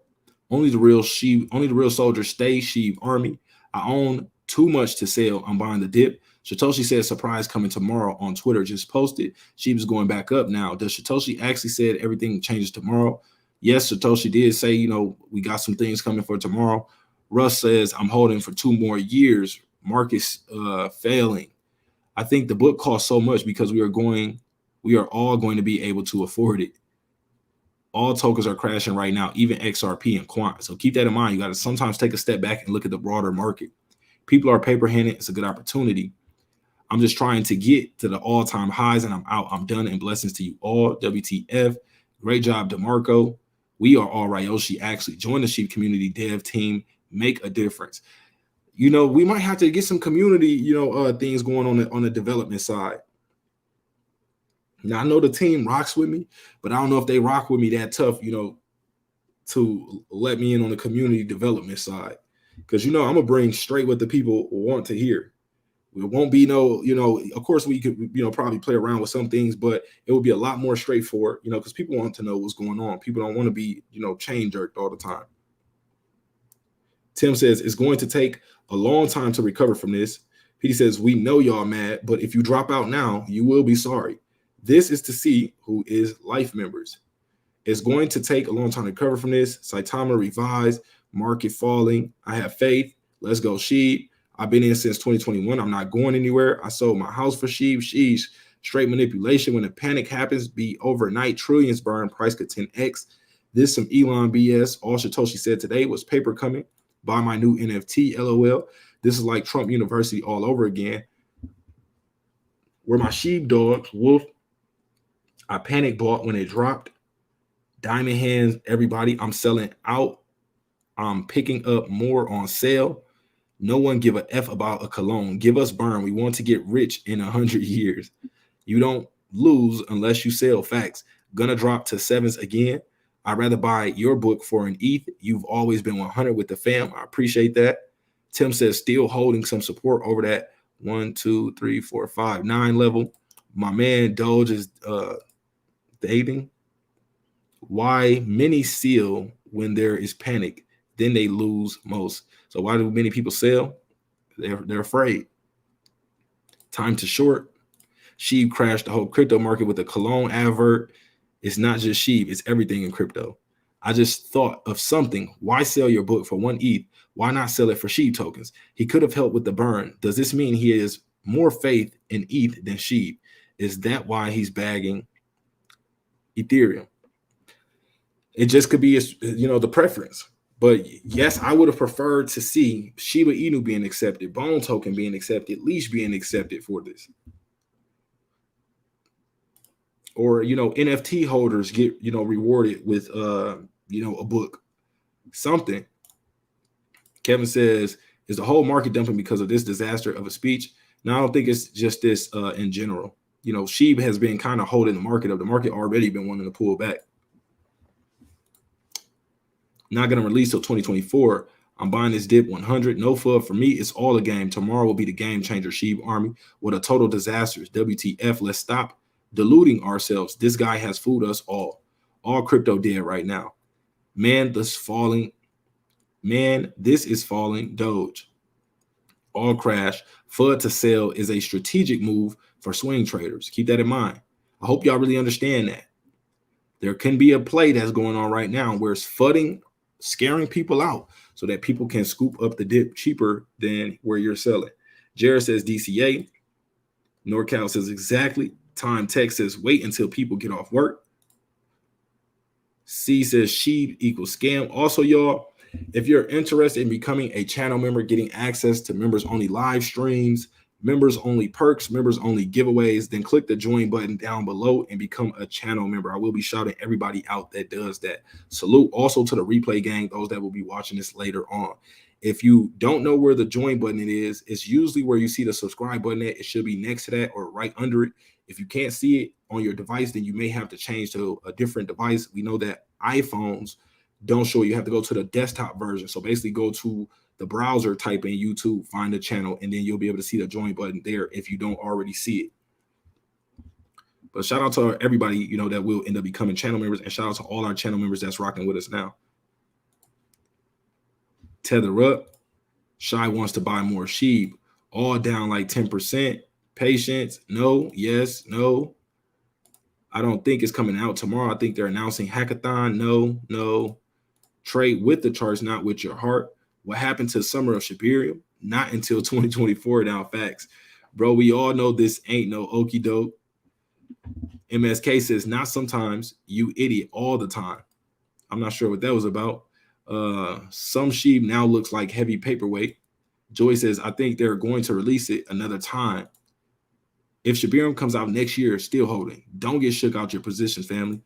Only the real soldiers stay. Sheep Army. I own too much to sell. I'm buying the dip. Shitoshi says surprise coming tomorrow on Twitter. Just posted. Sheep is going back up now. Does Shitoshi actually said everything changes tomorrow? Yes, Shitoshi did say, we got some things coming for tomorrow. Russ says I'm holding for 2 more years. Marcus failing. I think the book costs so much because we are all going to be able to afford it. All tokens are crashing right now, even XRP and Quant. So keep that in mind. You got to sometimes take a step back and look at the broader market. People are paper handed. It's a good opportunity. I'm just trying to get to the all-time highs, and I'm out. I'm done, and blessings to you all. WTF. Great job, DeMarco. We are all Ryoshi. Actually, join the Sheep community dev team. Make a difference. We might have to get some community, things going on the development side. Now, I know the team rocks with me, but I don't know if they rock with me that tough, to let me in on the community development side. Because, I'm going to bring straight what the people want to hear. It won't be of course we could, probably play around with some things, but it will be a lot more straightforward, because people want to know what's going on. People don't want to be, chain jerked all the time. Tim says it's going to take a long time to recover from this. Petey says, we know y'all mad, but if you drop out now, you will be sorry. This is to see who is life members. It's going to take a long time to recover from this. Saitama revised, market falling. I have faith. Let's go sheep. I've been in since 2021. I'm not going anywhere. I sold my house for sheep. Sheesh. Straight manipulation. When the panic happens, be overnight. Trillions burn. Price could 10x. This some Elon BS. All Shitoshi said today was paper coming. Buy my new NFT. LOL. This is like Trump University all over again. Where my sheep dogs, Wolf, I panic bought when it dropped. Diamond hands, everybody. I'm selling out. I'm picking up more on sale. No one give a F about a cologne. Give us burn. We want to get rich in 100 years. You don't lose unless you sell. Facts. Gonna drop to 7s again. I'd rather buy your book for an ETH. You've always been 100 with the fam. I appreciate that. Tim says still holding some support over that 1, 2, 3, 4, 5, 9 level. My man Doge is dating. Why many seal when there is panic, then they lose most. So why do many people sell? They're afraid. Time to short. Sheep crashed the whole crypto market with a cologne advert. It's not just sheep, it's everything in crypto. I just thought of something. Why sell your book for 1 ETH? Why not sell it for SHIB tokens? He could have helped with the burn. Does this mean he has more faith in ETH than SHIB? Is that why he's bagging Ethereum? It just could be, the preference. But yes, I would have preferred to see Shiba Inu being accepted, Bone token being accepted, Leash being accepted for this. Or, NFT holders get, rewarded with, a book, something. Kevin says, is the whole market dumping because of this disaster of a speech? No, I don't think it's just this in general. SHIB has been kind of holding the market up. The market already been wanting to pull back. Not going to release till 2024. I'm buying this dip 100. No FUD for me. It's all a game. Tomorrow will be the game changer. SHIB army. What a total disaster. WTF. Let's stop deluding ourselves. This guy has fooled us all. All crypto dead right now. Man, this is falling. Doge. All crash. FUD to sell is a strategic move for swing traders. Keep that in mind. I hope y'all really understand that. There can be a play that's going on right now where it's FUDing, scaring people out so that people can scoop up the dip cheaper than where you're selling. Jared says DCA. NorCal says exactly. Time Tech says wait until people get off work. C says SHIB equals scam. Also, y'all, if you're interested in becoming a channel member, getting access to members only live streams, members only perks, members only giveaways, then click the join button down below and become a channel member. I will be shouting everybody out that does that. Salute also to the replay gang, those that will be watching this later on. If you don't know where the join button is, it's usually where you see the subscribe button at. It should be next to that or right under it. If you can't see it on your device, then you may have to change to a different device. We know that iPhones don't show you have to go to the desktop version. So basically go to the browser, type in YouTube, find the channel, and then you'll be able to see the join button there if you don't already see it. But shout out to everybody, that will end up becoming channel members, and shout out to all our channel members that's rocking with us now. Tether up. Shy wants to buy more SHIB. All down like 10%. Patience. No. Yes. No. I don't think it's coming out tomorrow. I think they're announcing hackathon. No. Trade with the charts, not with your heart. What happened to summer of Shibarium? Not until 2024. Now, facts. Bro, we all know this ain't no okie doke. MSK says, not sometimes, you idiot, all the time. I'm not sure what that was about. Some SHIB now looks like heavy paperweight. Joy says, I think they're going to release it another time. If Shibarium comes out next year, still holding. Don't get shook out your positions, family.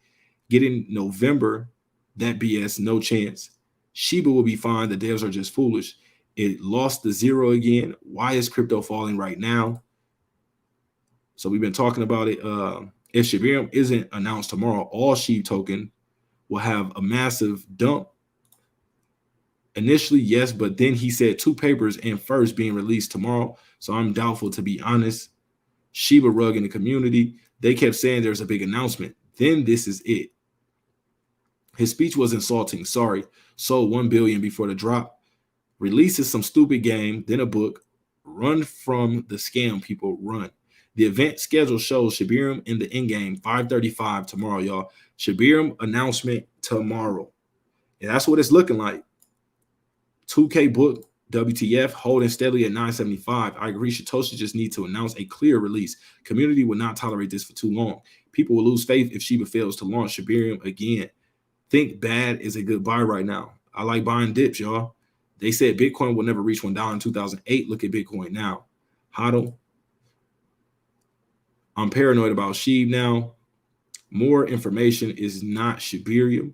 Get in November, that BS, no chance. Shiba will be fine. The devs are just foolish. It lost the zero again. Why is crypto falling right now? So we've been talking about it. If Shibarium isn't announced tomorrow, all SHIB token will have a massive dump. Initially, yes, but then he said 2 papers and first being released tomorrow. So I'm doubtful, to be honest. Shiba rug in the community. They kept saying there's a big announcement. Then this is it. His speech was insulting. Sorry. Sold 1 billion before the drop. Releases some stupid game, then a book. Run from the scam, people. Run. The event schedule shows Shibarium in the in-game 5:35 tomorrow, y'all. Shibarium announcement tomorrow. And that's what it's looking like. 2K book, WTF, holding steadily at 975. I agree. Shytoshi just need to announce a clear release. Community will not tolerate this for too long. People will lose faith if Shiba fails to launch Shibarium again. Think bad is a good buy right now. I like buying dips, y'all. They said Bitcoin will never reach $1 in 2008. Look at Bitcoin now. Hodl. I'm paranoid about SHIB now. More information is not Shibarium.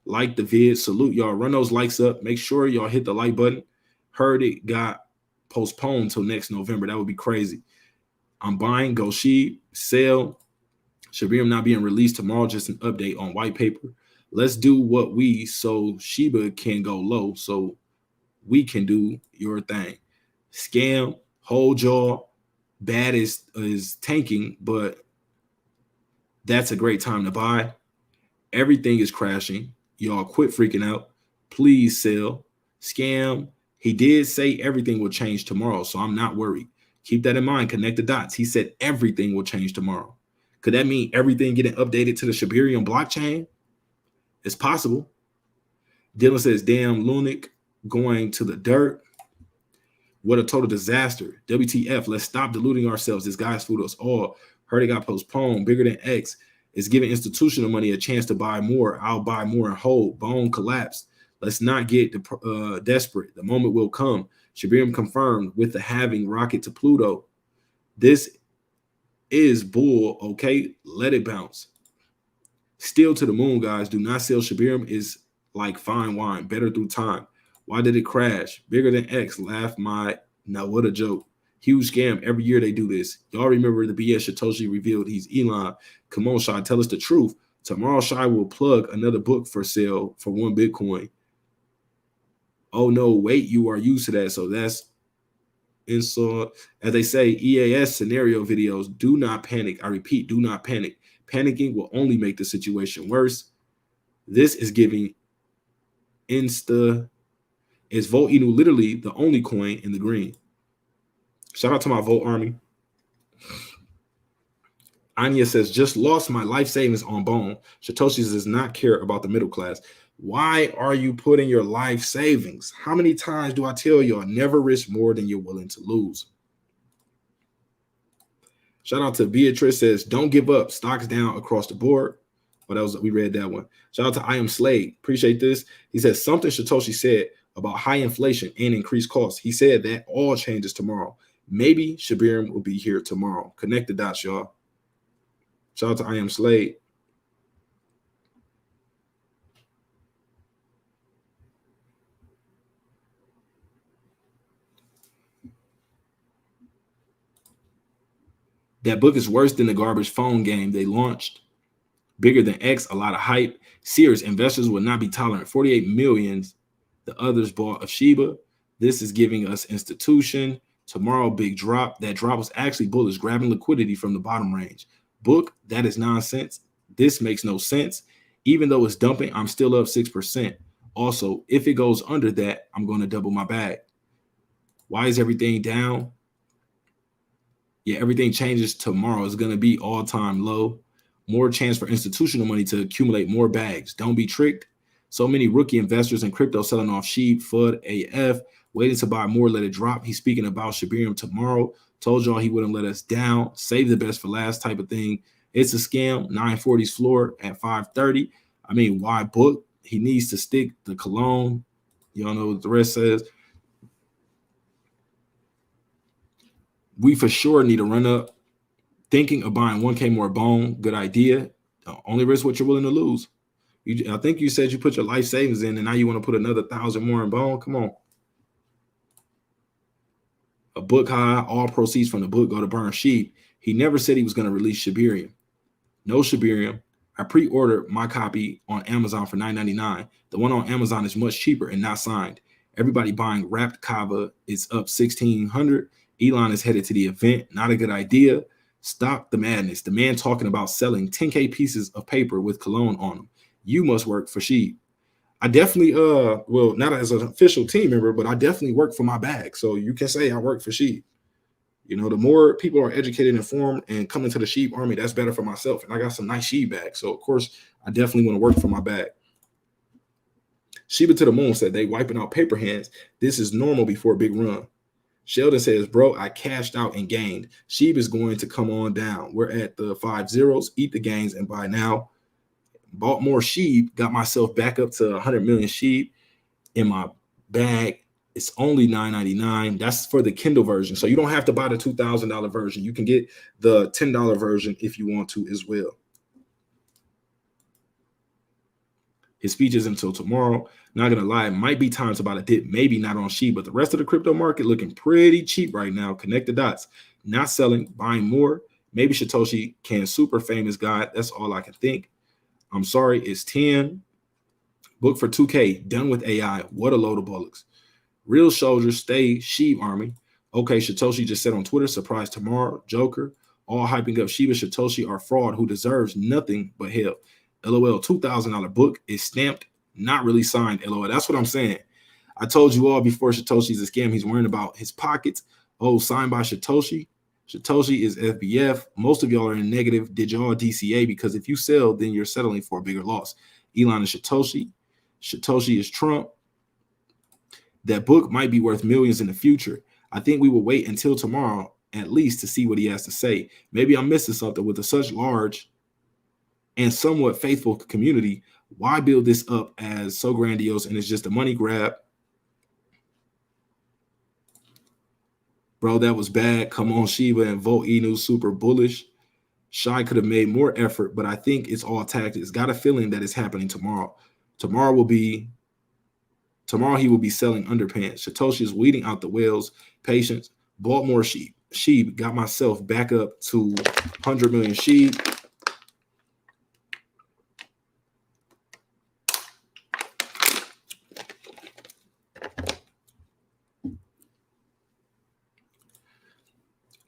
Like the vid. Salute y'all. Run those likes up. Make sure y'all hit the like button. Heard it got postponed till next November. That would be crazy. I'm buying. Go SHIB. Sell. Shibarium not being released tomorrow. Just an update on white paper. Let's do what we so Shiba can go low so we can do your thing. Scam. Hold y'all. Bad is tanking, but that's a great time to buy. Everything is crashing. Y'all quit freaking out. Please sell. Scam. He did say everything will change tomorrow, so I'm not worried. Keep that in mind. Connect the dots. He said everything will change tomorrow. Could that mean everything getting updated to the Shibarium blockchain? It's possible. Dylan says, damn, Lunatic going to the dirt. What a total disaster. WTF, let's stop deluding ourselves. This guy's fooled us all. Heard it got postponed. Bigger than X. It's giving institutional money a chance to buy more. I'll buy more and hold. Bone collapsed. Let's not get desperate. The moment will come. Shibarium confirmed with the halving rocket to Pluto. This is bull, okay? Let it bounce. Still to the moon, guys. Do not sell. Shibarium is like fine wine, better through time. Why did it crash? Bigger than X. Laugh my, now what a joke. Huge scam. Every year they do this. Y'all remember the BS Shytoshi revealed he's Elon. Come on, Shy, tell us the truth. Tomorrow, Shy will plug another book for sale for 1 Bitcoin. Oh no, wait, you are used to that. So that's insult. As they say, EAS scenario videos, do not panic. I repeat, do not panic. Panicking will only make the situation worse. This is giving is vechain literally the only coin in the green. Shout out to my Volt Army. Anya says, just lost my life savings on Bone. Shytoshi does not care about the middle class. Why are you putting your life savings? How many times do I tell y'all never risk more than you're willing to lose? Shout out to Beatrice says, don't give up. Stocks down across the board. Well, we read that one. Shout out to I Am Slade. Appreciate this. He says something Shytoshi said about high inflation and increased costs. He said that all changes tomorrow. Maybe Shibarium will be here tomorrow. Connect the dots, y'all. Shout out to I Am Slade. That book is worse than the garbage phone game they launched. Bigger than X, a lot of hype. Sears, investors will not be tolerant. 48 million the others bought of Shiba. This is giving us institution. Tomorrow, big drop. That drop was actually bullish, grabbing liquidity from the bottom range. Book, that is nonsense. This makes no sense. Even though it's dumping, I'm still up 6%. Also, if it goes under that, I'm going to double my bag. Why is everything down? Yeah, everything changes tomorrow. It's going to be all-time low. More chance for institutional money to accumulate more bags. Don't be tricked. So many rookie investors in crypto selling off sheep, FUD, AF, waiting to buy more, let it drop. He's speaking about Shibarium tomorrow. Told y'all he wouldn't let us down. Save the best for last type of thing. It's a scam. 940's floor at 530. I mean, why book? He needs to stick the cologne. Y'all know what the rest says. We for sure need a run up. Thinking of buying 1K more Bone, good idea. Only risk what you're willing to lose. I think you said you put your life savings in and now you want to put another 1,000 more in Bone. Come on. A book high, all proceeds from the book go to burn sheep. He never said he was going to release Shibarium. No Shibarium. I pre-ordered my copy on Amazon for $9.99. The one on Amazon is much cheaper and not signed. Everybody buying wrapped kava is up 1,600. Elon is headed to the event. Not a good idea. Stop the madness. The man talking about selling 10K pieces of paper with cologne on them. You must work for sheep. I definitely, well, not as an official team member, but I definitely work for my bag. So you can say I work for sheep. You know, the more people are educated, informed, and come into the sheep army, that's better for myself. And I got some nice sheep bags. So, of course, I definitely want to work for my bag. Shiba to the moon said they wiping out paper hands. This is normal before a big run. Sheldon says, bro, I cashed out and gained. Shib is going to come on down. We're at the 5 zeros. Eat the gains and buy now. Bought more Shib. Got myself back up to 100 million Shib in my bag. It's only $9.99. That's for the Kindle version. So you don't have to buy the $2,000 version. You can get the $10 version if you want to as well. His speech is until tomorrow. Not going to lie, it might be time to buy a dip. Maybe not on Shib, but the rest of the crypto market looking pretty cheap right now. Connect the dots. Not selling, buying more. Maybe Shytoshi can super famous guy. That's all I can think. I'm sorry, it's 10. Book for 2K. Done with AI. What a load of bullocks. Real soldiers stay Shib army. Okay, Shytoshi just said on Twitter, surprise tomorrow. Joker. All hyping up Shiba Shytoshi are fraud who deserves nothing but hell. LOL, $2,000 book is stamped, not really signed. LOL, that's what I'm saying. I told you all before Shytoshi's a scam. He's worrying about his pockets. Oh, signed by Shytoshi. Shytoshi is FBF. Most of y'all are in negative. Did y'all DCA? Because if you sell, then you're settling for a bigger loss. Elon and Shytoshi. Shitoshi is Trump. That book might be worth millions in the future. I think we will wait until tomorrow at least to see what he has to say. Maybe I'm missing something. With a such large and somewhat faithful community, why build this up as so grandiose and it's just a money grab? Bro, that was bad. Come on, Shiba and Inu, super bullish. Shy could have made more effort, but I think it's all tactics. Got a feeling that it's happening tomorrow. Tomorrow he will be selling underpants. Shitoshi is weeding out the whales. Patience. Bought more sheep. Shib got myself back up to 100 million sheep.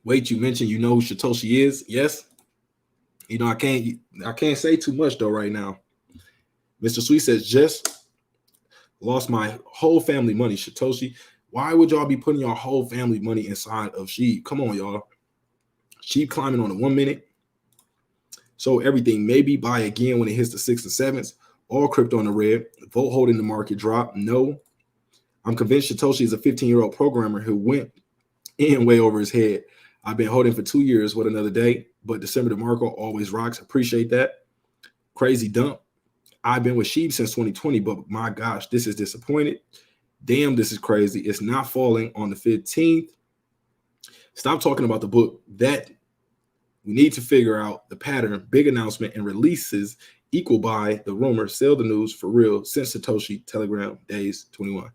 Wait, you mentioned you know who Shitoshi is? Yes. You know, I can't say too much though right now. Mr. Sweet says, just lost my whole family money. Shitoshi, why would y'all be putting your whole family money inside of sheep? Come on, y'all. Sheep climbing on the 1 minute. So everything, maybe buy again when it hits the 6th and 7th. All crypto on the red. Vote holding the market drop. No. I'm convinced Shitoshi is a 15-year-old programmer who went in way over his head. I've been holding for 2 years. What another day. But DecemberDeMarco always rocks. Appreciate that. Crazy dump. I've been with Sheep since 2020, but my gosh, this is disappointed. Damn, this is crazy. It's not falling on the 15th. Stop talking about the book. That we need to figure out the pattern. Big announcement and releases equal by the rumor. Sell the news for real since Satoshi Telegram days 21.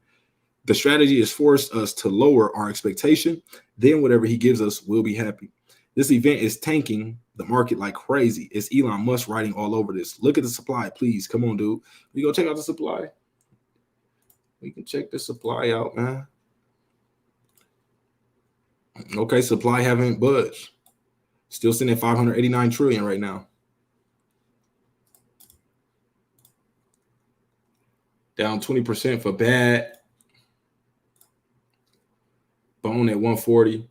The strategy has forced us to lower our expectation. Then whatever he gives us, we'll be happy. This event is tanking the market like crazy. It's Elon Musk writing all over this. Look at the supply, please. Come on, dude. We go check out the supply. We can check the supply out, man. Okay, supply haven't budged. Still sitting at 589 trillion right now. Down 20% for bad. Bone at 140.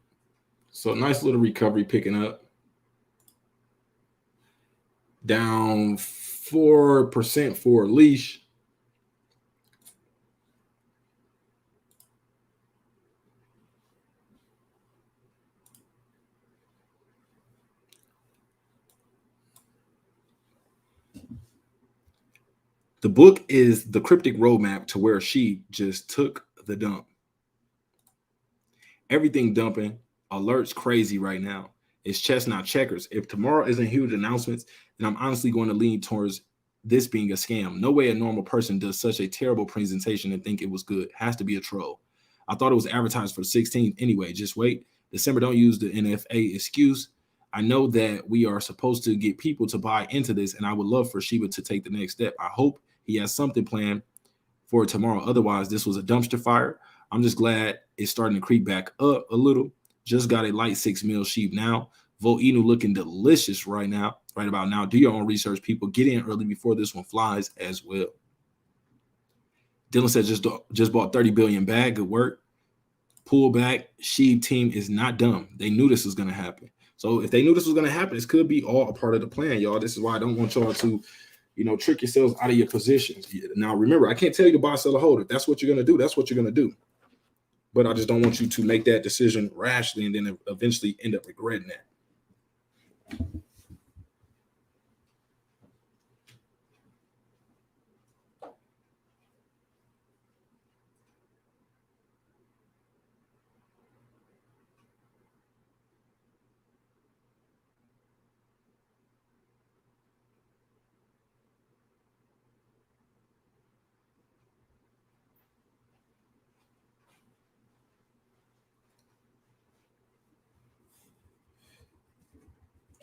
So nice little recovery picking up. Down 4% for leash. The book is the cryptic roadmap to where she just took the dump. Everything dumping. Alerts crazy right now. It's chess, not checkers. If tomorrow isn't huge announcements, then I'm honestly going to lean towards this being a scam. No way a normal person does such a terrible presentation and think it was good. Has to be a troll. I thought it was advertised for the 16th anyway. Just wait. December, don't use the NFA excuse. I know that we are supposed to get people to buy into this, and I would love for Shiba to take the next step. I hope he has something planned for tomorrow. Otherwise, this was a dumpster fire. I'm just glad it's starting to creep back up a little. Just got a light 6 mil sheep now. Inu looking delicious right now, right about now. Do your own research, people. Get in early before this one flies as well. Dylan said just bought 30 billion bag. Good work. Pull back. Sheep team is not dumb. They knew this was going to happen. So if they knew this was going to happen, this could be all a part of the plan, y'all. This is why I don't want y'all to, trick yourselves out of your positions. Now, remember, I can't tell you to buy, sell, or hold. If that's what you're going to do, that's what you're going to do. But I just don't want you to make that decision rashly and then eventually end up regretting that.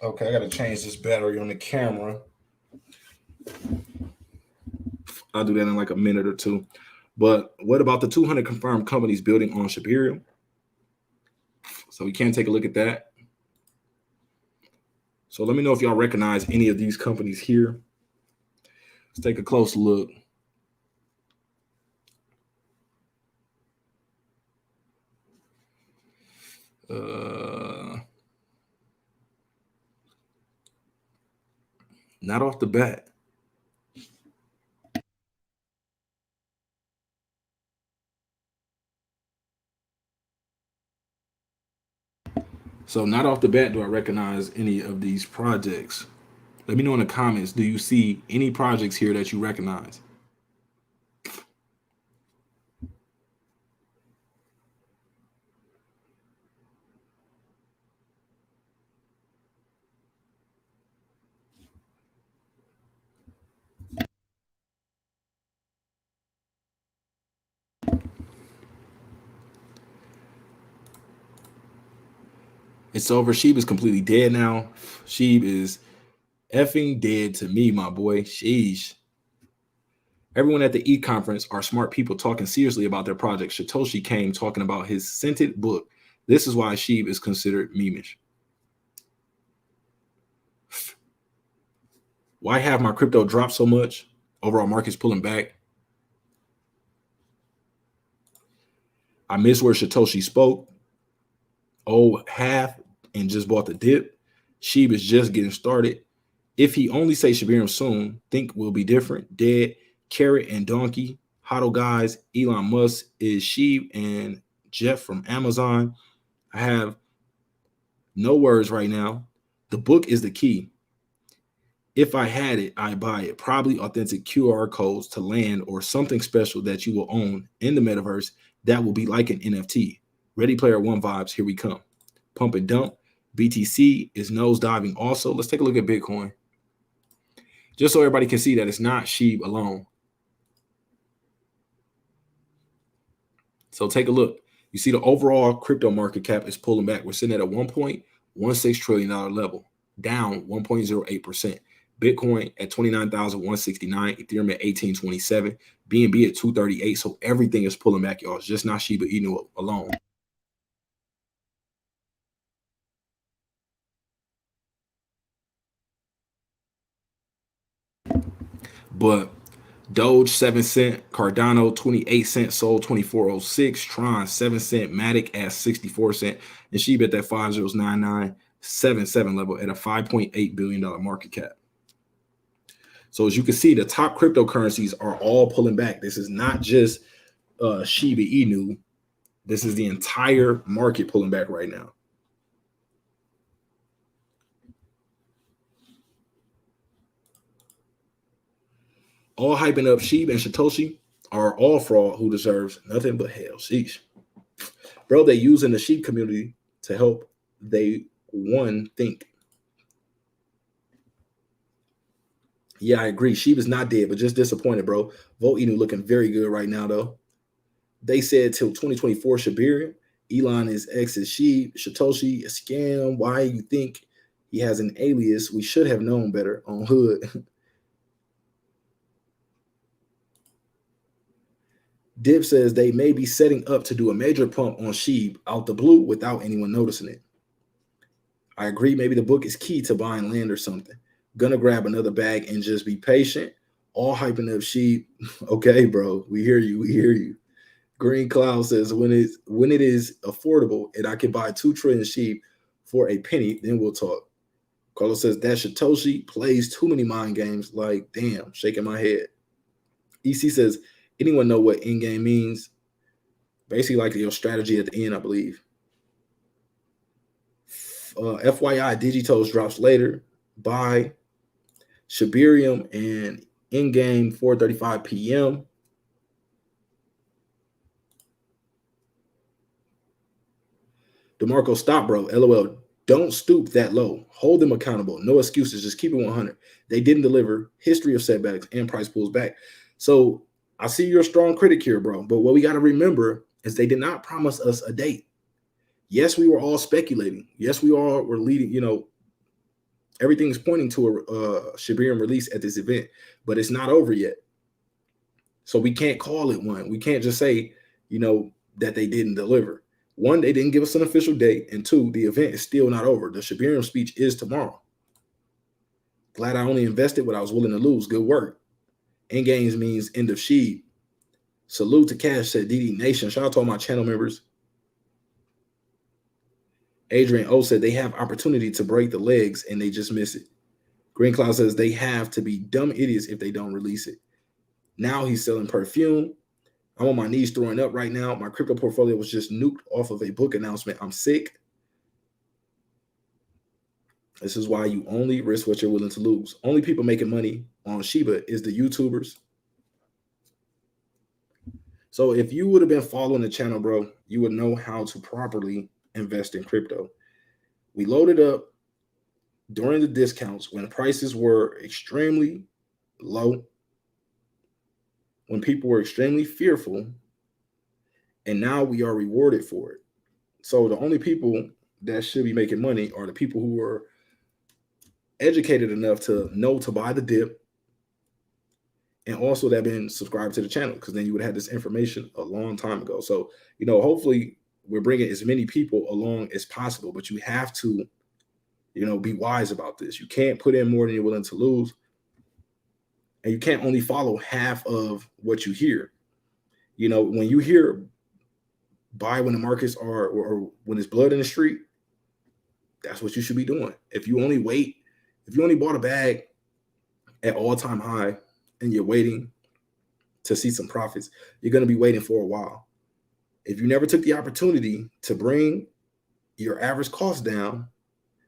Okay, I got to change this battery on the camera. I'll do that in like a minute or two. But what about the 200 confirmed companies building on Shibarium? So we can take a look at that. So let me know if y'all recognize any of these companies here. Let's take a close look. Not off the bat. So not off the bat do I recognize any of these projects. Let me know in the comments, do you see any projects here that you recognize? It's over. Shib is completely dead now. Shib is effing dead to me, my boy. Sheesh. Everyone at the e-conference are smart people talking seriously about their project. Shytoshi came talking about his scented book. This is why Shib is considered memeish. Why have my crypto dropped so much? Overall market's pulling back. I missed where Shytoshi spoke. Oh, half and just bought the dip. Shib is just getting started. If he only say Shibarium soon, think will be different. Dead, carrot and donkey. Hodl guys, Elon Musk is Shib and Jeff from Amazon. I have no words right now. The book is the key. If I had it, I buy it. Probably authentic QR codes to land or something special that you will own in the metaverse that will be like an NFT. Ready Player One vibes, here we come. Pump and dump. BTC is nosediving also. Let's take a look at Bitcoin. Just so everybody can see that it's not Shib alone. So take a look. You see the overall crypto market cap is pulling back. We're sitting at a $1.16 trillion level, down 1.08%. Bitcoin at 29,169, Ethereum at 1827, BNB at 238. So everything is pulling back, y'all. It's just not Shiba Inu alone. But Doge 7 cent, Cardano 28 cents, sold 24.06, Tron 7 cent, Matic at 64 cent, and Shib at that 509977 level at a $5.8 billion market cap. So as you can see, the top cryptocurrencies are all pulling back. This is not just Shiba Inu. This is the entire market pulling back right now. All hyping up Shib and Shytoshi are all fraud who deserves nothing but hell. Sheesh. Bro, they using the Shib community to help they one think. Yeah, I agree. Shib is not dead, but just disappointed, bro. Vote Inu looking very good right now, though. They said till 2024 Shibarium. Elon is X is Shib. Shytoshi, a scam. Why you think he has an alias? We should have known better on Hood. Dib says they may be setting up to do a major pump on Shib out the blue without anyone noticing it. I agree. Maybe the book is key to buying land or something. Gonna grab another bag and just be patient. All hyping up Shib. Okay, bro. We hear you. We hear you. Green Cloud says when it is affordable and I can buy 2 trillion Shib for a penny, then we'll talk. Carlos says that Shytoshi plays too many mind games. Like, damn, shaking my head. EC says, anyone know what in game means? Basically, like your strategy at the end, I believe. FYI, Digitos drops later. Buy Shibarium and in game 4:35 p.m. DeMarco, stop, bro. LOL. Don't stoop that low. Hold them accountable. No excuses. Just keep it 100. They didn't deliver. History of setbacks and price pulls back. So I see you're a strong critic here, bro. But what we got to remember is they did not promise us a date. Yes, we were all speculating. Yes, we all were leading. You know, everything's pointing to a Shibarium release at this event, but it's not over yet. So we can't call it one. We can't just say, you know, that they didn't deliver. One, they didn't give us an official date. And two, the event is still not over. The Shibarium speech is tomorrow. Glad I only invested what I was willing to lose. Good work. End games means end of Shib. Salute to Cash, said DD Nation. Shout out to all my channel members. Adrian O said they have opportunity to break the legs and they just miss it. Green Cloud says they have to be dumb idiots if they don't release it. Now he's selling perfume. I'm on my knees throwing up right now. My crypto portfolio was just nuked off of a book announcement. I'm sick. This is why you only risk what you're willing to lose. Only people making money on Shiba is the YouTubers. So if you would have been following the channel, bro, you would know how to properly invest in crypto. We loaded up during the discounts when prices were extremely low, when people were extremely fearful, and now we are rewarded for it. So the only people that should be making money are the people who are educated enough to know to buy the dip, and also that been subscribed to the channel, because then you would have this information a long time ago. So, hopefully we're bringing as many people along as possible, but you have to, be wise about this. You can't put in more than you're willing to lose. And you can't only follow half of what you hear. When you hear buy when the markets are, or when there's blood in the street, that's what you should be doing. If you only bought a bag at all-time high and you're waiting to see some profits, you're going to be waiting for a while. If you never took the opportunity to bring your average cost down,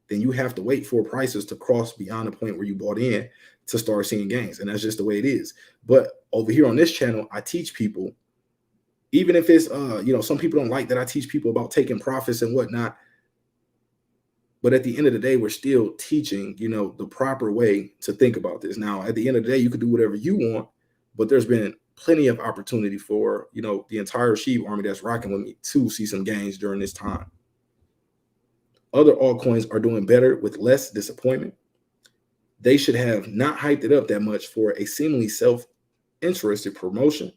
then you have to wait for prices to cross beyond the point where you bought in to start seeing gains. And that's just the way it is. But over here on this channel, I teach people, even if it's, some people don't like that I teach people about taking profits and whatnot. But at the end of the day, we're still teaching, the proper way to think about this. Now, at the end of the day, you could do whatever you want, but there's been plenty of opportunity for, the entire SHIB army that's rocking with me to see some gains during this time. Other altcoins are doing better with less disappointment. They should have not hyped it up that much for a seemingly self-interested promotion.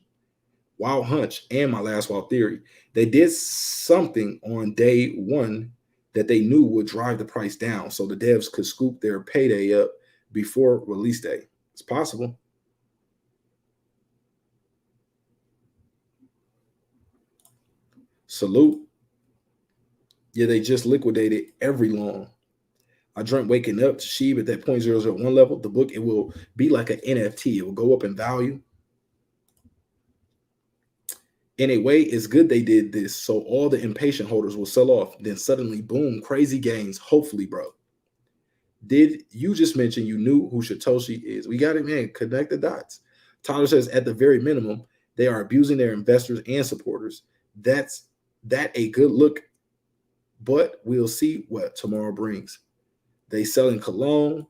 Wild Hunch and my last wild theory, they did something on day one that they knew would drive the price down so the devs could scoop their payday up before release day. It's possible. Salute. Yeah, they just liquidated every long. I dreamt waking up to SHIB at that 0.001 level. The book, it will be like an NFT. It will go up in value. In a way, it's good they did this, so all the impatient holders will sell off. Then suddenly, boom, crazy gains. Hopefully, bro. Did you just mention you knew who Shytoshi is? We got it, man. Connect the dots. Tyler says, at the very minimum, they are abusing their investors and supporters. That's a good look, but we'll see what tomorrow brings. They selling cologne.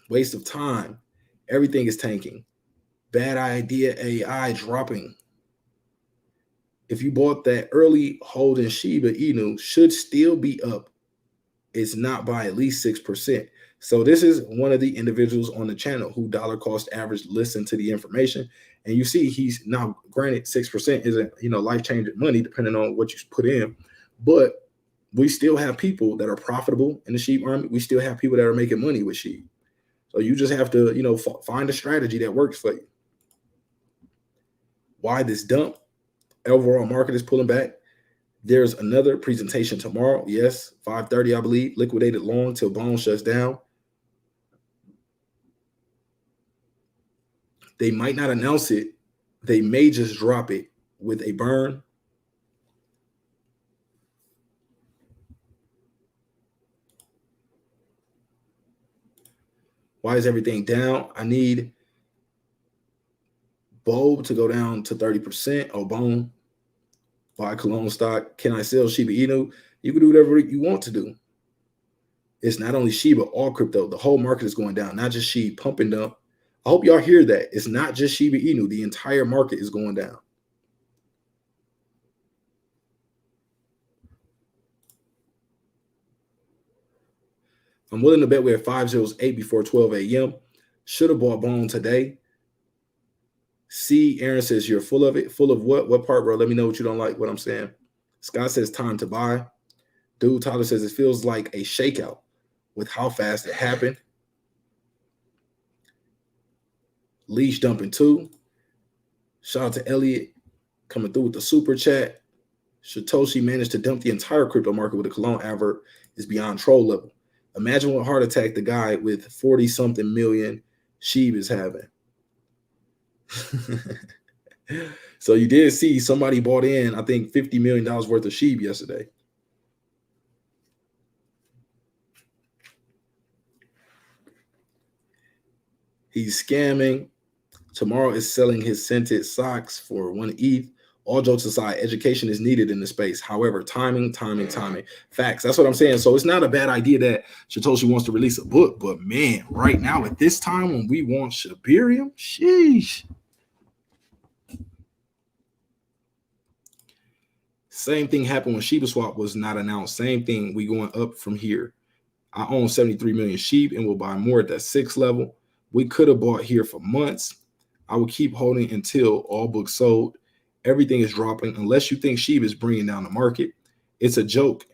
Waste of time. Everything is tanking. Bad idea. AI dropping. If you bought that early hold in Shiba Inu, should still be up. It's not by at least 6%. So this is one of the individuals on the channel who dollar cost average listened to the information. And you see he's now, granted, 6% isn't, life-changing money depending on what you put in. But we still have people that are profitable in the SHIB army. We still have people that are making money with SHIB. So you just have to, find a strategy that works for you. Why this dump? Overall market is pulling back. There's another presentation tomorrow. Yes, 5:30, I believe. Liquidated long till bone shuts down. They might not announce it. They may just drop it with a burn. Why is everything down? I need bulb to go down to 30%. Oh, bone. Buy cologne stock. Can I sell Shiba Inu? You can do whatever you want to do. It's not only Shiba, all crypto. The whole market is going down, not just SHIB, pump and dump. I hope y'all hear that. It's not just Shiba Inu. The entire market is going down. I'm willing to bet we're at 508 before 12 a.m. Should have bought bone today. C. Aaron says, you're full of it. Full of what? What part, bro? Let me know what you don't like, what I'm saying. Scott says, time to buy. Dude, Tyler says, it feels like a shakeout with how fast it happened. Leash dumping too. Shout out to Elliot coming through with the super chat. Shytoshi managed to dump the entire crypto market with a cologne advert is beyond troll level. Imagine what heart attack the guy with 40-something million SHIB is having. So you did see somebody bought in, I think, $50 million worth of SHIB yesterday. He's scamming. Tomorrow is selling his scented socks for 1 ETH. All jokes aside, education is needed in the space. However, timing. Facts. That's what I'm saying. So it's not a bad idea that Shytoshi wants to release a book. But man, right now at this time when we want Shibarium, sheesh. Same thing happened when shibaswap was not announced. Same thing. We going up from here. I own 73 million sheep and will buy more at that 6th level. We could have bought here for months. I will keep holding until all books sold. Everything is dropping unless you think SHIB is bringing down the market. It's a joke.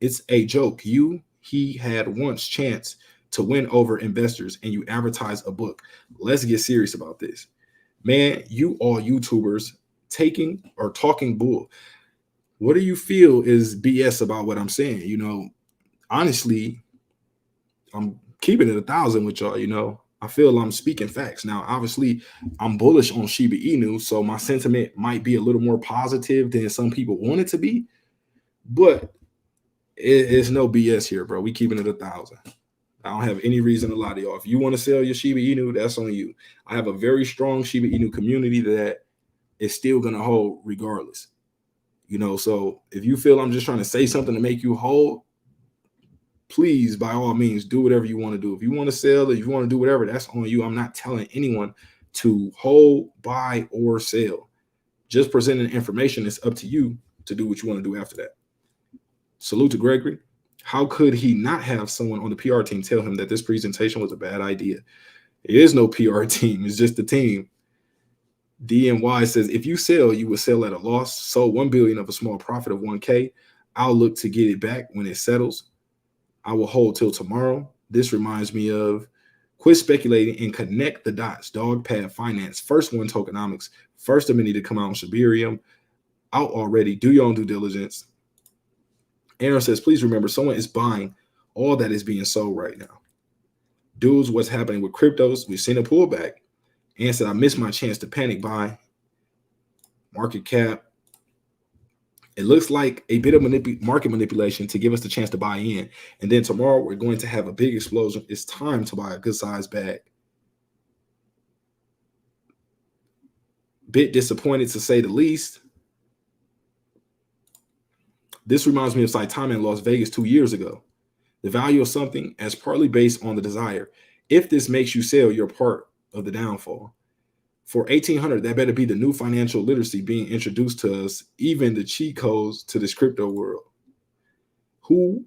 It's a joke. He had once chance to win over investors and you advertise a book. Let's get serious about this. Man, you all YouTubers taking or talking bull. What do you feel is BS about what I'm saying? You know, honestly, I'm keeping it 1,000 with y'all, you know. I feel I'm speaking facts. Now, obviously, I'm bullish on shibainu, so my sentiment might be a little more positive than some people want it to be, but it's no BS here, bro. We keeping it 1,000. I don't have any reason to lie to y'all. If you want to sell your shibainu, that's on you. I have a very strong shibainu community that is still going to hold regardless. You know, so if you feel I'm just trying to say something to make you hold, please, by all means, do whatever you want to do. If you want to sell, if you want to do whatever, that's on you. I'm not telling anyone to hold, buy, or sell. Just presenting information. It's up to you to do what you want to do after that. Salute to Gregory. How could he not have someone on the PR team tell him that this presentation was a bad idea? It is no PR team. It's just the team. DNY says, if you sell, you will sell at a loss. Sold 1 billion of a small profit of 1K. I'll look to get it back when it settles. I will hold till tomorrow. This reminds me of quit speculating and connect the dots. DecemberDeMarco, first one tokenomics, first of many to come out on Shibarium, out already. Do your own due diligence. Aaron says, please remember, someone is buying all that is being sold right now. Dudes, what's happening with cryptos? We've seen a pullback. And said, I missed my chance to panic buy. Market cap. It looks like a bit of market manipulation to give us the chance to buy in. And then tomorrow we're going to have a big explosion. It's time to buy a good size bag. Bit disappointed to say the least. This reminds me of Saitama in Las Vegas 2 years ago. The value of something as partly based on the desire. If this makes you sell, you're part of the downfall. For 1,800, that better be the new financial literacy being introduced to us, even the cheat codes to this crypto world. Who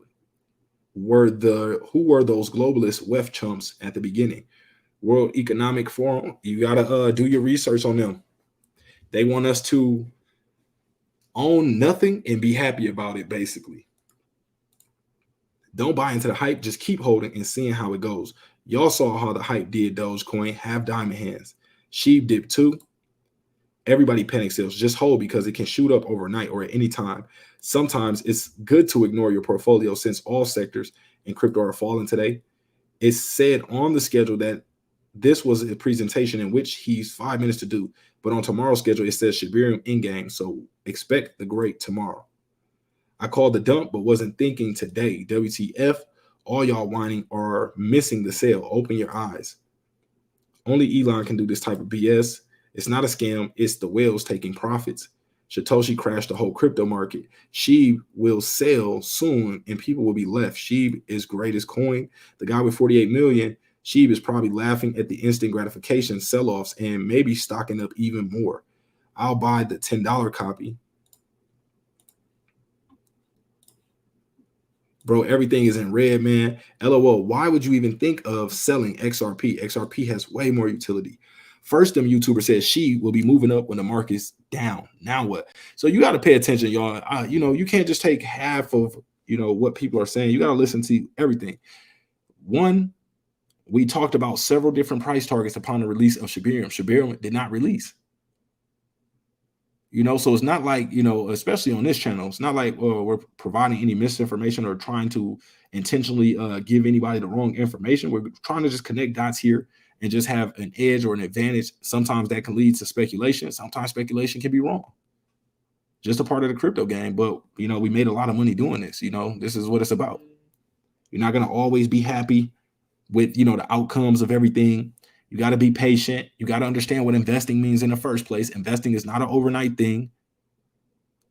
were those globalist WEF chumps at the beginning? World Economic Forum, you gotta do your research on them. They want us to own nothing and be happy about it, basically. Don't buy into the hype, just keep holding and seeing how it goes. Y'all saw how the hype did Dogecoin, have diamond hands. Sheep dip too. Everybody panic sells. Just hold because it can shoot up overnight or at any time. Sometimes it's good to ignore your portfolio since all sectors in crypto are falling today. It's said on the schedule that this was a presentation in which he's 5 minutes to do. But on tomorrow's schedule, it says Shibarium in-game. So expect the great tomorrow. I called the dump, but wasn't thinking today. WTF, all y'all whining are missing the sale. Open your eyes. Only Elon can do this type of BS. It's not a scam. It's the whales taking profits. Shytoshi crashed the whole crypto market. SHIB will sell soon and people will be left. SHIB is greatest coin. The guy with 48 million, SHIB is probably laughing at the instant gratification sell-offs and maybe stocking up even more. I'll buy the $10 copy. Bro, everything is in red, man. LOL, why would you even think of selling XRP? XRP has way more utility. First, them YouTuber says she will be moving up when the market's down. Now what? So you got to pay attention, y'all. You know, you can't just take half of, you know, what people are saying. You got to listen to everything. One, we talked about several different price targets upon the release of Shibarium. Shibarium did not release. You know, so it's not like, you know, especially on this channel, it's not like we're providing any misinformation or trying to intentionally give anybody the wrong information. We're trying to just connect dots here and just have an edge or an advantage. Sometimes that can lead to speculation. Sometimes speculation can be wrong. Just a part of the crypto game. But, you know, we made a lot of money doing this. You know, this is what it's about. You're not going to always be happy with, you know, the outcomes of everything. You got to be patient. You got to understand what investing means in the first place. Investing is not an overnight thing.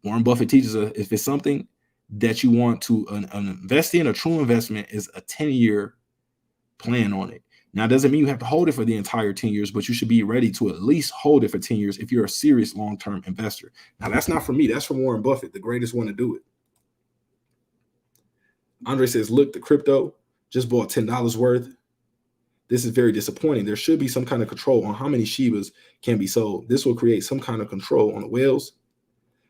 Warren Buffett teaches us if it's something that you want to invest in, a true investment is a 10-year plan on it. Now, it doesn't mean you have to hold it for the entire 10 years, but you should be ready to at least hold it for 10 years if you're a serious long-term investor. Now, that's not from me. That's from Warren Buffett, the greatest one to do it. Andre says, look, the crypto just bought $10 worth. This is very disappointing. There should be some kind of control on how many shibas can be sold. This will create some kind of control on the whales.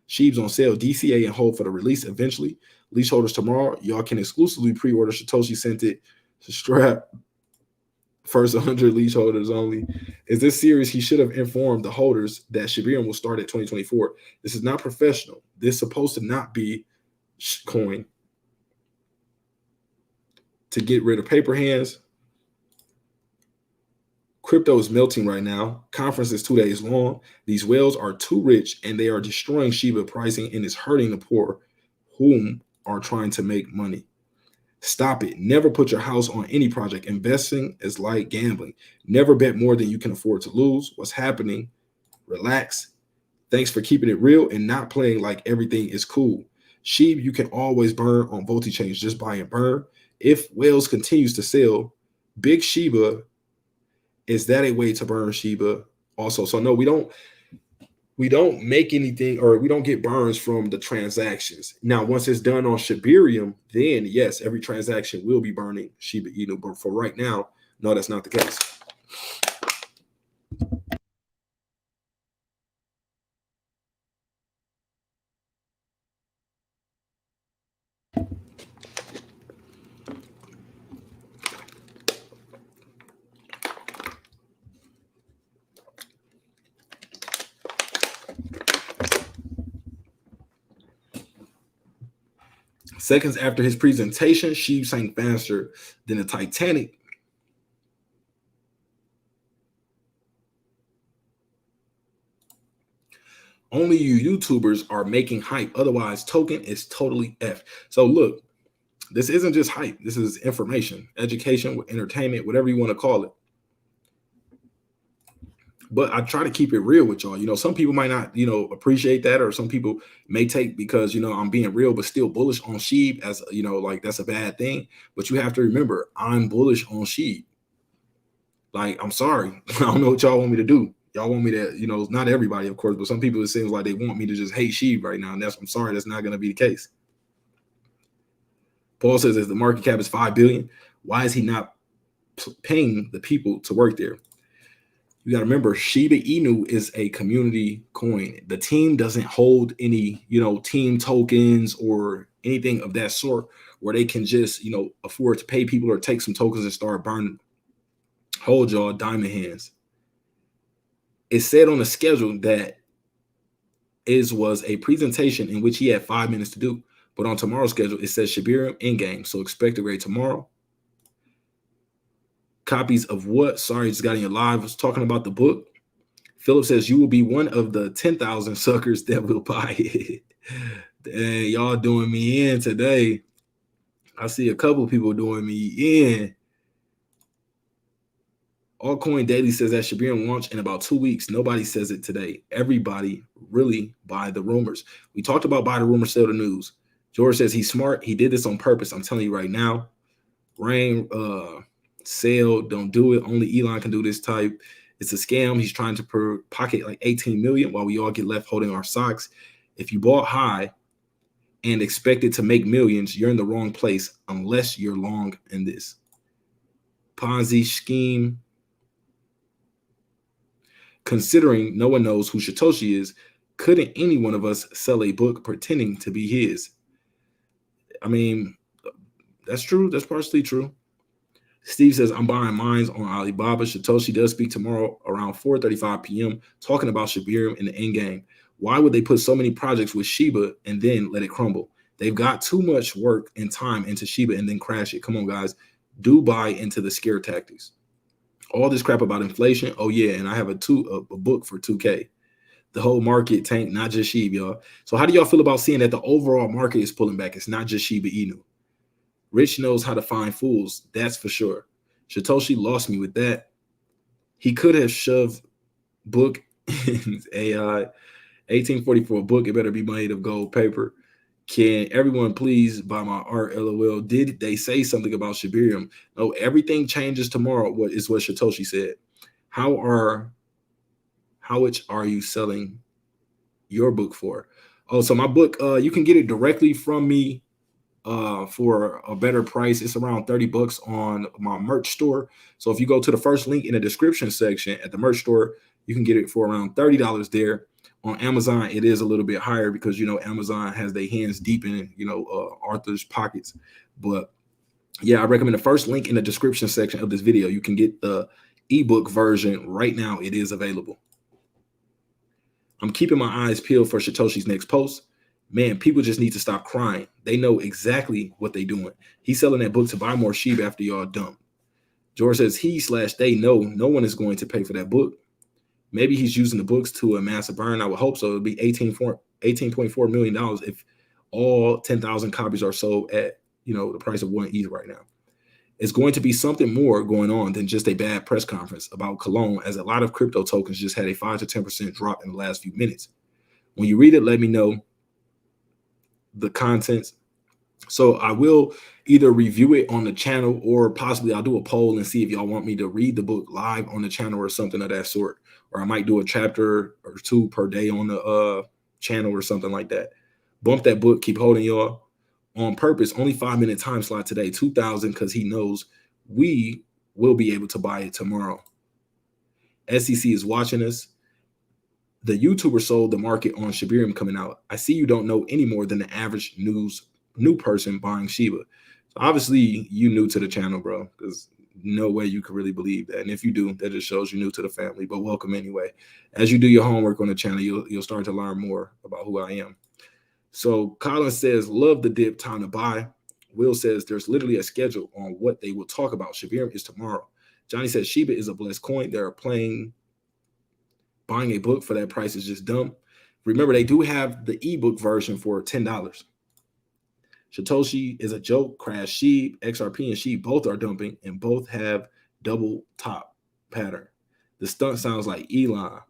Shib's on sale, DCA, and hold for the release eventually. Leash holders tomorrow, y'all can exclusively pre-order. Shitoshi sent it to strap. First 100 leash holders only. Is this serious? He should have informed the holders that Shibarium will start at 2024. This is not professional. This is supposed to not be coin. To get rid of paper hands. Crypto is melting right now. Conference is 2 days long. These whales are too rich and they are destroying Shiba pricing and is hurting the poor whom are trying to make money. Stop it. Never put your house on any project. Investing is like gambling. Never bet more than you can afford to lose. What's happening? Relax. Thanks for keeping it real and not playing like everything is cool. Shib, you can always burn on vechain. Just buy and burn. If whales continues to sell, big Shiba, is that a way to burn Shiba also? So no, we don't make anything, or we don't get burns from the transactions. Now, once it's done on Shibarium, then yes, every transaction will be burning Shiba Inu. But for right now, no, that's not the case. Seconds after his presentation, Shib sank faster than the Titanic. Only you YouTubers are making hype. Otherwise, token is totally F. So look, this isn't just hype. This is information, education, entertainment, whatever you want to call it. But I try to keep it real with y'all. You know, some people might not, appreciate that, or some people may take because, I'm being real, but still bullish on Shib as, like that's a bad thing. But you have to remember, I'm bullish on Shib. Like, I'm sorry. I don't know what y'all want me to do. Y'all want me to, not everybody, of course, but some people, it seems like they want me to just hate Shib right now. And I'm sorry, that's not going to be the case. Paul says, as the market cap is 5 billion, why is he not paying the people to work there? You got to remember, Shiba Inu is a community coin. The team doesn't hold any, team tokens or anything of that sort where they can just, afford to pay people or take some tokens and start burning. Hold y'all diamond hands. It said on the schedule that was a presentation in which he had 5 minutes to do. But on tomorrow's schedule, it says Shibarium in-game. So expect a grade tomorrow. Copies of what? Sorry, just got in your live. I was talking about the book. Philip says you will be one of the 10,000 suckers that will buy it. Dang, y'all doing me in today. I see a couple people doing me in. Altcoin Daily says that Shibarium launch in about 2 weeks. Nobody says it today. Everybody really buy the rumors. We talked about buy the rumors, sell the news. George says he's smart. He did this on purpose. I'm telling you right now. Rain, sell, don't do it. Only Elon can do this type. It's a scam. He's trying to pocket like 18 million while we all get left holding our socks. If you bought high and expected to make millions, you're in the wrong place unless you're long in this Ponzi scheme. Considering no one knows who Shytoshi is, couldn't any one of us sell a book pretending to be his? I mean, that's true. That's partially true. Steve says, I'm buying mines on Alibaba. Shytoshi does speak tomorrow around 4:35 p.m. talking about Shibarium in the end game. Why would they put so many projects with Shiba and then let it crumble? They've got too much work and time into Shiba and then crash it. Come on, guys. Do buy into the scare tactics. All this crap about inflation. Oh, yeah. And I have a book for 2K. The whole market tank, not just Shiba, y'all. So how do y'all feel about seeing that the overall market is pulling back? It's not just Shiba Inu. Rich knows how to find fools. That's for sure. Shytoshi lost me with that. He could have shoved book in AI. 1844 book. It better be made of gold paper. Can everyone please buy my art? LOL. Did they say something about Shibarium? No, everything changes tomorrow. What is what Shytoshi said. How much are you selling your book for? Oh, so my book, you can get it directly from me for a better price. It's around 30 bucks on my merch store. So if you go to the first link in the description section at the merch store, you can get it for around $30 there. On Amazon, it is a little bit higher because, you know, Amazon has their hands deep in, you know, Arthur's pockets. But yeah, I recommend the first link in the description section of this video. You can get the ebook version right now. It is available. I'm keeping my eyes peeled for Shytoshi's next post. Man, people just need to stop crying. They know exactly what they're doing. He's selling that book to buy more sheep after y'all dump. George says they know no one is going to pay for that book. Maybe he's using the books to amass a burn. I would hope so. It would be $18.4 million if all 10,000 copies are sold at, you know, the price of 1 ETH right now. It's going to be something more going on than just a bad press conference about Cologne, as a lot of crypto tokens just had a 5 to 10% drop in the last few minutes. When you read it, let me know the contents. So I will either review it on the channel or possibly I'll do a poll and see if y'all want me to read the book live on the channel or something of that sort. Or I might do a chapter or two per day on the channel or something like that. Bump that book, keep holding y'all. On purpose, only 5-minute time slot today, 2,000, because he knows we will be able to buy it tomorrow. SEC is watching us. The YouTuber sold the market on Shibarium coming out. I see you don't know any more than the average new person buying Shiba. So obviously you new to the channel, bro, because no way you could really believe that. And if you do, that just shows you new to the family, but welcome anyway. As you do your homework on the channel, you'll start to learn more about who I am. So Colin says, love the dip, time to buy. Will says there's literally a schedule on what they will talk about. Shibarium is tomorrow. Johnny says Shiba is a blessed coin. They're buying a book for that price is just dumb. Remember, they do have the ebook version for $10. Shytoshi is a joke. Crash Sheep, XRP, and Sheep both are dumping and both have double top pattern. The stunt sounds like Elon.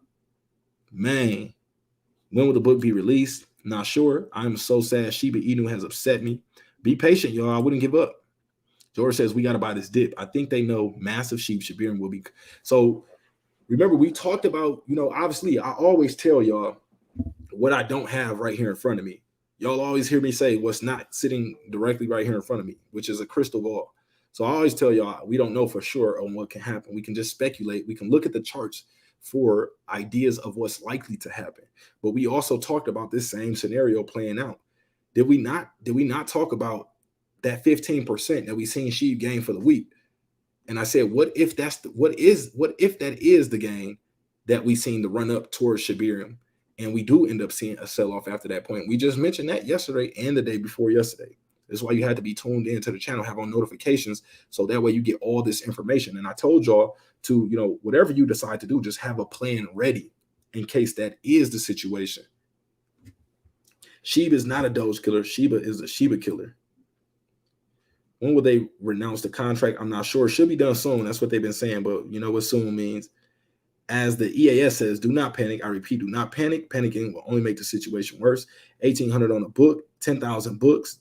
Man, when will the book be released? Not sure. I'm so sad. Shiba Inu has upset me. Be patient, y'all. I wouldn't give up. George says we got to buy this dip. I think they know massive sheep Shibarium will be. So remember, we talked about, you know, obviously I always tell y'all what I don't have right here in front of me. Y'all always hear me say what's not sitting directly right here in front of me, which is a crystal ball. So I always tell y'all we don't know for sure on what can happen. We can just speculate. We can look at the charts for ideas of what's likely to happen. But we also talked about this same scenario playing out. Did we not talk about that 15% that we seen Sheep gain for the week? And I said, what if that is the gain that we seen the run up towards Shibarium, and we do end up seeing a sell-off after that point? We just mentioned that yesterday and the day before yesterday. That's why you had to be tuned into the channel, have on notifications, so that way you get all this information. And I told y'all to, you know, whatever you decide to do, just have a plan ready in case that is the situation. Shiba is not a Doge killer. Shiba is a Shiba killer. When will they renounce the contract? I'm not sure. It should be done soon. That's what they've been saying, but you know what soon means. As the EAS says, do not panic. I repeat, do not panic. Panicking will only make the situation worse. 1,800 on a book, 10,000 books.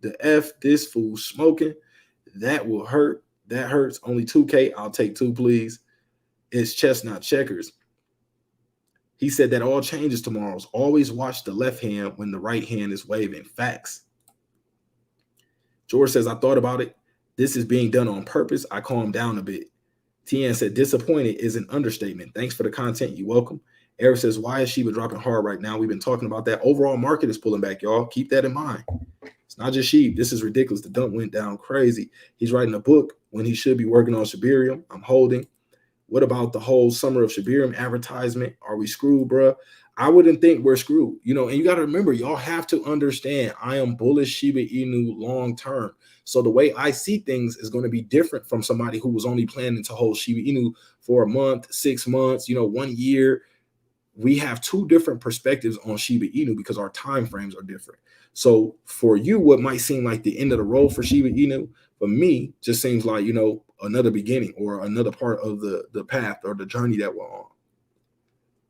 The F, this fool smoking. That will hurt. That hurts. Only 2K. I'll take 2, please. It's chess, not checkers. He said that all changes tomorrow. Always watch the left hand when the right hand is waving. Facts. George says, I thought about it. This is being done on purpose. I calmed down a bit. Tian said, disappointed is an understatement. Thanks for the content. You're welcome. Eric says, why is Shiba dropping hard right now? We've been talking about that. Overall market is pulling back, y'all. Keep that in mind. It's not just Sheep. This is ridiculous. The dump went down crazy. He's writing a book when he should be working on Shibarium. I'm holding. What about the whole summer of Shibarium advertisement? Are we screwed, bro? I wouldn't think we're screwed. You know, and you got to remember, y'all have to understand, I am bullish Shiba Inu long term. So the way I see things is going to be different from somebody who was only planning to hold Shiba Inu for a month, 6 months, you know, 1 year. we have two different perspectives on Shiba Inu because our time frames are different. So for you, what might seem like the end of the road for Shiba Inu, for me, just seems like, you know, another beginning or another part of the path or the journey that we're on.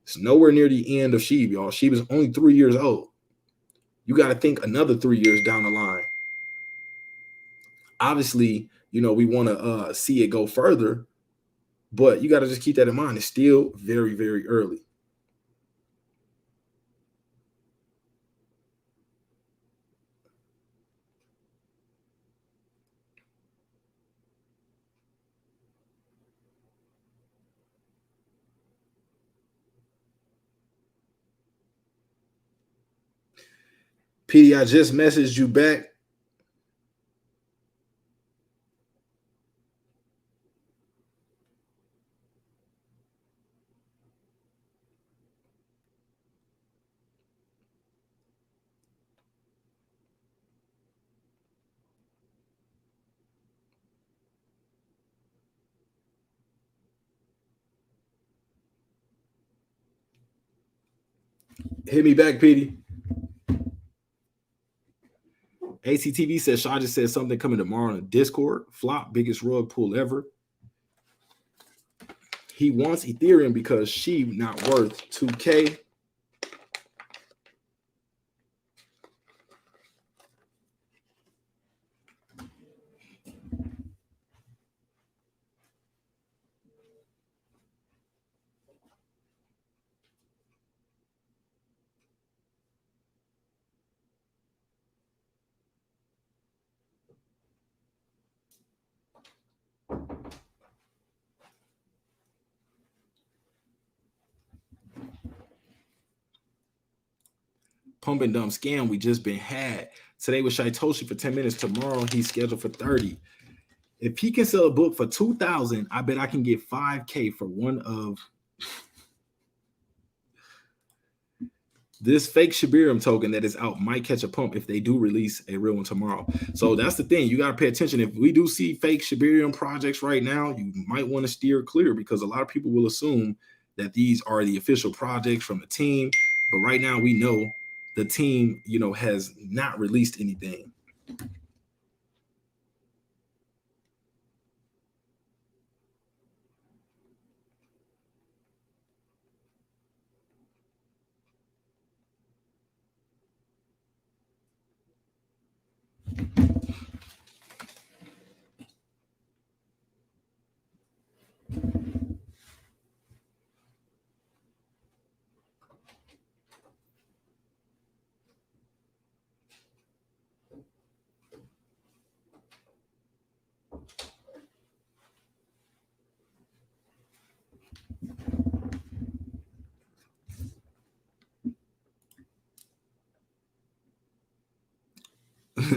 It's nowhere near the end of Shib, y'all. Shib is only 3 years old. You got to think another 3 years down the line. Obviously, you know, we want to see it go further, but you got to just keep that in mind. It's still very, very early. PD, I just messaged you back. Hit me back, PD. ACTV says Shaw just said something coming tomorrow on the Discord. Flop, biggest rug pull ever. He wants Ethereum because SHIB not worth 2K. Pump and dump scam we just been had. Today was Shytoshi for 10 minutes. Tomorrow he's scheduled for 30. If he can sell a book for 2,000, I bet I can get 5K for one of this fake Shibarium token that is out. Might catch a pump if they do release a real one tomorrow. So that's the thing. You got to pay attention. If we do see fake Shibarium projects right now, you might want to steer clear because a lot of people will assume that these are the official projects from the team. But right now we know the team, you know, has not released anything.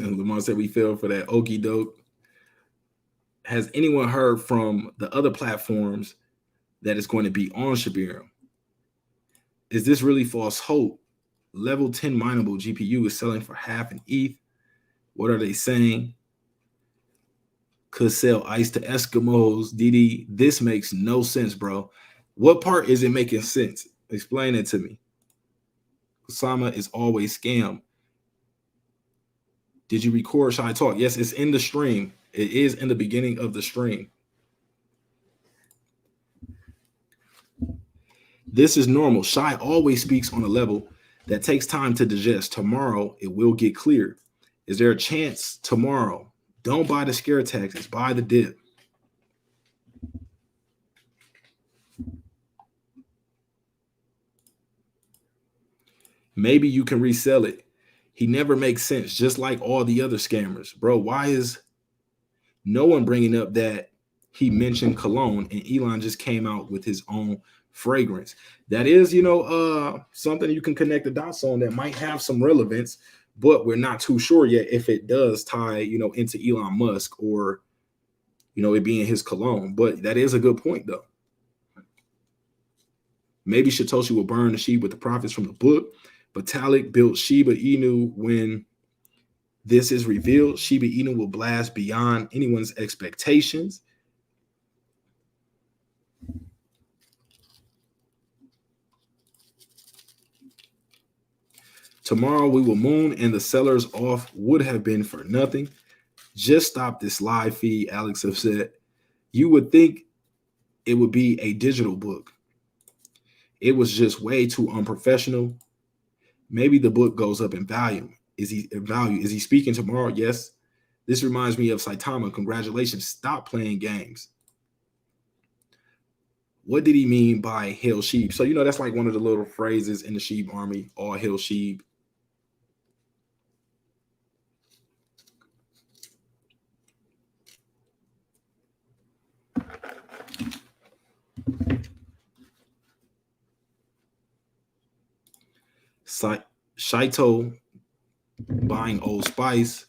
Lamar said we fell for that okie doke. Has anyone heard from the other platforms that is going to be on Shibarium? Is this really false hope? Level 10 mineable GPU is selling for half an ETH. What are they saying? Could sell ice to Eskimos. DD, this makes no sense, bro. What part is it making sense? Explain it to me. Osama is always scam. Did you record Shy Talk? Yes, it's in the stream. It is in the beginning of the stream. This is normal. Shy always speaks on a level that takes time to digest. Tomorrow, it will get clear. Is there a chance tomorrow? Don't buy the scare tactics. Buy the dip. Maybe you can resell it. He never makes sense, just like all the other scammers. Bro, why is no one bringing up that he mentioned cologne and Elon just came out with his own fragrance? That is, you know, something you can connect the dots on that might have some relevance, but we're not too sure yet if it does tie, you know, into Elon Musk or, you know, it being his cologne. But that is a good point, though. Maybe Shytoshi will burn the sheep with the profits from the book. Vitalik built Shiba Inu. When this is revealed, Shiba Inu will blast beyond anyone's expectations. Tomorrow we will moon and the sellers off would have been for nothing. Just stop this live feed, Alex have said. You would think it would be a digital book. It was just way too unprofessional. Maybe the book goes up in value. Is he speaking tomorrow? Yes. This reminds me of Saitama. Congratulations. Stop playing games. What did he mean by hail sheep? So, that's like one of the little phrases in the sheep army, all hail sheep. Shito buying Old Spice.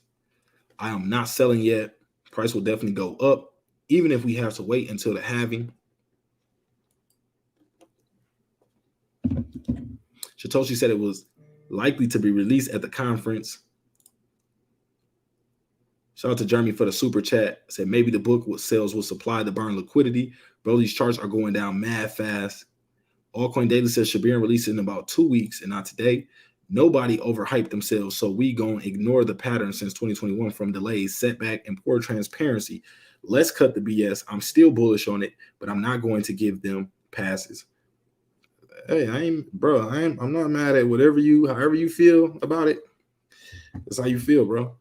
I am not selling yet. Price will definitely go up, even if we have to wait until the halving. Shytoshi said it was likely to be released at the conference. Shout out to Jeremy for the super chat. Said maybe the book sales will supply the burn liquidity. Bro, these charts are going down mad fast. Altcoin Daily says Shibarium released in about 2 weeks and not today. Nobody overhyped themselves, so we gonna ignore the pattern since 2021 from delays, setback, and poor transparency. Let's cut the BS. I'm still bullish on it, but I'm not going to give them passes. Hey, I'm not mad at however you feel about it. That's how you feel, bro.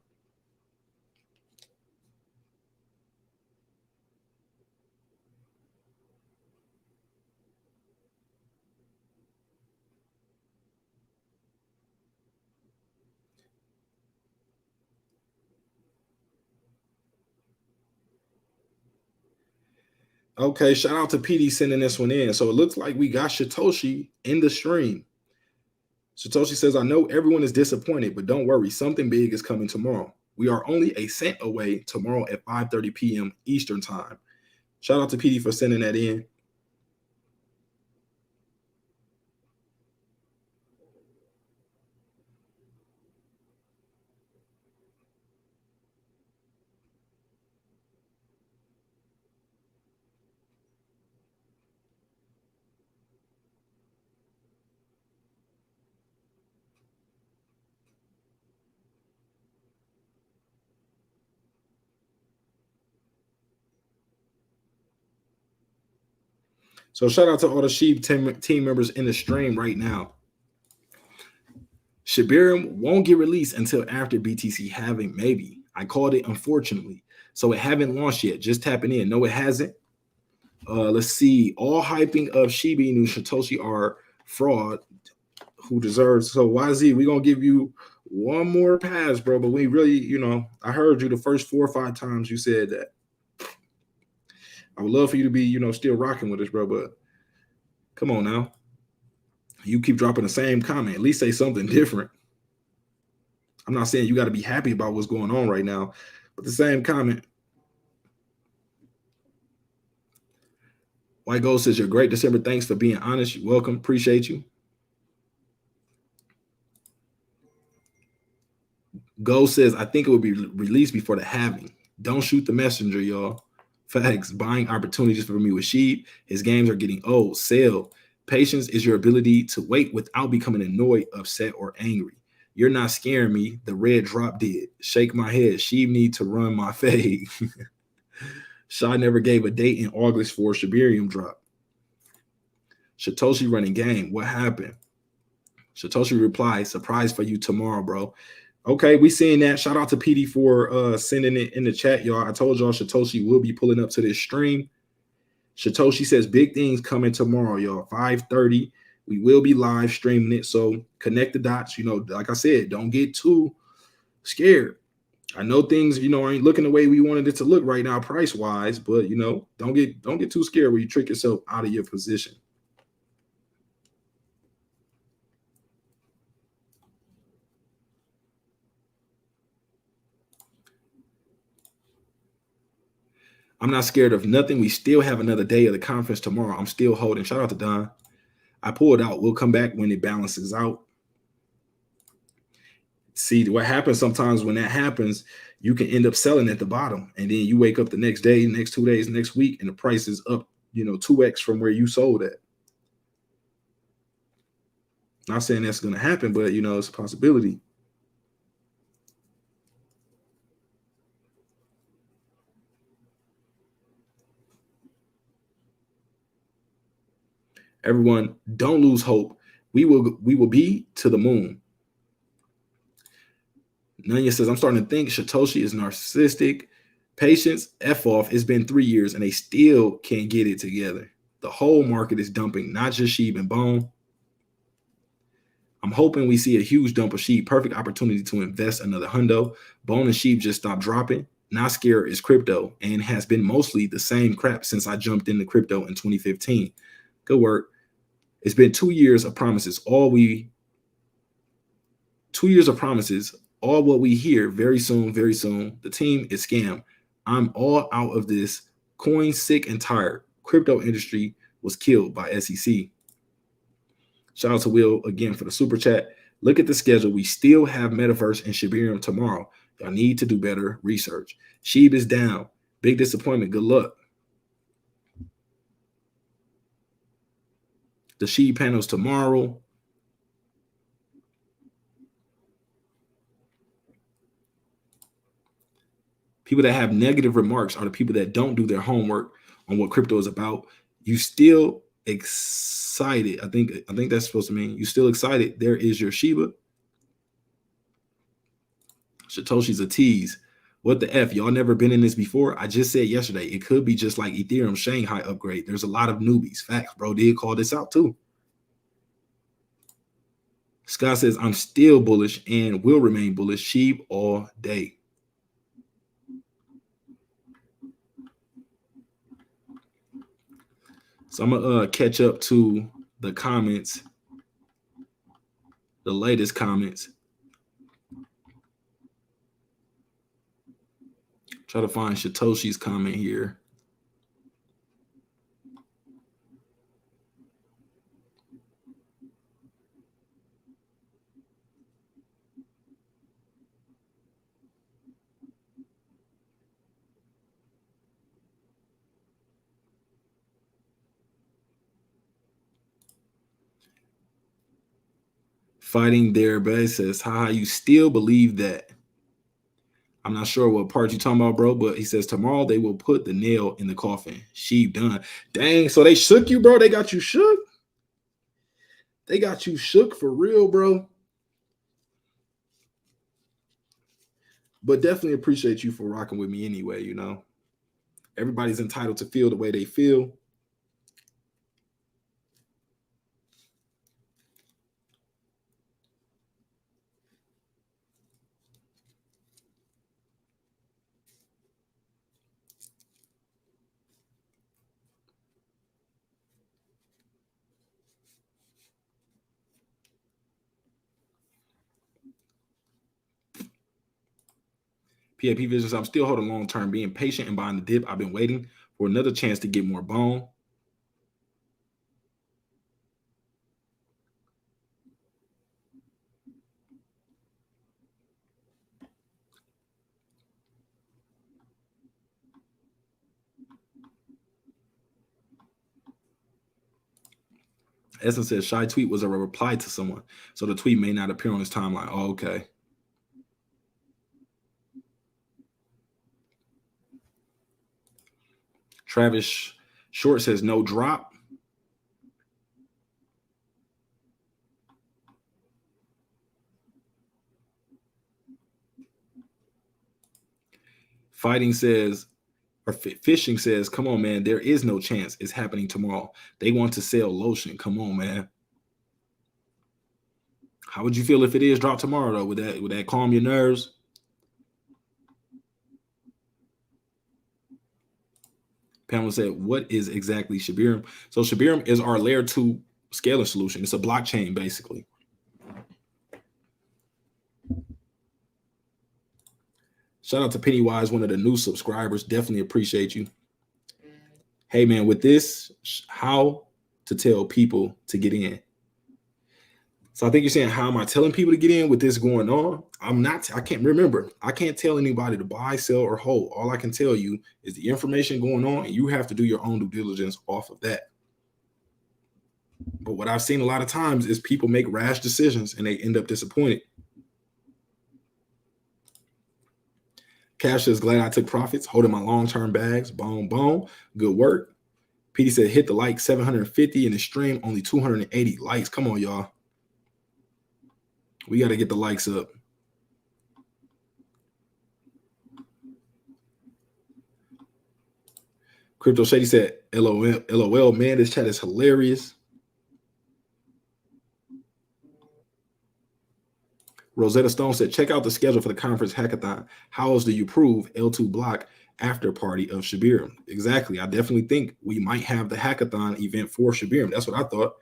Okay, shout out to PD sending this one in. So it looks like we got Shytoshi in the stream. Shytoshi says, I know everyone is disappointed, but don't worry. Something big is coming tomorrow. We are only a cent away tomorrow at 5:30 p.m. Eastern time. Shout out to PD for sending that in. So shout out to all the Sheep team members in the stream right now. Shibarium won't get released until after BTC halving, maybe. I called it, unfortunately. So it haven't launched yet. Just tapping in. No, it hasn't. Let's see. All hyping of shibainu Shytoshi are fraud. Who deserves? So YZ, we're gonna give you one more pass, bro. But we really, I heard you the first 4 or 5 times you said that. I would love for you to be, still rocking with us, bro. But come on now. You keep dropping the same comment. At least say something different. I'm not saying you got to be happy about what's going on right now, but the same comment. White Gold says, you're great, December. Thanks for being honest. You're welcome. Appreciate you. Gold says, I think it will be released before the halving. Don't shoot the messenger, y'all. Facts. Buying opportunities for me with sheep. His games are getting old. Sell. Patience is your ability to wait without becoming annoyed, upset, or angry. You're not scaring me. The red drop did. Shake my head. Sheep need to run my fade. Shaw never gave a date in August for Shibarium drop. Shytoshi running game. What happened? Shytoshi replied, surprise for you tomorrow, bro. Okay, we seeing that. Shout out to PD for sending it in the chat, y'all. I told y'all Shytoshi will be pulling up to this stream. Shytoshi says big things coming tomorrow, y'all. 5:30. We will be live streaming it. So connect the dots. Like I said, don't get too scared. I know things, ain't looking the way we wanted it to look right now, price wise, but don't get too scared where you trick yourself out of your position. I'm not scared of nothing. We still have another day of the conference tomorrow. I'm still holding. Shout out to Don. I pulled out. We'll come back when it balances out. See, what happens sometimes when that happens, you can end up selling at the bottom. And then you wake up the next day, next 2 days, next week, and the price is up, 2x from where you sold at. Not saying that's going to happen, but you know, it's a possibility. Everyone, don't lose hope. We will be to the moon. Nanya says, I'm starting to think Shytoshi is narcissistic. Patience, F off. It's been 3 years and they still can't get it together. The whole market is dumping, not just SHIB and Bone. I'm hoping we see a huge dump of SHIB. Perfect opportunity to invest another hundo. Bone and SHIB just stopped dropping. Not scared is crypto and has been mostly the same crap since I jumped into crypto in 2015. Good work. It's been 2 years of promises. 2 years of promises. All what we hear very soon, very soon. The team is scam. I'm all out of this. Coin sick and tired. Crypto industry was killed by SEC. Shout out to Will again for the super chat. Look at the schedule. We still have metaverse and Shibarium tomorrow. Y'all need to do better research. SHIB is down. Big disappointment. Good luck. The SHIB panels tomorrow. People that have negative remarks are the people that don't do their homework on what crypto is about. You still excited. I think that's supposed to mean you still excited. There is your Shiba. Shytoshi's a tease. What the F? Y'all never been in this before? I just said yesterday, it could be just like Ethereum Shanghai upgrade. There's a lot of newbies. Facts, bro. Did call this out too. Scott says, I'm still bullish and will remain bullish. SHIB all day. So I'm gonna catch up to the comments, the latest comments. Try to find Shytoshi's comment here. Fighting there, but it says, haha, you still believe that? I'm not sure what part you're talking about, bro, but he says tomorrow they will put the nail in the coffin. SHIB done. Dang, so they shook you, bro? They got you shook? They got you shook for real, bro? But definitely appreciate you for rocking with me anyway, you know? Everybody's entitled to feel the way they feel. PAP Visions, I'm still holding long term, being patient and buying the dip. I've been waiting for another chance to get more bone. Essence says Shy tweet was a reply to someone, so the tweet may not appear on his timeline. Oh, okay. Travis Short says no drop. Fighting says, or Fishing says, come on, man, there is no chance it's happening tomorrow. They want to sell lotion. Come on, man. How would you feel if it is drop tomorrow, though? Would that calm your nerves? Pamela said, what is exactly Shibarium? So Shibarium is our layer 2 scaling solution. It's a blockchain, basically. Shout out to Pennywise, one of the new subscribers. Definitely appreciate you. Hey, man, with this, how to tell people to get in. So I think you're saying, how am I telling people to get in with this going on? I can't remember. I can't tell anybody to buy, sell, or hold. All I can tell you is the information going on, and you have to do your own due diligence off of that. But what I've seen a lot of times is people make rash decisions and they end up disappointed. Cash says, glad I took profits, holding my long-term bags. Boom, boom. Good work. PD said, hit the like 750 in the stream, only 280 likes. Come on, y'all. We got to get the likes up. Crypto Shady said, LOL, man, this chat is hilarious. Rosetta Stone said, check out the schedule for the conference hackathon. How else do you prove L2 block after party of Shibarium? Exactly. I definitely think we might have the hackathon event for Shibarium. That's what I thought.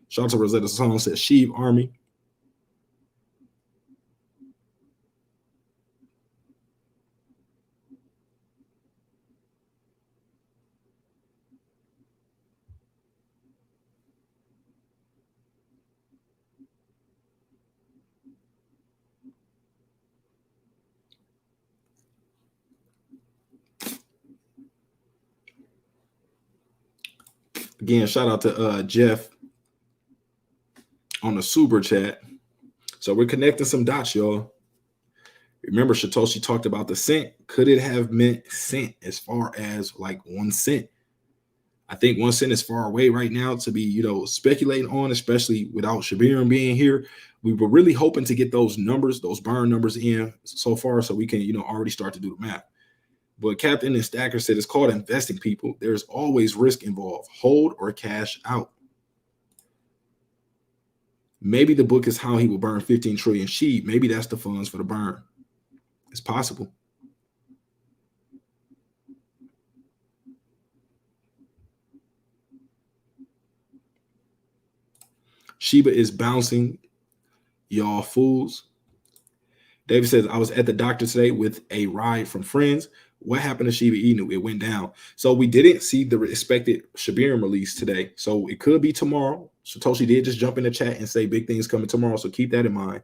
Shout out to Rosetta Stone said, Shib Army. Again, shout out to Jeff on the super chat. So we're connecting some dots, y'all. Remember, Shytoshi talked about the cent. Could it have meant cent as far as like 1 cent? I think 1 cent is far away right now to be, speculating on, especially without Shibarium being here. We were really hoping to get those numbers, those burn numbers in so far so we can, already start to do the math. But Captain and Stacker said it's called investing, people. There's always risk involved. Hold or cash out. Maybe the book is how he will burn 15 trillion sheep. Maybe that's the funds for the burn. It's possible. Shiba is bouncing, y'all fools. David says, I was at the doctor today with a ride from friends. What happened to Shiba Inu? It went down. So we didn't see the expected Shibarium release today. So it could be tomorrow. Shytoshi did just jump in the chat and say big things coming tomorrow. So keep that in mind.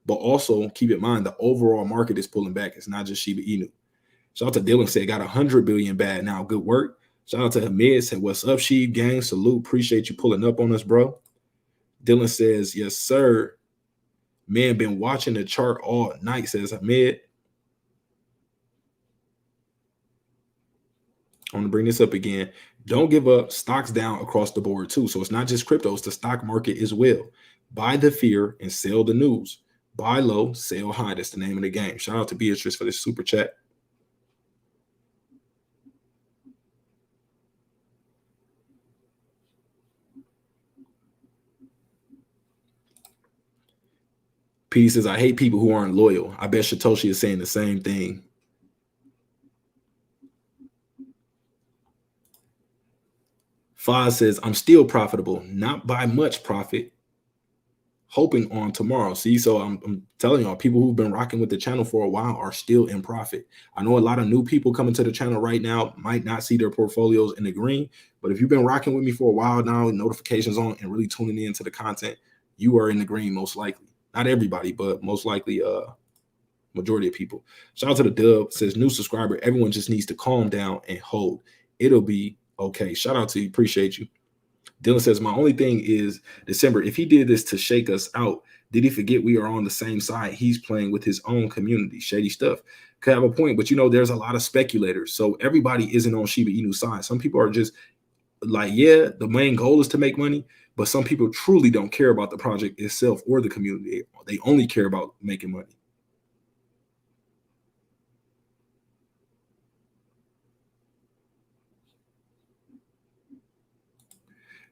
But also keep in mind the overall market is pulling back. It's not just Shiba Inu. Shout out to Dylan said, got 100 billion bad now. Good work. Shout out to Hamid said, what's up, Sheep gang? Salute. Appreciate you pulling up on us, bro. Dylan says, yes, sir. Man, been watching the chart all night, says Hamid. I want to bring this up again. Don't give up. Stocks down across the board too. So it's not just crypto, it's the stock market as well. Buy the fear and sell the news. Buy low, sell high. That's the name of the game. Shout out to Beatrice for this super chat. P says, I hate people who aren't loyal. I bet Shytoshi is saying the same thing. Foz says, I'm still profitable, not by much profit, hoping on tomorrow. See, so I'm telling y'all, people who've been rocking with the channel for a while are still in profit. I know a lot of new people coming to the channel right now might not see their portfolios in the green, but if you've been rocking with me for a while now, notifications on and really tuning into the content, you are in the green most likely. Not everybody, but most likely majority of people. Shout out to the Dub, says new subscriber, everyone just needs to calm down and hold. It'll be okay. Shout out to you. Appreciate you. Dylan says, my only thing is December, if he did this to shake us out, did he forget we are on the same side? He's playing with his own community. Shady stuff. Could have a point, but there's a lot of speculators. So everybody isn't on Shiba Inu's side. Some people are just like, yeah, the main goal is to make money, but some people truly don't care about the project itself or the community. They only care about making money.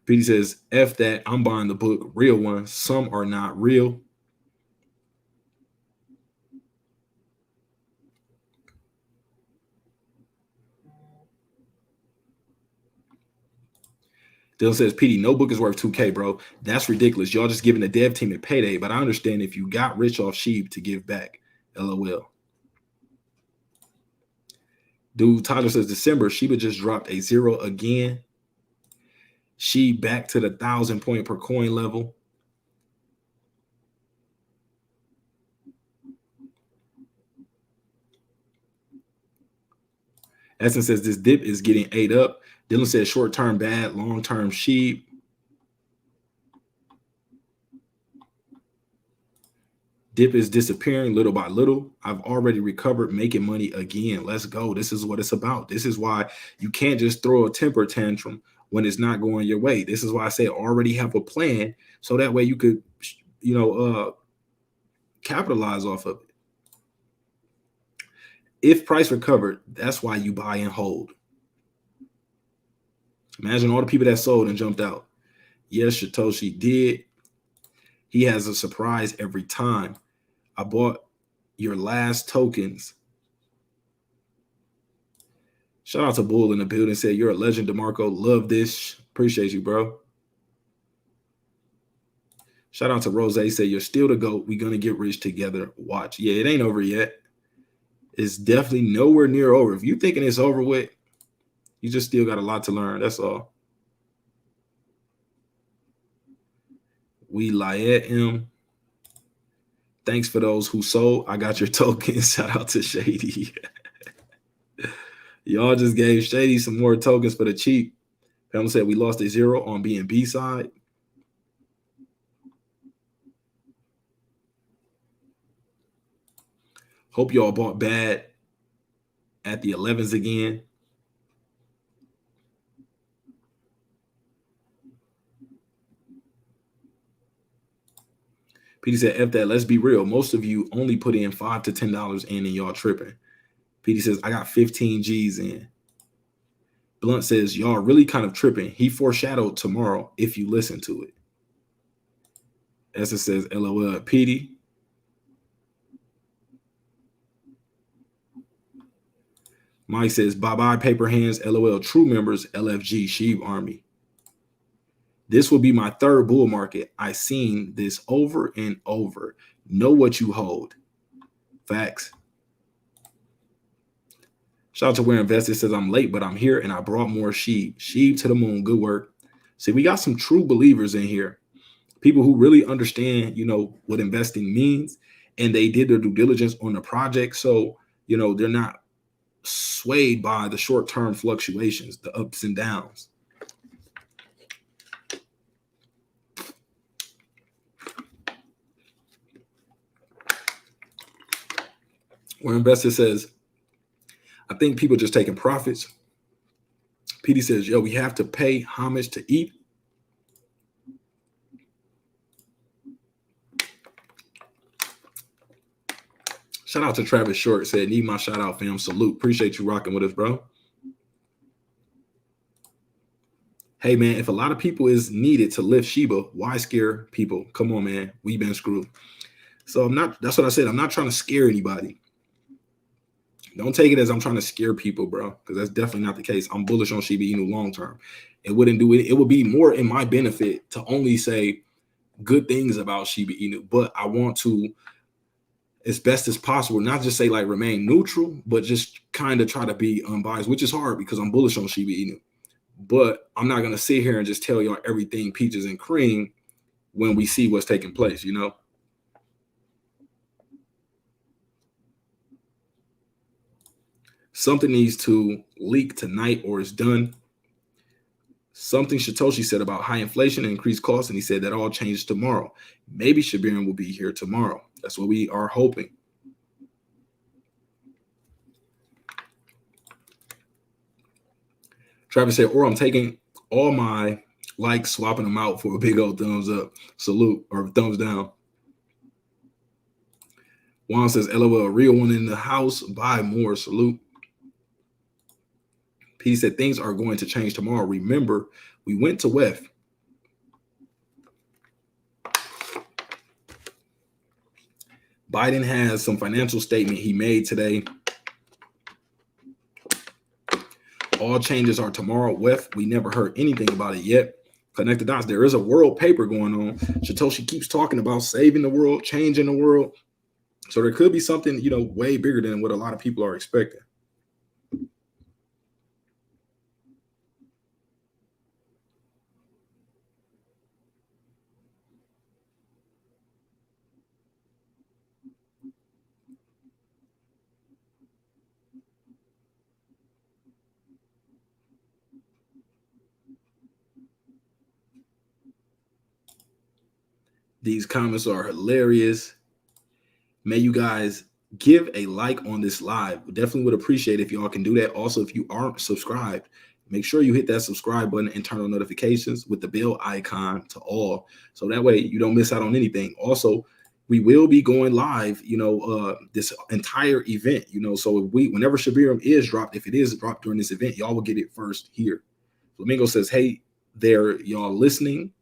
Petey says, F that, I'm buying the book, real one. Some are not real. Dylan says, PD, no book is worth 2K, bro. That's ridiculous. Y'all just giving the dev team a payday, but I understand if you got rich off sheep to give back. LOL. Dude, Tyler says, December, Shiba just dropped a 0 again. She back to the 1,000 point per coin level. Essence says, this dip is getting ate up. Dylan says, short-term bad, long-term sheep. Dip is disappearing little by little. I've already recovered, making money again. Let's go. This is what it's about. This is why you can't just throw a temper tantrum when it's not going your way. This is why I say already have a plan, so that way you could, capitalize off of it. If price recovered, that's why you buy and hold. Imagine all the people that sold and jumped out. Yes, Shytoshi did. He has a surprise every time. I bought your last tokens. Shout out to Bull in the building. Said, you're a legend, DeMarco. Love this. Appreciate you, bro. Shout out to Rose. Said, you're still the GOAT. We're going to get rich together. Watch. Yeah, it ain't over yet. It's definitely nowhere near over. If you're thinking it's over with, you just still got a lot to learn. That's all. We Liet him. Thanks for those who sold. I got your tokens. Shout out to Shady. Y'all just gave Shady some more tokens for the cheap. Pam said we lost a 0 on BNB side. Hope y'all bought bad at the 11s again. Petey said, F that, let's be real. Most of you only put in $5 to $10 in and y'all tripping. Petey says, I got 15 G's in. Blunt says, y'all really kind of tripping. He foreshadowed tomorrow if you listen to it. Essa says, LOL, Petey. Mike says, bye-bye, paper hands, LOL, true members, LFG, Shib Army. This will be my third bull market. I seen this over and over. Know what you hold. Facts. Shout out to Where Invested says, I'm late, but I'm here and I brought more Shib. Shib to the moon. Good work. See, we got some true believers in here. People who really understand, what investing means, and they did their due diligence on the project. So, they're not swayed by the short-term fluctuations, the ups and downs. Where Investor says, I think people just taking profits. PD says, yo, we have to pay homage to eat. Shout out to Travis Short. Said, need my shout out, fam. Salute. Appreciate you rocking with us, bro. Hey, man, if a lot of people is needed to lift Shiba, why scare people? Come on, man. We've been screwed. So that's what I said. I'm not trying to scare anybody. Don't take it as I'm trying to scare people, bro, because that's definitely not the case. I'm bullish on Shiba Inu long term. It wouldn't do it. It would be more in my benefit to only say good things about Shiba Inu, but I want to, as best as possible, not just say like remain neutral, but just kind of try to be unbiased, which is hard because I'm bullish on Shiba Inu. But I'm not going to sit here and just tell y'all everything peaches and cream when we see what's taking place, Something needs to leak tonight or it's done. Something Shytoshi said about high inflation and increased costs, and he said that all changes tomorrow. Maybe Shibarium will be here tomorrow. That's what we are hoping. Travis said, or I'm taking all my likes, swapping them out for a big old thumbs up. Salute, or thumbs down. Juan says, LOL, real one in the house. Buy more. Salute. He said things are going to change tomorrow. Remember, we went to WEF. Biden has some financial statement he made today. All changes are tomorrow. WEF, we never heard anything about it yet. Connect the dots. There is a world paper going on. Shytoshi keeps talking about saving the world, changing the world. So there could be something, way bigger than what a lot of people are expecting. These comments are hilarious. May you guys give a like on this live. Definitely would appreciate if y'all can do that. Also, if you aren't subscribed, make sure you hit that subscribe button and turn on notifications with the bell icon to all, so that way you don't miss out on anything. Also, we will be going live, this entire event, so whenever Shibarium is dropped, if it is dropped during this event, y'all will get it first here. Flamingo says, hey there, y'all listening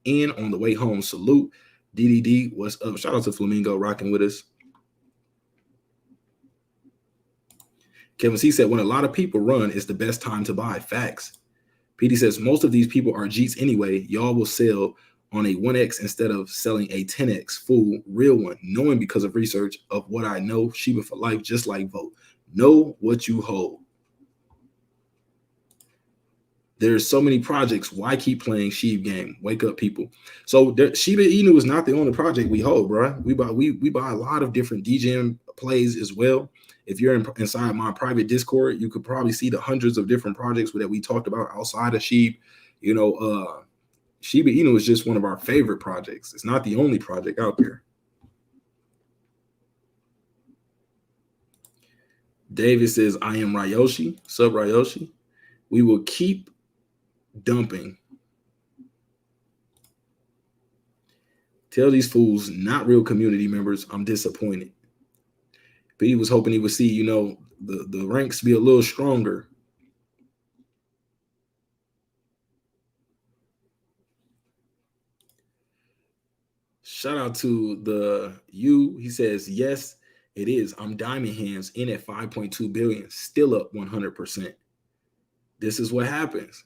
in on the way home. Salute. DDD, what's up? Shout out to Flamingo rocking with us. Kevin C said, when a lot of people run, it's the best time to buy. Facts. PD says, most of these people are Jeets anyway. Y'all will sell on a 1x instead of selling a 10x full real one, knowing because of research of what I know, Shiba for life, just like vote. Know what you hold. There's so many projects. Why keep playing Shib game? Wake up, people. So Shiba Inu is not the only project we hold, bro. We buy a lot of different DGM plays as well. If you're inside my private Discord, you could probably see the hundreds of different projects that we talked about outside of Shib. Shiba Inu is just one of our favorite projects. It's not the only project out there. David says, I am Ryoshi. Sub Ryoshi. We will keep dumping. Tell these fools, not real community members, I'm disappointed. But he was hoping he would see, the ranks be a little stronger. Shout out to the you. He says, yes, it is. I'm diamond hands in at 5.2 billion, still up 100%. This is what happens.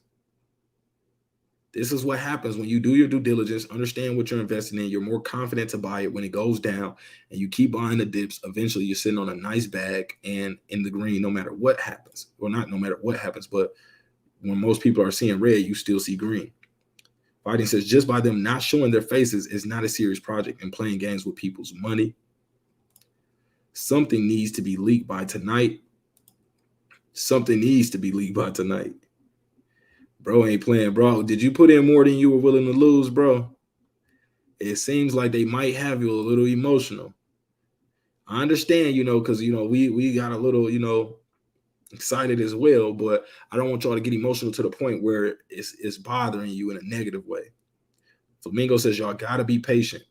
This is what happens when you do your due diligence, understand what you're investing in. You're more confident to buy it when it goes down, and you keep buying the dips. Eventually, you're sitting on a nice bag and in the green no matter what happens. Well, not no matter what happens, but when most people are seeing red, you still see green. Fighting says, just by them not showing their faces is not a serious project and playing games with people's money. Something needs to be leaked by tonight. Something needs to be leaked by tonight. Bro ain't playing, bro. Did you put in more than you were willing to lose, bro? It seems like they might have you a little emotional. I understand, because, we got a little, excited as well, but I don't want y'all to get emotional to the point where it's bothering you in a negative way. Flamingo says, y'all got to be patient.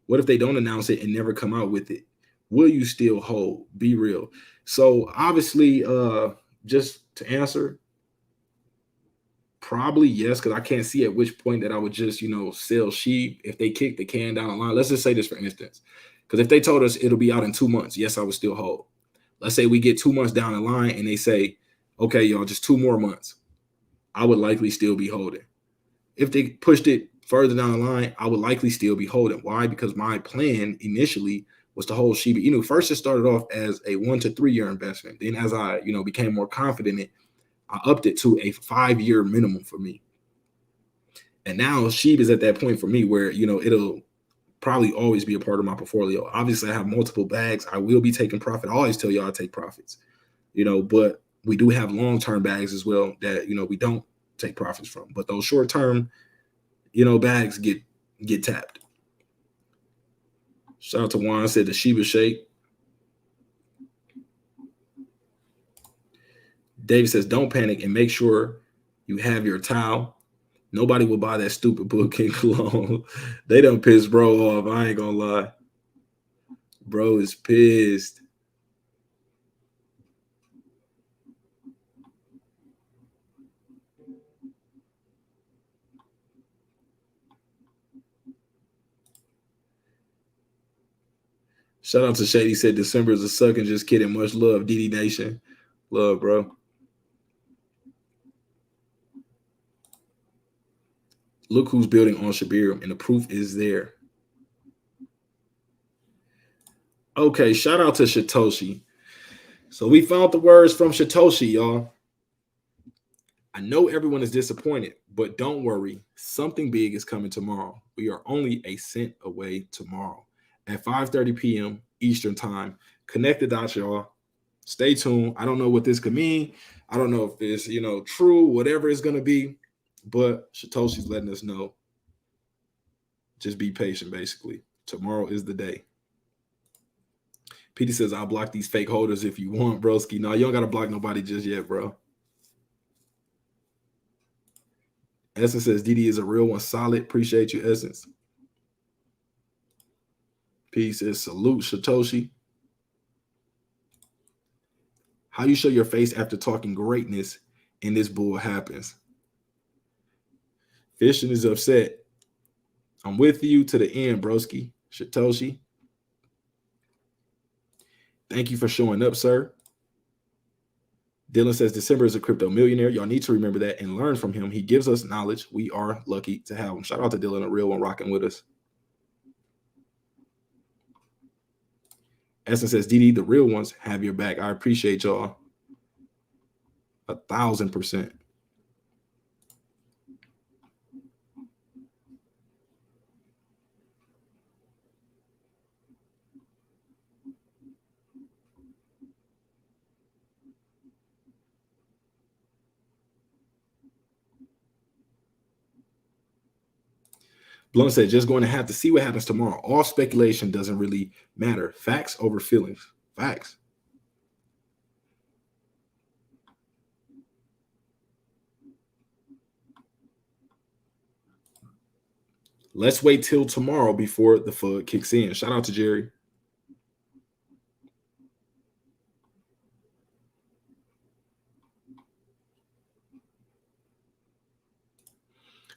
What if they don't announce it and never come out with it? Will you still hold? Be real. So obviously, just to answer, probably yes, because I can't see at which point that I would just, sell sheep if they kick the can down the line. Let's just say this for instance, because if they told us it'll be out in 2 months, yes, I would still hold. Let's say we get 2 months down the line and they say, okay, y'all, just 2 more months. I would likely still be holding. If they pushed it further down the line, I would likely still be holding. Why? Because my plan initially was to hold Shiba Inu. First, it started off as a 1 to 3 year investment. Then as I, became more confident in it, I upped it to a 5-year minimum for me. And now Shib is at that point for me where, it'll probably always be a part of my portfolio. Obviously, I have multiple bags. I will be taking profit. I always tell y'all I take profits, but we do have long-term bags as well that, we don't take profits from. But those short-term, bags get tapped. Shout out to Juan, said the Shiba shake. David says, don't panic and make sure you have your towel. Nobody will buy that stupid book in Cologne. They done pissed bro off. I ain't gonna lie. Bro is pissed. Shout out to Shady, said December is a sucking. Just kidding. Much love, DD Nation. Love, bro. Look who's building on Shibarium, and the proof is there. Okay, shout out to Shytoshi. So we found the words from Shytoshi, y'all. I know everyone is disappointed, but don't worry. Something big is coming tomorrow. We are only a cent away tomorrow at 5:30 p.m. Eastern time. Connect the dots, y'all. Stay tuned. I don't know what this could mean. I don't know if it's, true, whatever it's going to be, but Shytoshi's letting us know. Just be patient, basically. Tomorrow is the day. Petey says, I'll block these fake holders if you want, broski. No, you don't got to block nobody just yet, bro. Essence says, DD is a real one. Solid. Appreciate you, Essence. P says, salute, Shytoshi. How you show your face after talking greatness and this bull happens? Fishing is upset. I'm with you to the end, broski. Shytoshi. Thank you for showing up, sir. Dylan says, December is a crypto millionaire. Y'all need to remember that and learn from him. He gives us knowledge. We are lucky to have him. Shout out to Dylan, a real one, rocking with us. Essence says, DD, the real ones have your back. I appreciate y'all 1,000%. Blunt said, just going to have to see what happens tomorrow. All speculation doesn't really matter. Facts over feelings. Facts. Let's wait till tomorrow before the FUD kicks in. Shout out to Jerry.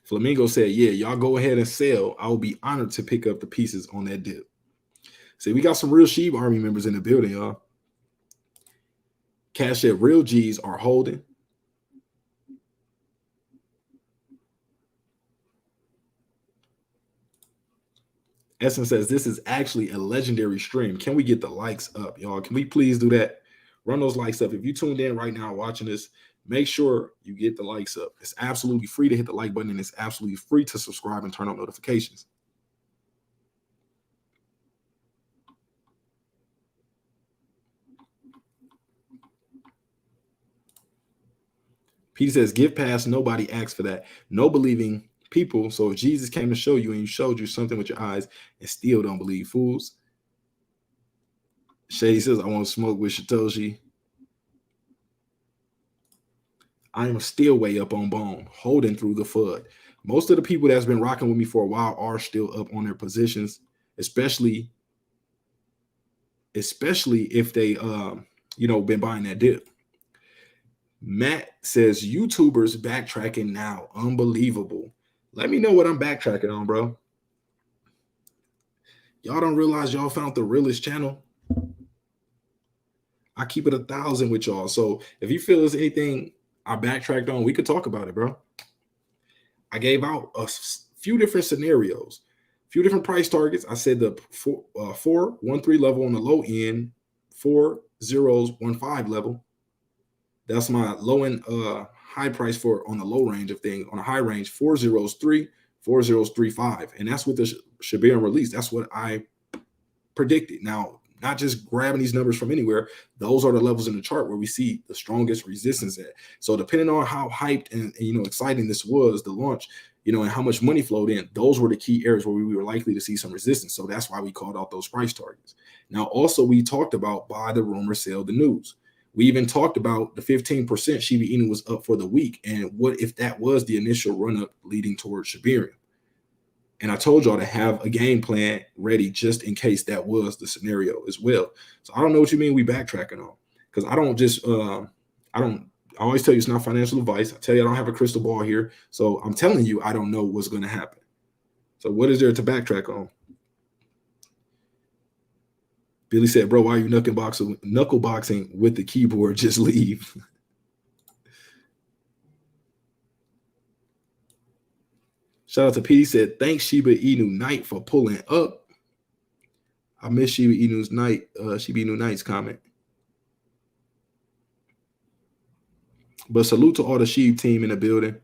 Flamingo said, yeah, y'all go ahead and sell. I will be honored to pick up the pieces on that dip. See, we got some real SHIB Army members in the building, y'all. Cash at real G's are holding. Essence says, this is actually a legendary stream. Can we get the likes up, y'all? Can we please do that? Run those likes up. If you tuned in right now watching this, make sure you get the likes up. It's absolutely free to hit the like button, and it's absolutely free to subscribe and turn on notifications. Pete says, give pass. Nobody asks for that. No believing people. So if Jesus came to show you and you showed you something with your eyes and still don't believe, fools. Shady says, I want to smoke with Shytoshi. I am still way up on bone, holding through the FUD. Most of the people that's been rocking with me for a while are still up on their positions, especially if they been buying that dip. Matt says, YouTubers backtracking now. Unbelievable. Let me know what I'm backtracking on, bro. Y'all don't realize y'all found the realest channel. I keep it 1,000 with y'all. So if you feel there's anything I backtracked on, we could talk about it, bro. I gave out a few different scenarios, a few different price targets. I said the 413 level on the low end, 4015 level. That's my low end high price for on the low range of things. On a high range, 403, 4035. And that's with the Shibarium release. That's what I predicted. Now, not just grabbing these numbers from anywhere. Those are the levels in the chart where we see the strongest resistance at. So depending on how hyped and exciting this was, the launch, and how much money flowed in, those were the key areas where we were likely to see some resistance. So that's why we called out those price targets. Now, also, we talked about buy the rumor, sell the news. We even talked about the 15% Shiba Inu was up for the week. And what if that was the initial run up leading towards Shibarium? And I told y'all to have a game plan ready just in case that was the scenario as well. So I don't know what you mean we backtracking on, because I don't just I always tell you it's not financial advice. I tell you I don't have a crystal ball here. So I'm telling you I don't know what's going to happen. So what is there to backtrack on? Billy said, bro, why are you knuckle boxing with the keyboard? Just leave. Shout out to P. He said, thanks Shiba Inu Night for pulling up. I miss Shiba Inu's night, Shiba Inu Night's comment. But salute to all the SHIB team in the building.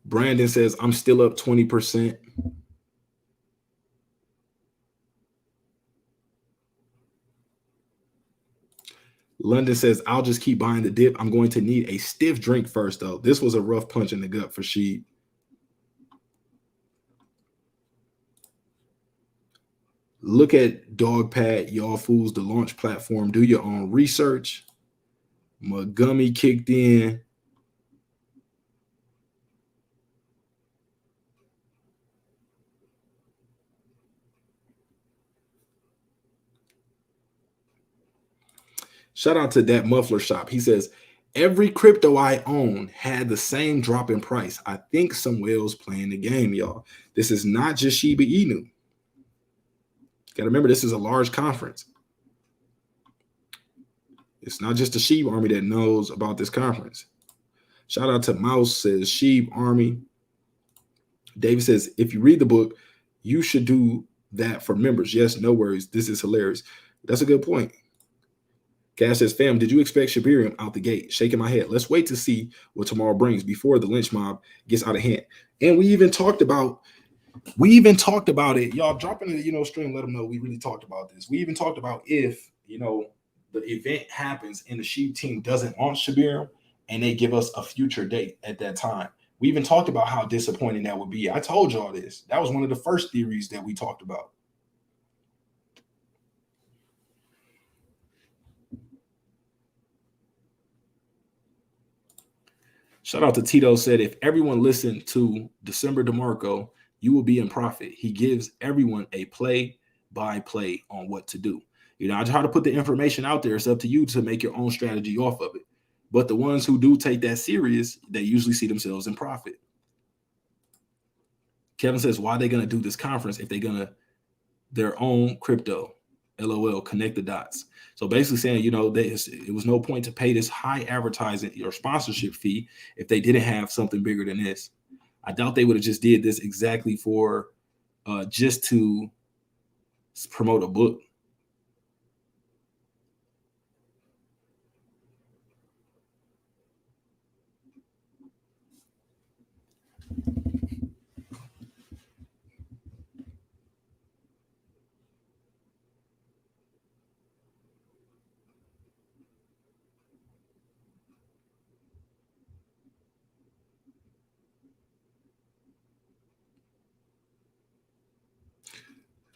Brandon says, I'm still up 20%. London says, I'll just keep buying the dip. I'm going to need a stiff drink first, though. This was a rough punch in the gut for Sheep. Look at Dogpad, y'all fools, the launch platform. Do your own research. Magummy kicked in. Shout out to that muffler shop. He says, every crypto I own had the same drop in price. I think some whales playing the game, y'all. This is not just shibainu. Got to remember, this is a large conference. It's not just the Sheep Army that knows about this conference. Shout out to Mouse, says Sheep Army. David says, if you read the book, you should do that for members. Yes, no worries. This is hilarious. That's a good point. Cash says, fam, did you expect Shibarium out the gate? Shaking my head. Let's wait to see what tomorrow brings before the lynch mob gets out of hand. And we even talked about it. Y'all drop in the stream, let them know we really talked about this. We even talked about if the event happens and the Sheep team doesn't launch Shibarium and they give us a future date at that time. We even talked about how disappointing that would be. I told y'all this. That was one of the first theories that we talked about. Shout out to Tito, said, if everyone listened to DecemberDeMarco, you will be in profit. He gives everyone a play-by-play on what to do. I try to put the information out there. It's up to you to make your own strategy off of it. But the ones who do take that serious, they usually see themselves in profit. Kevin says, why are they going to do this conference if they're going to their own crypto? LOL, connect the dots. So basically saying, it was no point to pay this high advertising or sponsorship fee if they didn't have something bigger than this. I doubt they would have just did this exactly for just to promote a book.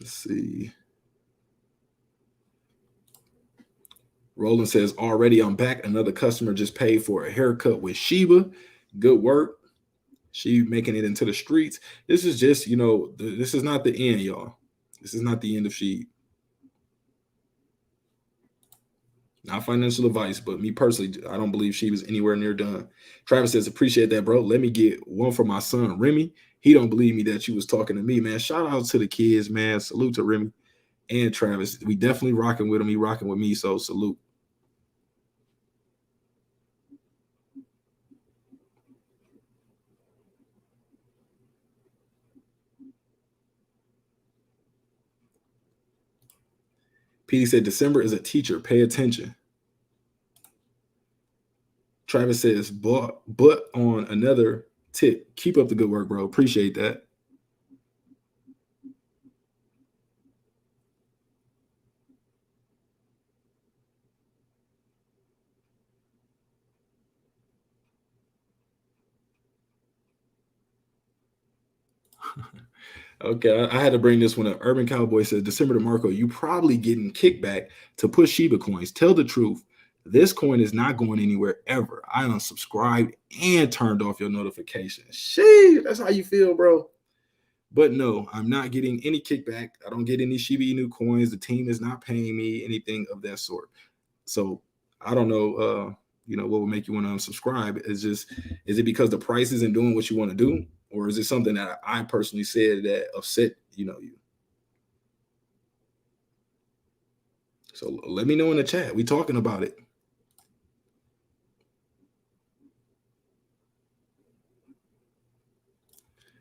Let's see. Roland says, already I'm back. Another customer just paid for a haircut with Shiba. Good work. She making it into the streets. This is just, this is not the end, y'all. This is not the end of Sheep. Not financial advice, but me personally, I don't believe Sheep is anywhere near done. Travis says, appreciate that, bro. Let me get one for my son, Remy. He don't believe me that you was talking to me, man. Shout out to the kids, man. Salute to Remy and Travis. We definitely rocking with him. He rocking with me, so salute. PD said, December is a teacher. Pay attention. Travis says, but on another tip, keep up the good work, bro. Appreciate that. Okay, I had to bring this one up. Urban Cowboy says, DecemberDeMarco, you probably getting kickback to push Shiba coins. Tell the truth. This coin is not going anywhere ever. I unsubscribed and turned off your notifications. Shit, that's how you feel, bro. But no, I'm not getting any kickback. I don't get any shibainu coins. The team is not paying me anything of that sort. So I don't know, what would make you want to unsubscribe? Is it because the price isn't doing what you want to do? Or is it something that I personally said that upset, you? So let me know in the chat. We talking about it.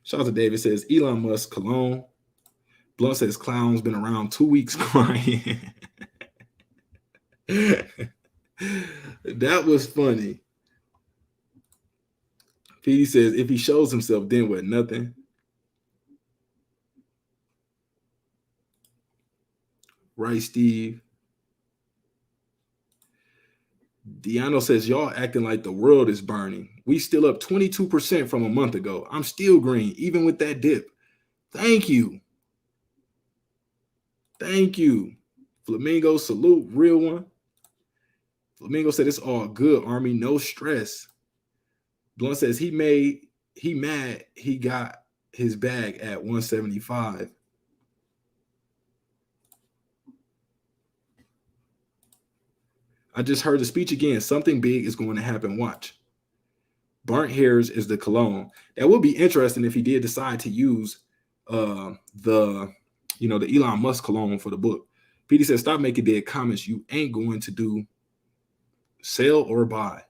Shout out to David, says Elon Musk cologne. Blunt says clown's been around 2 weeks crying. That was funny. PD says if he shows himself, then what? Nothing. Right, Steve. Deano says, y'all acting like the world is burning. We still up 22% from a month ago. I'm still green, even with that dip. Thank you. Thank you. Flamingo, salute, real one. Flamingo said, it's all good, Army, no stress. Blunt says, he mad he got his bag at 175. I just heard the speech again. Something big is going to happen. Watch. Burnt hairs is the cologne. That would be interesting if he did decide to use the Elon Musk cologne for the book. PD says, stop making dead comments. You ain't going to do sell or buy.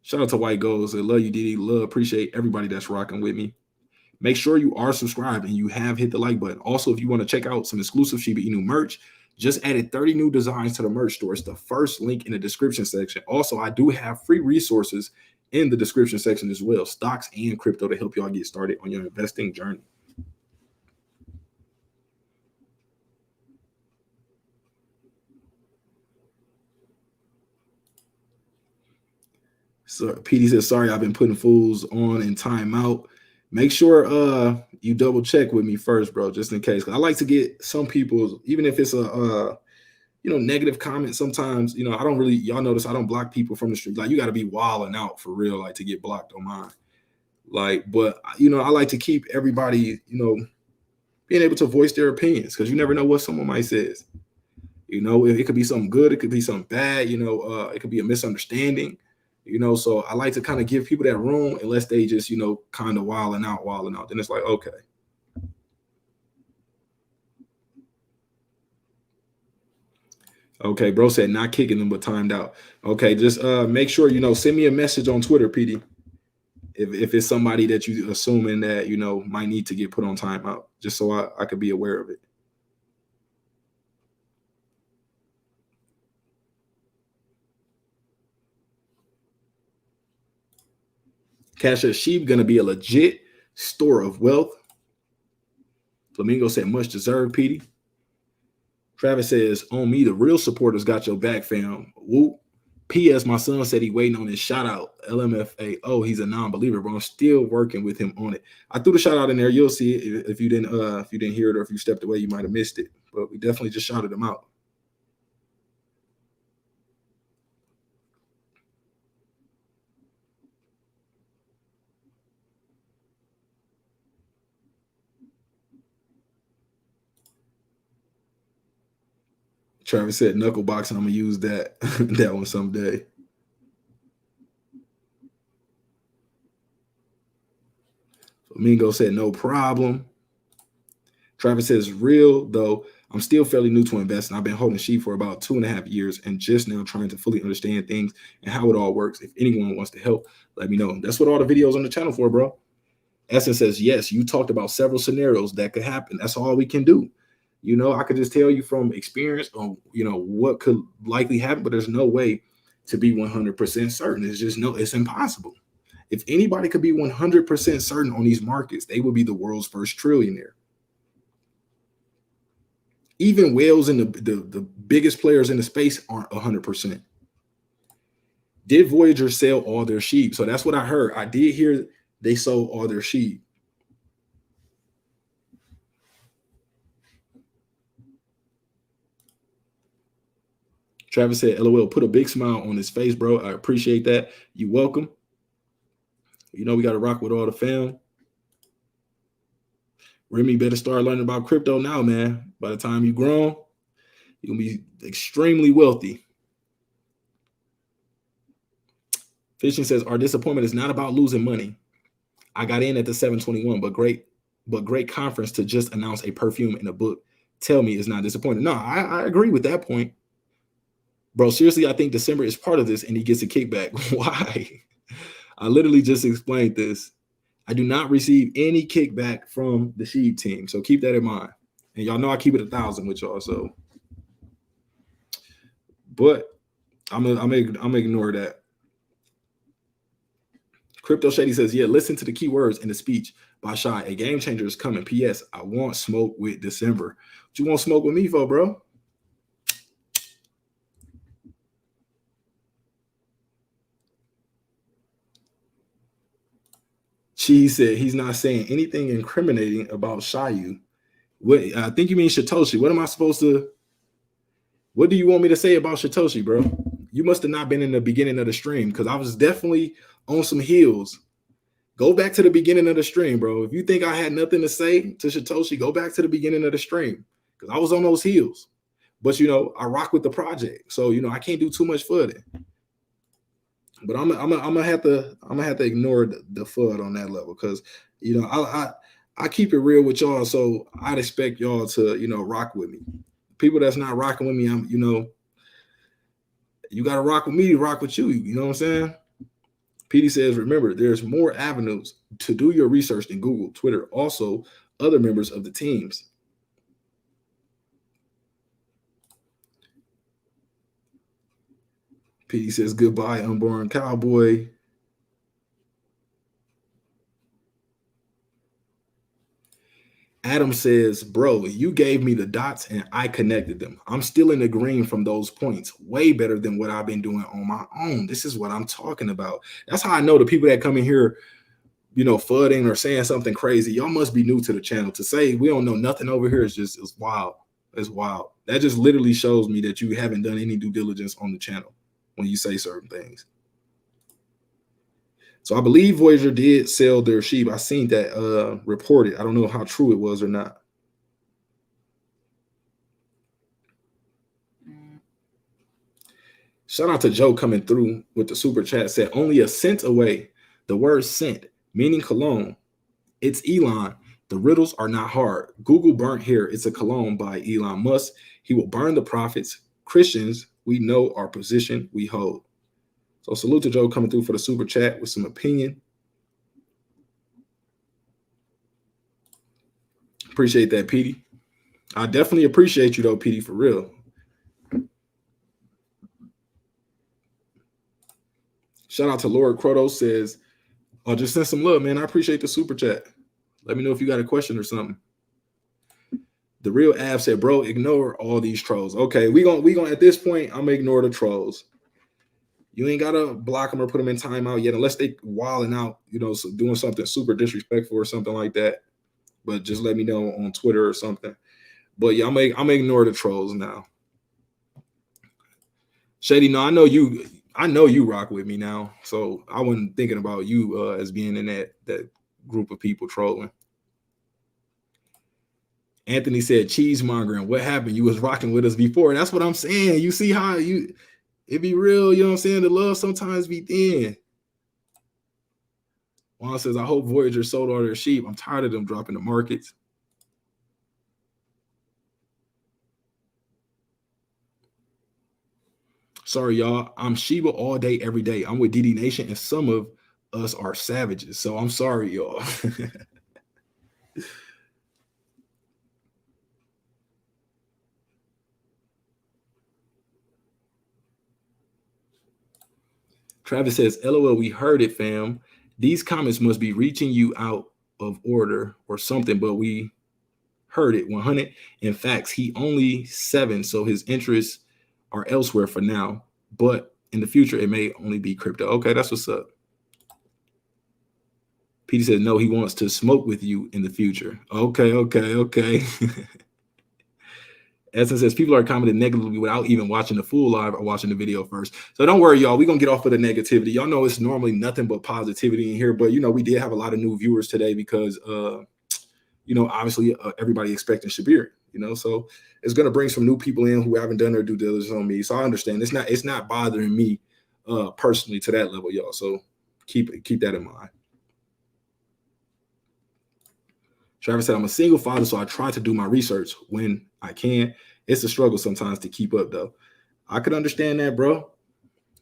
Shout out to White Goals. I love you, Didi. Love, appreciate everybody that's rocking with me. Make sure you are subscribed and you have hit the like button. Also, if you want to check out some exclusive shibainu merch, just added 30 new designs to the merch store. It's the first link in the description section. Also, I do have free resources in the description section as well, stocks and crypto, to help y'all get started on your investing journey. So PD says, sorry, I've been putting fools on in timeout. Make sure you double check with me first, bro, just in case. I like to get some people, even if it's a negative comment. Sometimes, I don't really, y'all notice I don't block people from the street. Like, you got to be wilding out for real, like, to get blocked on mine. Like, but I like to keep everybody, being able to voice their opinions, because you never know what someone might say. It could be something good, it could be something bad, it could be a misunderstanding. So I like to kind of give people that room, unless they just, kind of wilding out. Then it's like, okay. Okay, bro said not kicking them, but timed out. Okay, just make sure, send me a message on Twitter, PD. If it's somebody that you assuming that, might need to get put on timeout, just so I could be aware of it. Cash says, sheep gonna be a legit store of wealth. Flamingo said, much deserved, PD. Travis says, on me, the real supporters got your back, fam. Whoop. P.S. My son said he waiting on his shout out. LMFA. Oh, he's a non-believer, but I'm still working with him on it. I threw the shout out in there. You'll see it if you didn't hear it, or if you stepped away, you might have missed it. But we definitely just shouted him out. Travis said knuckle boxing. I'm gonna use that that one someday. Flamingo said no problem. Travis says, real though, I'm still fairly new to investing. I've been holding sheep for about 2.5 years and just now trying to fully understand things and how it all works. If anyone wants to help, let me know. That's what all the videos on the channel for, bro. Essence says, yes, you talked about several scenarios that could happen. That's all we can do. I could just tell you from experience on, what could likely happen, but there's no way to be 100% certain. It's impossible. If anybody could be 100% certain on these markets, they would be the world's first trillionaire. Even whales and the biggest players in the space aren't 100%. Did Voyager sell all their sheep? So that's what I heard. I did hear they sold all their sheep. Travis said, LOL, put a big smile on his face, bro. I appreciate that. You welcome. We got to rock with all the fam. Remy better start learning about crypto now, man. By the time you grown, you're going to be extremely wealthy. Fishing says, our disappointment is not about losing money. I got in at the 721, but great conference to just announce a perfume in a book. Tell me it's not disappointing. No, I agree with that point. Bro, seriously, I think December is part of this and he gets a kickback. Why? I literally just explained this. I do not receive any kickback from the Sheeb team. So keep that in mind. And y'all know I keep it 1,000 with y'all. So, but I'm gonna ignore that. Crypto Shady says, yeah, listen to the key words in the speech by Shy. A game changer is coming. P.S. I want smoke with December. What you want smoke with me for, bro? She said he's not saying anything incriminating about Shayu. What I think you mean Shytoshi. What am I supposed to? What do you want me to say about Shytoshi, bro? You must have not been in the beginning of the stream because I was definitely on some heels. Go back to the beginning of the stream, bro. If you think I had nothing to say to Shytoshi, go back to the beginning of the stream because I was on those heels. But I rock with the project, so I can't do too much for it. But I'm gonna have to ignore the FUD on that level because I keep it real with y'all, so I'd expect y'all to rock with me. People that's not rocking with me, you gotta rock with me to rock with you. You know what I'm saying? PD says, remember, there's more avenues to do your research than Google, Twitter, also other members of the teams. PD says, goodbye, unborn cowboy. Adam says, bro, you gave me the dots and I connected them. I'm still in the green from those points. Way better than what I've been doing on my own. This is what I'm talking about. That's how I know the people that come in here, fudding or saying something crazy. Y'all must be new to the channel. To say we don't know nothing over here is it's wild. It's wild. That just literally shows me that you haven't done any due diligence on the channel when you say certain things. So I believe Voyager did sell their shib. I seen that reported. I don't know how true it was or not. Shout out to Joe coming through with the super chat. Said only a cent away. The word cent, meaning cologne. It's Elon. The riddles are not hard. Google burnt here. It's a cologne by Elon Musk. He will burn the profits. Christians, we know our position we hold. So salute to Joe coming through for the super chat with some opinion. Appreciate that, Petey. I definitely appreciate you though, Petey, for real. Shout out to Lord Croto says, oh, just send some love, man. I appreciate the super chat. Let me know if you got a question or something. The real Av said, bro, ignore all these trolls. Okay, we gonna at this point, I'm gonna ignore the trolls. You ain't gotta block them or put them in timeout yet, unless they wilding out, so doing something super disrespectful or something like that. But just let me know on Twitter or something. But yeah, I'm gonna ignore the trolls now. Shady, no, I know you rock with me now, so I wasn't thinking about you as being in that group of people trolling. Anthony said cheesemongering. What happened? You was rocking with us before. That's what I'm saying. You see how it be real, you know what I'm saying? The love sometimes be thin. Juan says, I hope Voyager sold all their sheep. I'm tired of them dropping the markets. Sorry, y'all. I'm Shiba all day, every day. I'm with DD Nation, and some of us are savages. So I'm sorry, y'all. Travis says, LOL, we heard it, fam. These comments must be reaching you out of order or something, but we heard it. 100. In fact, he only 7, so his interests are elsewhere for now. But in the future, it may only be crypto. Okay, that's what's up. Peter said, no, he wants to smoke with you in the future. Okay. Essence says, people are commenting negatively without even watching the full live or watching the video first. So don't worry, y'all. We're going to get off of the negativity. Y'all know it's normally nothing but positivity in here. But, we did have a lot of new viewers today because, obviously everybody expecting Shibarium, so it's going to bring some new people in who haven't done their due diligence on me. So I understand it's not bothering me personally to that level, y'all. So keep that in mind. Travis said, I'm a single father, so I try to do my research when I can. It's a struggle sometimes to keep up, though. I could understand that, bro.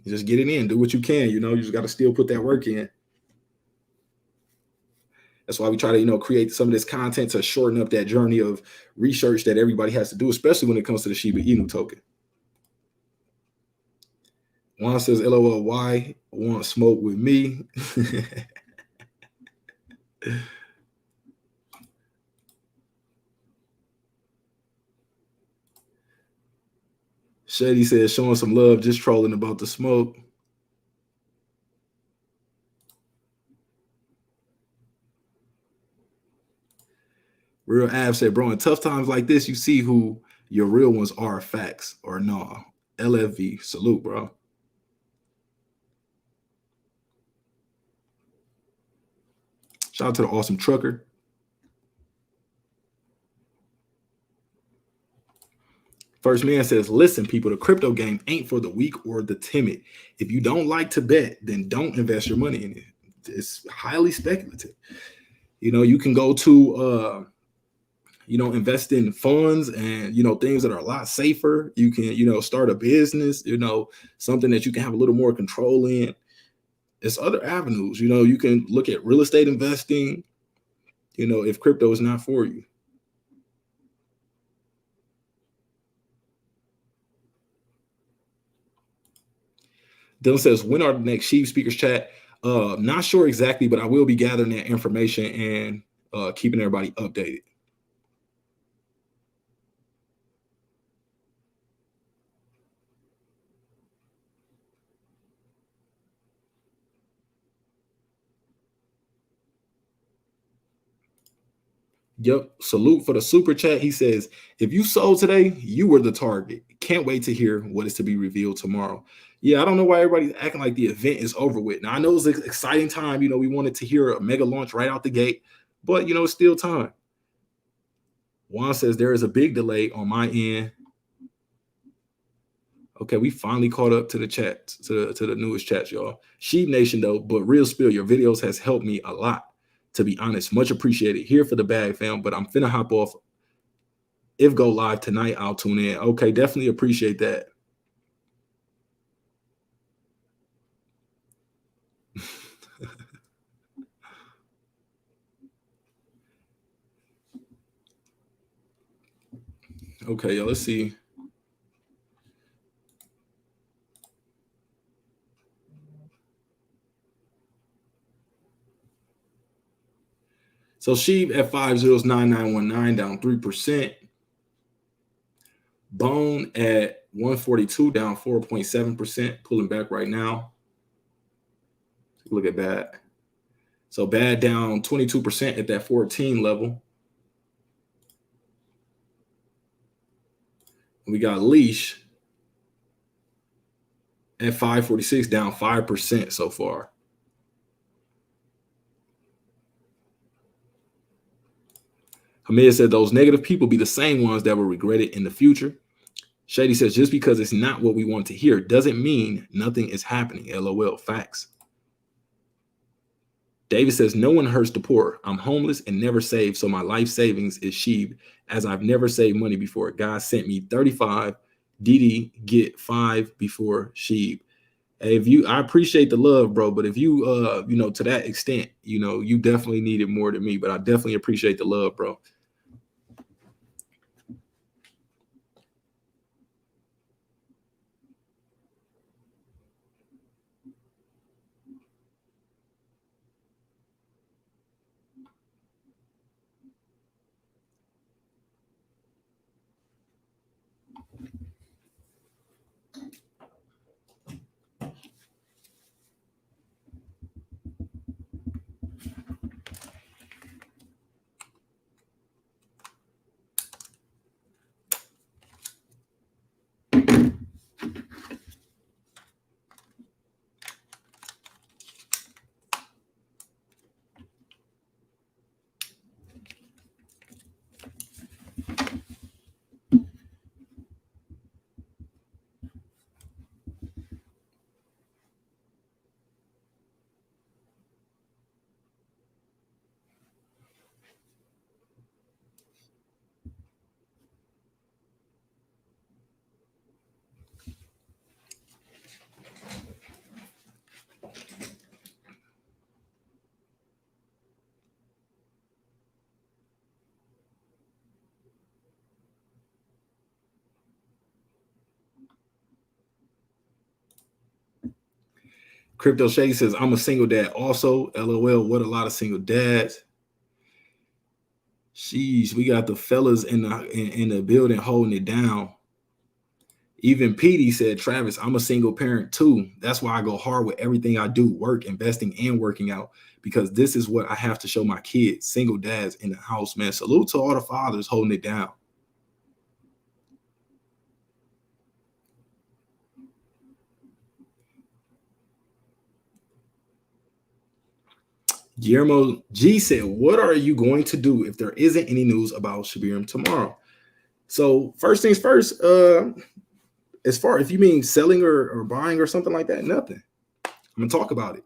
Just get it in. Do what you can, you just got to still put that work in. That's why we try to, create some of this content to shorten up that journey of research that everybody has to do, especially when it comes to the shibainu token. Juan says, LOL, why want smoke with me? Shady says, showing some love, just trolling about the smoke. Real Av said, bro, in tough times like this, you see who your real ones are, facts or no. LFV, salute, bro. Shout out to the awesome trucker. First Man says, listen, people, the crypto game ain't for the weak or the timid. If you don't like to bet, then don't invest your money in it. It's highly speculative. You know, you can go to invest in funds and, things that are a lot safer. You can, start a business, something that you can have a little more control in. It's other avenues. You can look at real estate investing, if crypto is not for you. Dylan says, when are the next Sheep speakers chat? Not sure exactly, but I will be gathering that information and keeping everybody updated. Yep. Salute for the super chat. He says, if you sold today, you were the target. Can't wait to hear what is to be revealed tomorrow. Yeah, I don't know why everybody's acting like the event is over with. Now, I know it's an exciting time. We wanted to hear a mega launch right out the gate, but, it's still time. Juan says there is a big delay on my end. Okay, we finally caught up to the chat, to the newest chats, y'all. Sheep Nation, though, but real spill, your videos has helped me a lot. To be honest, much appreciated. Here for the bag, fam, but I'm finna hop off. If go live tonight, I'll tune in. Okay, definitely appreciate that. Okay, yo, let's see. So Shib at 509919 down 3%. Bone at 142 down 4.7%, pulling back right now. Look at that. So bad down 22% at that 14 level. We got leash at 546 down 5% so far. Hamid said those negative people be the same ones that will regret it in the future. Shady says just because it's not what we want to hear doesn't mean nothing is happening. LOL, facts. David says no one hurts the poor. I'm homeless and never saved, so my life savings is Shib, as I've never saved money before. God sent me 35. Didi get 5 before Shib. Hey, I appreciate the love, bro, but if you to that extent, you definitely need it more than me, but I definitely appreciate the love, bro. Crypto Shady says, I'm a single dad also. LOL, what a lot of single dads. Sheesh, we got the fellas in the building holding it down. Even Petey said, Travis, I'm a single parent too. That's why I go hard with everything I do, work, investing, and working out, because this is what I have to show my kids. Single dads in the house, man. Salute to all the fathers holding it down. Guillermo G said, what are you going to do if there isn't any news about Shibarium tomorrow? So first things first, as far if you mean selling or buying or something like that, nothing. I'm gonna talk about it.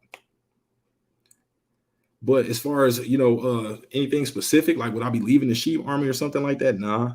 But as far as anything specific, like would I be leaving the sheep army or something like that? Nah.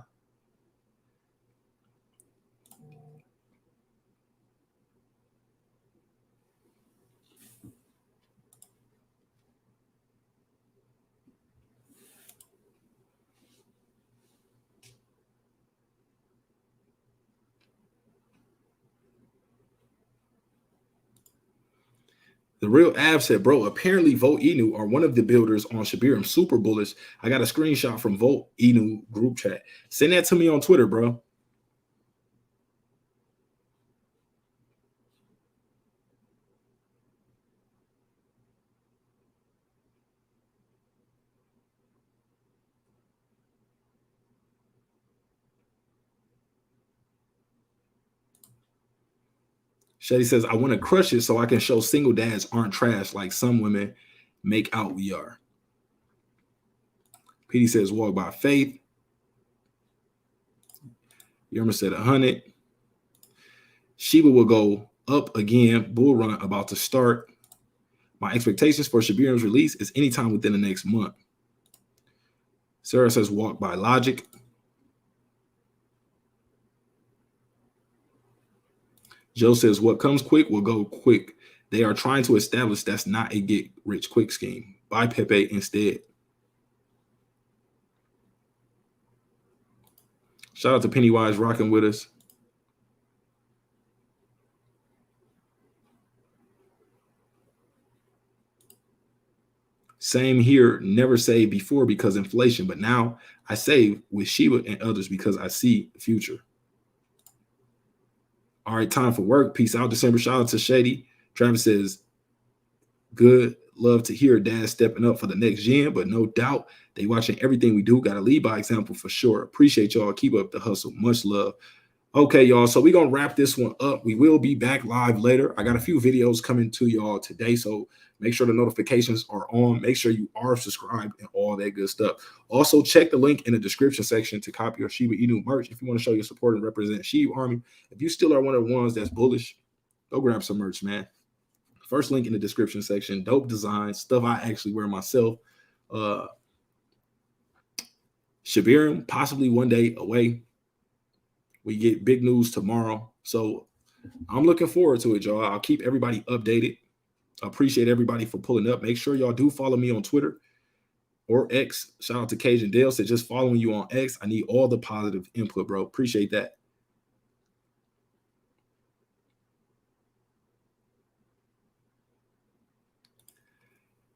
The real Ab said, bro, apparently Vote Inu are one of the builders on Shibarium. Super bullish. I got a screenshot from Vote Inu group chat. Send that to me on Twitter, bro. Shetty says, I want to crush it so I can show single dads aren't trash like some women make out we are. Petey says, walk by faith. Yerma said 100. Shiba will go up again. Bull run about to start. My expectations for Shibarium's release is anytime within the next month. Sarah says, walk by logic. Joe says, what comes quick will go quick. They are trying to establish that's not a get rich quick scheme. Buy Pepe instead. Shout out to Pennywise rocking with us. Same here. Never saved before because inflation, but now I save with Shiba and others because I see the future. All right, time for work. Peace out, December. Shout out to Shady. Travis says, good. Love to hear dad stepping up for the next gen, but no doubt they watching everything we do. Got to lead by example for sure. Appreciate y'all. Keep up the hustle. Much love. Okay, y'all. So we're going to wrap this one up. We will be back live later. I got a few videos coming to y'all today. So make sure the notifications are on. Make sure you are subscribed and all that good stuff. Also, check the link in the description section to copy your Shiba Inu merch. If you want to show your support and represent Shiba Army, if you still are one of the ones that's bullish, go grab some merch, man. First link in the description section. Dope design, stuff I actually wear myself. Shibarium, possibly one day away. We get big news tomorrow. So I'm looking forward to it, y'all. I'll keep everybody updated. I appreciate everybody for pulling up. Make sure y'all do follow me on Twitter or X. Shout out to Cajun Dale. Said just following you on X. I need all the positive input, bro. Appreciate that.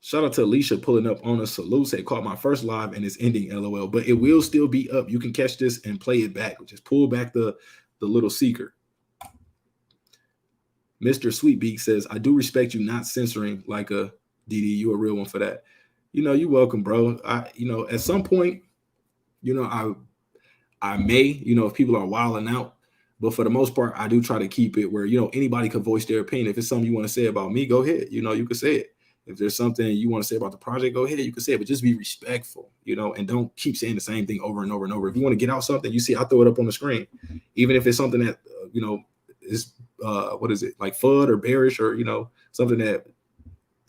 Shout out to Alicia pulling up on a salute. Say, caught my first live and it's ending, LOL. But it will still be up. You can catch this and play it back. Just pull back the little seeker. Mr. Sweetbeak says, I do respect you not censoring like a DD. You a real one for that. You're welcome, bro. At some point, I may, if people are wilding out, but for the most part, I do try to keep it where, anybody could voice their opinion. If it's something you want to say about me, go ahead. You can say it. If there's something you want to say about the project, go ahead. You can say it, but just be respectful, and don't keep saying the same thing over and over and over. If you want to get out something, you see, I throw it up on the screen, even if it's something that, is what is it, like FUD or bearish or, something that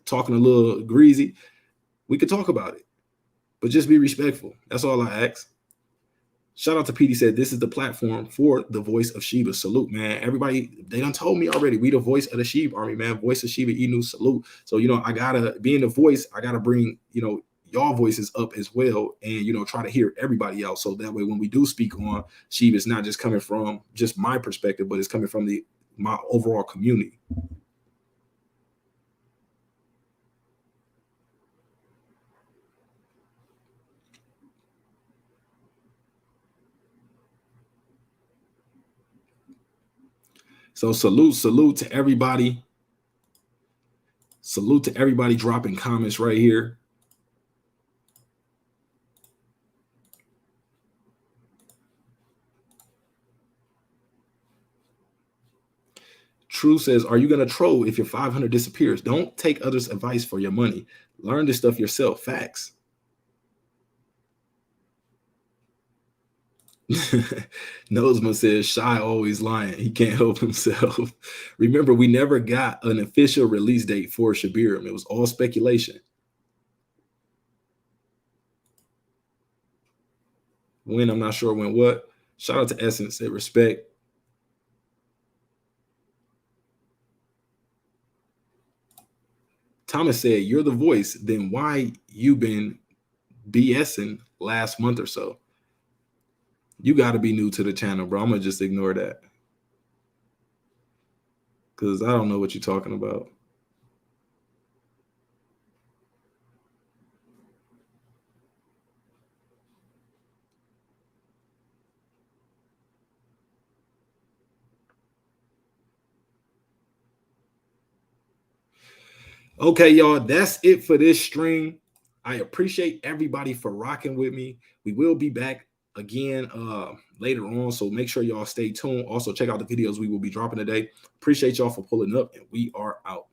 talking a little greasy, we could talk about it, but just be respectful. That's all I ask. Shout out to Petey said, this is the platform for the voice of Shiba. Salute, man. Everybody, they done told me already, we the voice of the Shiba Army, man. Voice of Shiba Inu, salute. So, I gotta, being the voice, I gotta bring, y'all voices up as well and, try to hear everybody else. So that way, when we do speak on Shiba, it's not just coming from just my perspective, but it's coming from my overall community. So salute to everybody. Salute to everybody dropping comments right here. True says, are you going to troll if your 500 disappears? Don't take others' advice for your money. Learn this stuff yourself. Facts. Nosema says, Shy always lying. He can't help himself. Remember, we never got an official release date for Shibarium. It was all speculation. When, I'm not sure when what. Shout out to Essence, said respect. Thomas said, you're the voice. Then why you been BSing last month or so? You got to be new to the channel, bro. I'm going to just ignore that. Because I don't know what you're talking about. Okay, y'all, that's it for this stream. I appreciate everybody for rocking with me. We will be back again later on, so make sure y'all stay tuned. Also, check out the videos we will be dropping today. Appreciate y'all for pulling up, and we are out.